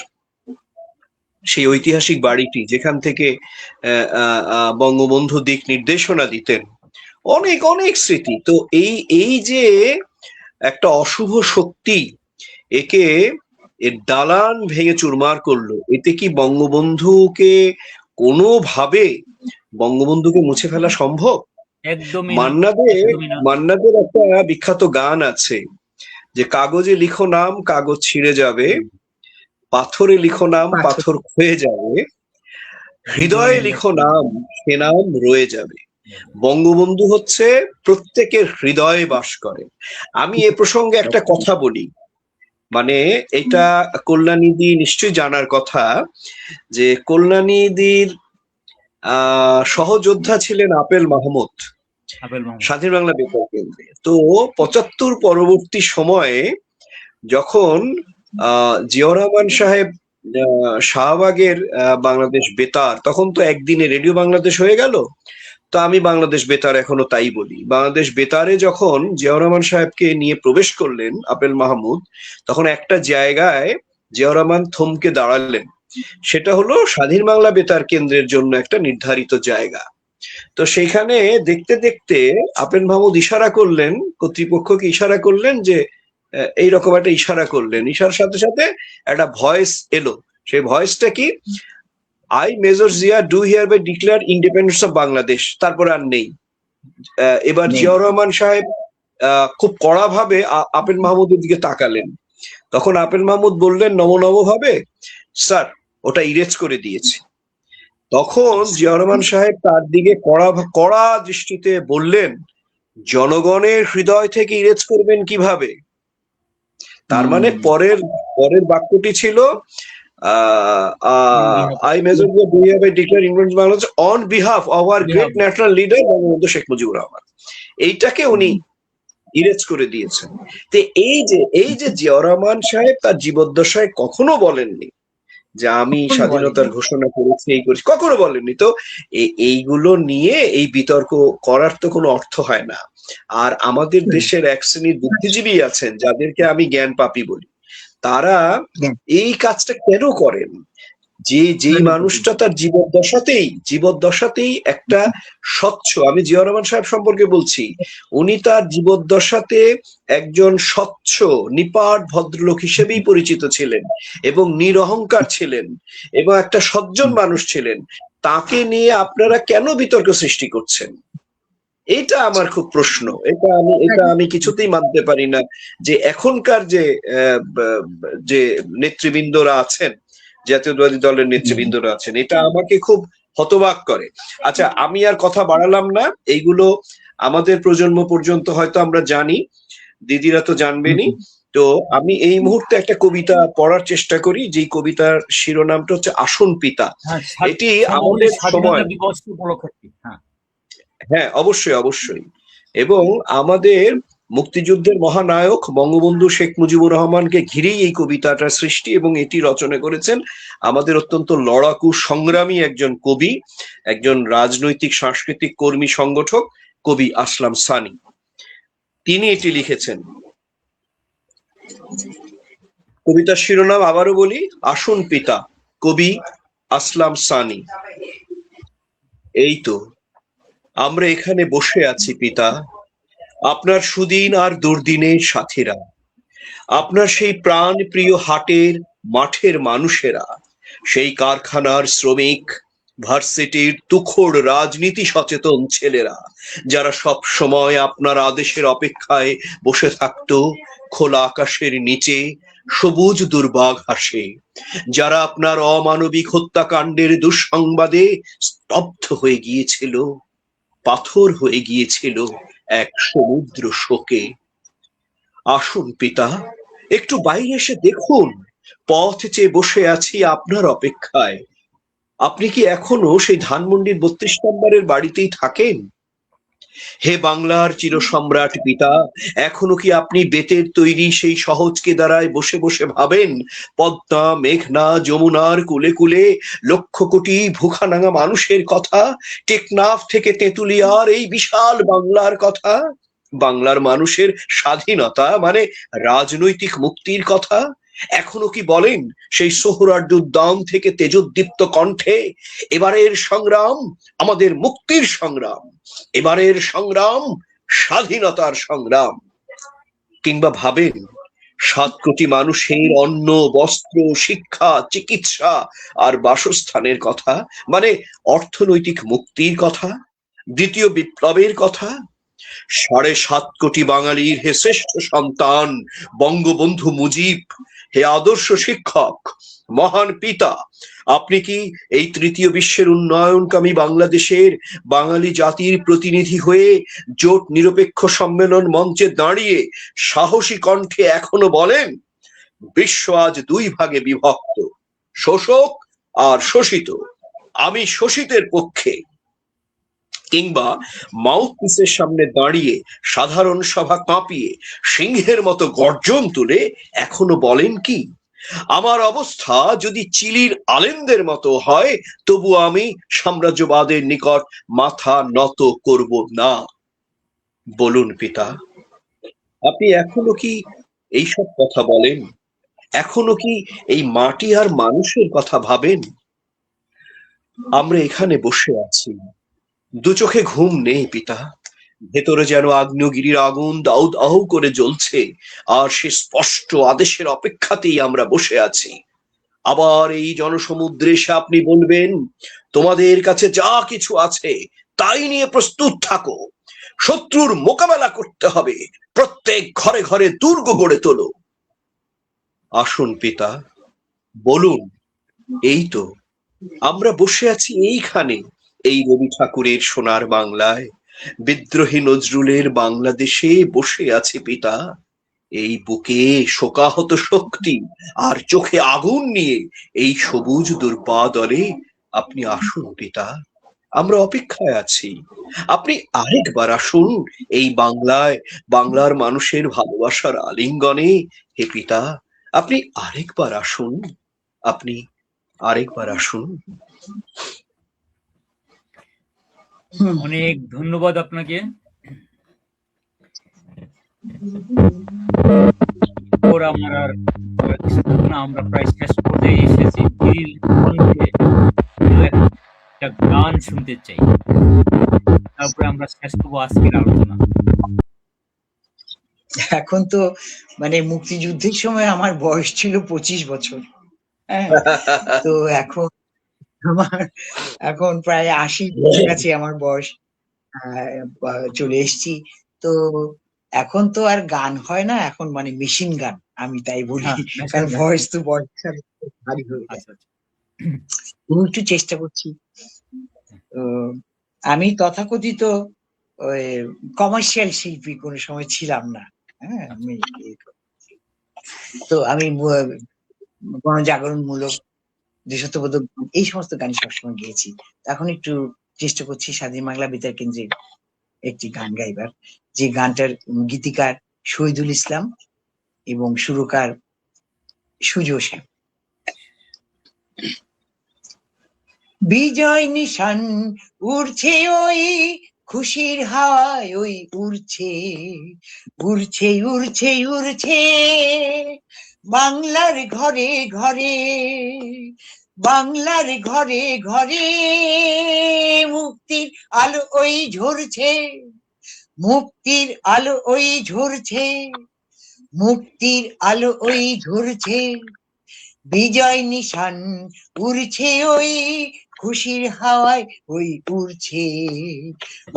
সেই ঐতিহাসিক বাড়িটি, যেখান থেকে বঙ্গবন্ধু দিক নির্দেশনা দিতেন, অনেক অনেক স্মৃতি। তো এই যে একটা অশুভ শক্তি একে এর দালান ভেঙে চুরমার করলো, এতে কি বঙ্গবন্ধুকে মুছে ফেলা সম্ভব? মান্নাদের একটা বিখ্যাত গান আছে যে কাগজে লিখো নাম কাগজ ছিঁড়ে যাবে, পাথরে লিখো নাম পাথর ক্ষয়ে যাবে, হৃদয়ে লিখো নাম সে নাম রয়ে যাবে। বঙ্গবন্ধু হচ্ছে প্রত্যেকের হৃদয়ে বাস করে। আমি এ প্রসঙ্গে একটা কথা বলি, মানে এটা কল্যাণীদি নিশ্চয়ই জানার কথা যে কল্যাণীদির সহযোদ্ধা ছিলেন আপেল মাহমুদ স্বাধীন বাংলা বেতার কেন্দ্রে। তো ৭৫ পরবর্তী সময়ে যখন জিয়াউর রহমান সাহেব শাহবাগের বাংলাদেশ বেতার, তখন তো একদিনে রেডিও বাংলাদেশ হয়ে গেল। তো আমি বাংলাদেশ বেতার এখনো তাই বলি। বাংলাদেশ বেতারে যখন জিয়াউর রহমান সাহেবকে নিয়ে প্রবেশ করলেন আপেল মাহমুদ, তখন একটা জায়গায় জিয়াউর রহমান থমকে দাঁড়ালেন, সেটা হলো স্বাধীন বাংলা বেতার কেন্দ্রের জন্য একটা নির্ধারিত জায়গা। তো সেইখানে দেখতে দেখতে আপেল মাহমুদ ইশারা করলেন, কর্তৃপক্ষকে ইশারা করলেন যে এইরকম একটা ইশারা করলেন, ইশারার সাথে সাথে একটা ভয়েস এলো। সেই ভয়েসটা কি? I, Major Zia, do hereby declare independence of Bangladesh. তারপরে আর নেই। এবার জিয়াউর রহমান সাহেব খুব কড়া ভাবে আপেল মাহমুদের দিকে তাকালেন। তখন আপেল মাহমুদ বললেন নম ভাবে, স্যার ওটা ইরেজ করে দিয়েছি। তখন জিয়াউর রহমান সাহেব তার দিকে কড়া দৃষ্টিতে বললেন, জনগণের হৃদয় থেকে ইরেজ করবেন কিভাবে? তার মানে পরের বাক্যটি ছিল I, Major Zia, do hereby declare independence of Bangladesh on behalf of our great national leader Bangabandhu Sheikh Mujibur Rahman. এইটাকে উনি ইরেজ করে দিয়েছেন। তো এই যে জিয়াউর রহমান সাহেব তার জীবদ্দশায় কখনো বলেননি যে আমি স্বাধীনতার ঘোষণা করেছি, এই করেছি, কখনো বলেননি। তো এইগুলো নিয়ে এই বিতর্ক করার তো কোনো অর্থ হয় না। আর আমাদের দেশের এক শ্রেণীর বুদ্ধিজীবী আছেন যাদেরকে আমি জ্ঞান পাপী বলি, তারা এই কাজটা কেন করেন? যেই মানুষটা তার জীবদ্দশাতেই একটা স্বচ্ছ, আমি জিয়াউর রহমান সাহেব সম্পর্কে বলছি, উনি তার জীবদ্দশাতে একজন স্বচ্ছ নিপাট ভদ্রলোক হিসেবেই পরিচিত ছিলেন এবং নিরহংকার ছিলেন এবং একটা সজ্জন মানুষ ছিলেন। তাকে নিয়ে আপনারা কেন বিতর্ক সৃষ্টি করছেন? এটা আমার খুব প্রশ্ন। এটা আমি কিছুতেই মানতে পারি না যে এখনকার যে নেতৃবৃন্দরা আছেন, জাতীয়তাবাদী দলের নেতৃবৃন্দরা আছেন, এটা আমাকে খুব হতবাক করে। আচ্ছা, আমি আর কথা বাড়ালাম না, এইগুলো আমাদের প্রজন্ম পর্যন্ত হয়তো আমরা জানি, দিদিরা তো জানবেনই। তো আমি এই মুহূর্তে একটা কবিতা পড়ার চেষ্টা করি, যেই কবিতার শিরোনামটা হচ্ছে আসন পিতা। এটি আমাদের সময়, হ্যাঁ অবশ্যই, এবং আমাদের মুক্তিযুদ্ধের মহানায়ক বঙ্গবন্ধু শেখ মুজিবুর রহমানকে ঘিরেই এই কবিতাটা সৃষ্টি, এবং এটি রচনা করেছেন আমাদের অত্যন্ত লড়াকু সংগ্রামী একজন কবি, একজন রাজনৈতিক সাংস্কৃতিক কর্মী সংগঠক, কবি আসলাম সানি। তিনি এটি লিখেছেন। কবিতার শিরোনাম আবারও বলি, আসন পিতা, কবি আসলাম সানি। এই তো আমরা এখানে বসে আছি পিতা, আপনার সুদিন আর দুর্দিনের সাথীরা, আপনার সেই প্রাণ প্রিয় হাটের মাঠের মানুষেরা, সেই কারখানার শ্রমিক, ভার্সিটির তুখোড় রাজনীতি সচেতন ছেলেরা, যারা সব সময় আপনার আদেশের অপেক্ষায় বসে থাকতো খোলা আকাশের নিচে সবুজ দুর্বাগ হাসে, যারা আপনার অমানবিক হত্যাকাণ্ডের দুঃসংবাদে স্তব্ধ হয়ে গিয়েছিল, পাথর হয়ে গিয়েছিল এক সমুদ্র শোকে। আসুন পিতা, একটু বাইরে এসে দেখুন, পথ চেয়ে বসে আছি আপনার অপেক্ষায়। আপনি কি এখনো সেই ধানমন্ডির ৩২ নম্বরের বাড়িতেই থাকেন? হে বাংলার চিরসম্রাট পিতা, এখনো কি আপনি বেতের তৈরি সেই সহজ কেদারায় বসে বসে ভাবেন পদ্মা, মেঘনা, যমুনার কুলে কুলে লক্ষ কোটি ভুখানাঙা মানুষের কথা, টেকনাফ থেকে তেঁতুলিয়ার এই বিশাল বাংলার কথা, বাংলার মানুষের স্বাধীনতা মানে রাজনৈতিক মুক্তির কথা? এখনো কি বলেন সেই সোহরাওয়ার্দী থেকে তেজোদ্দীপ্ত কণ্ঠে, এবারের সংগ্রাম আমাদের মুক্তির সংগ্রাম, এবারের সংগ্রাম স্বাধীনতার সংগ্রাম? কিংবা ভাবেন ৭ কোটি মানুষের অন্ন, বস্ত্র, শিক্ষা, চিকিৎসা আর বাসস্থানের কথা, মানে অর্থনৈতিক মুক্তির কথা, দ্বিতীয় বিপ্লবের কথা? ৭.৫ কোটি বাঙালির হে শ্রেষ্ঠ সন্তান বঙ্গবন্ধু মুজিব, হে আদর্শ শিক্ষক, মহান পিতা, আপনি কি এই তৃতীয় বিশ্বের উন্নয়নকামী বাংলাদেশের বাঙালি জাতির প্রতিনিধি হয়ে জোট নিরপেক্ষ সম্মেলন মঞ্চে দাঁড়িয়ে সাহসী কণ্ঠে এখনো বলেন বিশ্ব আজ ২ ভাগে বিভক্ত, শোষক আর শোষিত, আমি শোষিতের পক্ষে? কিংবা মাউথপিসের সামনে দাঁড়িয়ে সাধারণ সভা কাঁপিয়ে সিংহের মতো গর্জন তুলে এখনো বলেন কি আমার অবস্থা যদি চিলির আলেমদের মতো হয় তবু আমি সাম্রাজ্যবাদের নিকট মাথা নত করব না? বলুন পিতা, আপনি এখনো কি এইসব কথা বলেন? এখনো কি এই মাটি আর মানুষের কথা ভাবেন? আমরা এখানে বসে আছি, দু চোখে ঘুম নেই পিতা, ভেতরে যেন আগ্নেয়গিরির আগুন দাউ দাউ করে জ্বলছে, আর সে স্পষ্ট আদেশের অপেক্ষাতেই আমরা বসে আছি। আবার এই জনসমুদ্রে এসে আপনি বলবেন তোমাদের কাছে যা কিছু আছে তাই নিয়ে প্রস্তুত থাকো, শত্রুর মোকাবেলা করতে হবে, প্রত্যেক ঘরে ঘরে দুর্গ গড়ে তোলো। আসুন পিতা, বলুন, এই তো আমরা বসে আছি এইখানে, এই রবি ঠাকুরের সোনার বাংলায়, বিদ্রোহী নজরুলের বাংলাদেশে বসে আছে পিতা। এই বুকে শোকাহত শক্তি আর চোখে আগুন নিয়ে এই সবুজ দুর্বাদলে আপনি আসুন পিতা, আমরা অপেক্ষায় আছি। আপনি আরেকবার আসুন এই বাংলায়, বাংলার মানুষের ভালোবাসার আলিঙ্গনে। হে পিতা, আপনি আরেকবার আসুন, আপনি আরেকবার আসুন। অনেক ধন্যবাদ আপনাকে। আমরা প্রায় শেষ পর্যায়ে এসেছি। মুক্তির কণ্ঠে একটা গান শুনতে চাই, তারপরে আমরা শেষ করবো আজকের আলোচনা। এখন তো মানে মুক্তিযুদ্ধের সময় আমার বয়স ছিল 25 বছর। হ্যাঁ, তো এখন প্রায় 80 কাছাকাছি আমার বয়স, চলে এসেছি। তো এখন তো আর গান হয় না, এখন মানে মেশিন গান, আমি তাই বলি। কারণ বয়স ভারী হয়ে যায়। আমি একটু চেষ্টা করছি। তো আমি তথাকথিত ওই কমার্শিয়াল শিল্পী কোনো সময় ছিলাম না। হ্যাঁ, আমি গণজাগরণমূলক, দেশাত্মবোধক এই সমস্ত গান সবসময় গেয়েছি। এখন একটু চেষ্টা করছি স্বাধীন বাংলা বেতার কেন্দ্রের একটি গান গাইবার, যে গানটার গীতিকার শহীদুল ইসলাম এবং সুরকার সুজয় শ্যাম। বিজয় নিশান উড়ছে ওই খুশির হাওয়ায়, ওই উড়ছে উড়ছে উড়ছে উড়ছে বাংলার ঘরে ঘরে, বাংলার ঘরে ঘরে মুক্তির আলো ওই ঝরছে, মুক্তির আলো ওই ঝরছে, মুক্তির আলো ওই ঝরছে, বিজয় নিশান উড়ছে ওই খুশির হাওয়ায়, ওই উড়ছে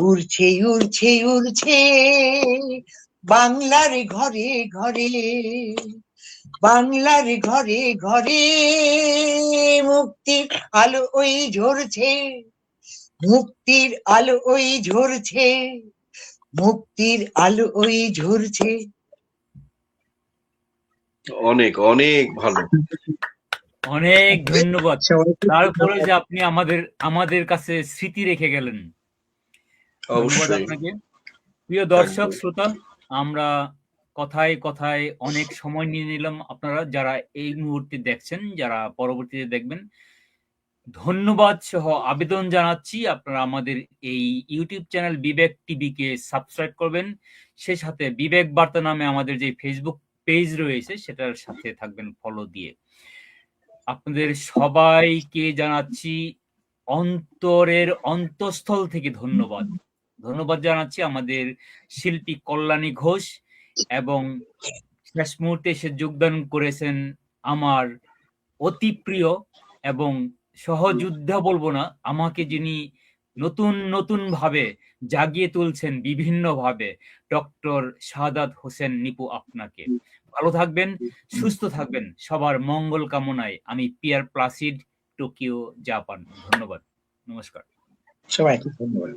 উড়ছে উড়ছে উড়ছে বাংলার ঘরে ঘরে, বাংলার ঘরে ঘরে মুক্তির আলো ওই ঝরছে, মুক্তির আলো ওই ঝরছে, মুক্তির আলো ওই ঝরছে। অনেক অনেক ভালো, অনেক ধন্যবাদ। তারপরে যে আপনি আমাদের কাছে স্মৃতি রেখে গেলেন, ধন্যবাদ আপনাকে। প্রিয় দর্শক শ্রোতা, আমরা কথায় কথায় অনেক সময় নিয়ে নিলাম। আপনারা যারা এই মুহূর্তে দেখছেন, যারা পরবর্তীতে দেখবেন, ধন্যবাদ সহ আবেদন জানাচ্ছি আপনারা আমাদের এই ইউটিউব চ্যানেল বিবেক টিভিকে সাবস্ক্রাইব করবেন। সে সাথে বিবেক বার্তা নামে আমাদের যে ফেসবুক পেজ রয়েছে সেটার সাথে থাকবেন ফলো দিয়ে। আপনাদের সবাইকে জানাচ্ছি অন্তরের অন্তঃস্থল থেকে ধন্যবাদ। ধন্যবাদ জানাচ্ছি আমাদের শিল্পী কল্যাণী ঘোষ, এবং শেষ মুহূর্তে এসে যোগদান করেছেন আমার অতি প্রিয় এবং সহযোদ্ধা বলবো না, আমাকে যিনি নতুন নতুন ভাবে জাগিয়ে তুলছেন বিভিন্ন ভাবে, ডক্টর শাহাদাত হোসেন নিপু। আপনাকে ভালো থাকবেন, সুস্থ থাকবেন, সবার মঙ্গল কামনায় আমি পিয়ার প্লাসিড, টোকিও, জাপান। ধন্যবাদ, নমস্কার সবাইকে। ধন্যবাদ।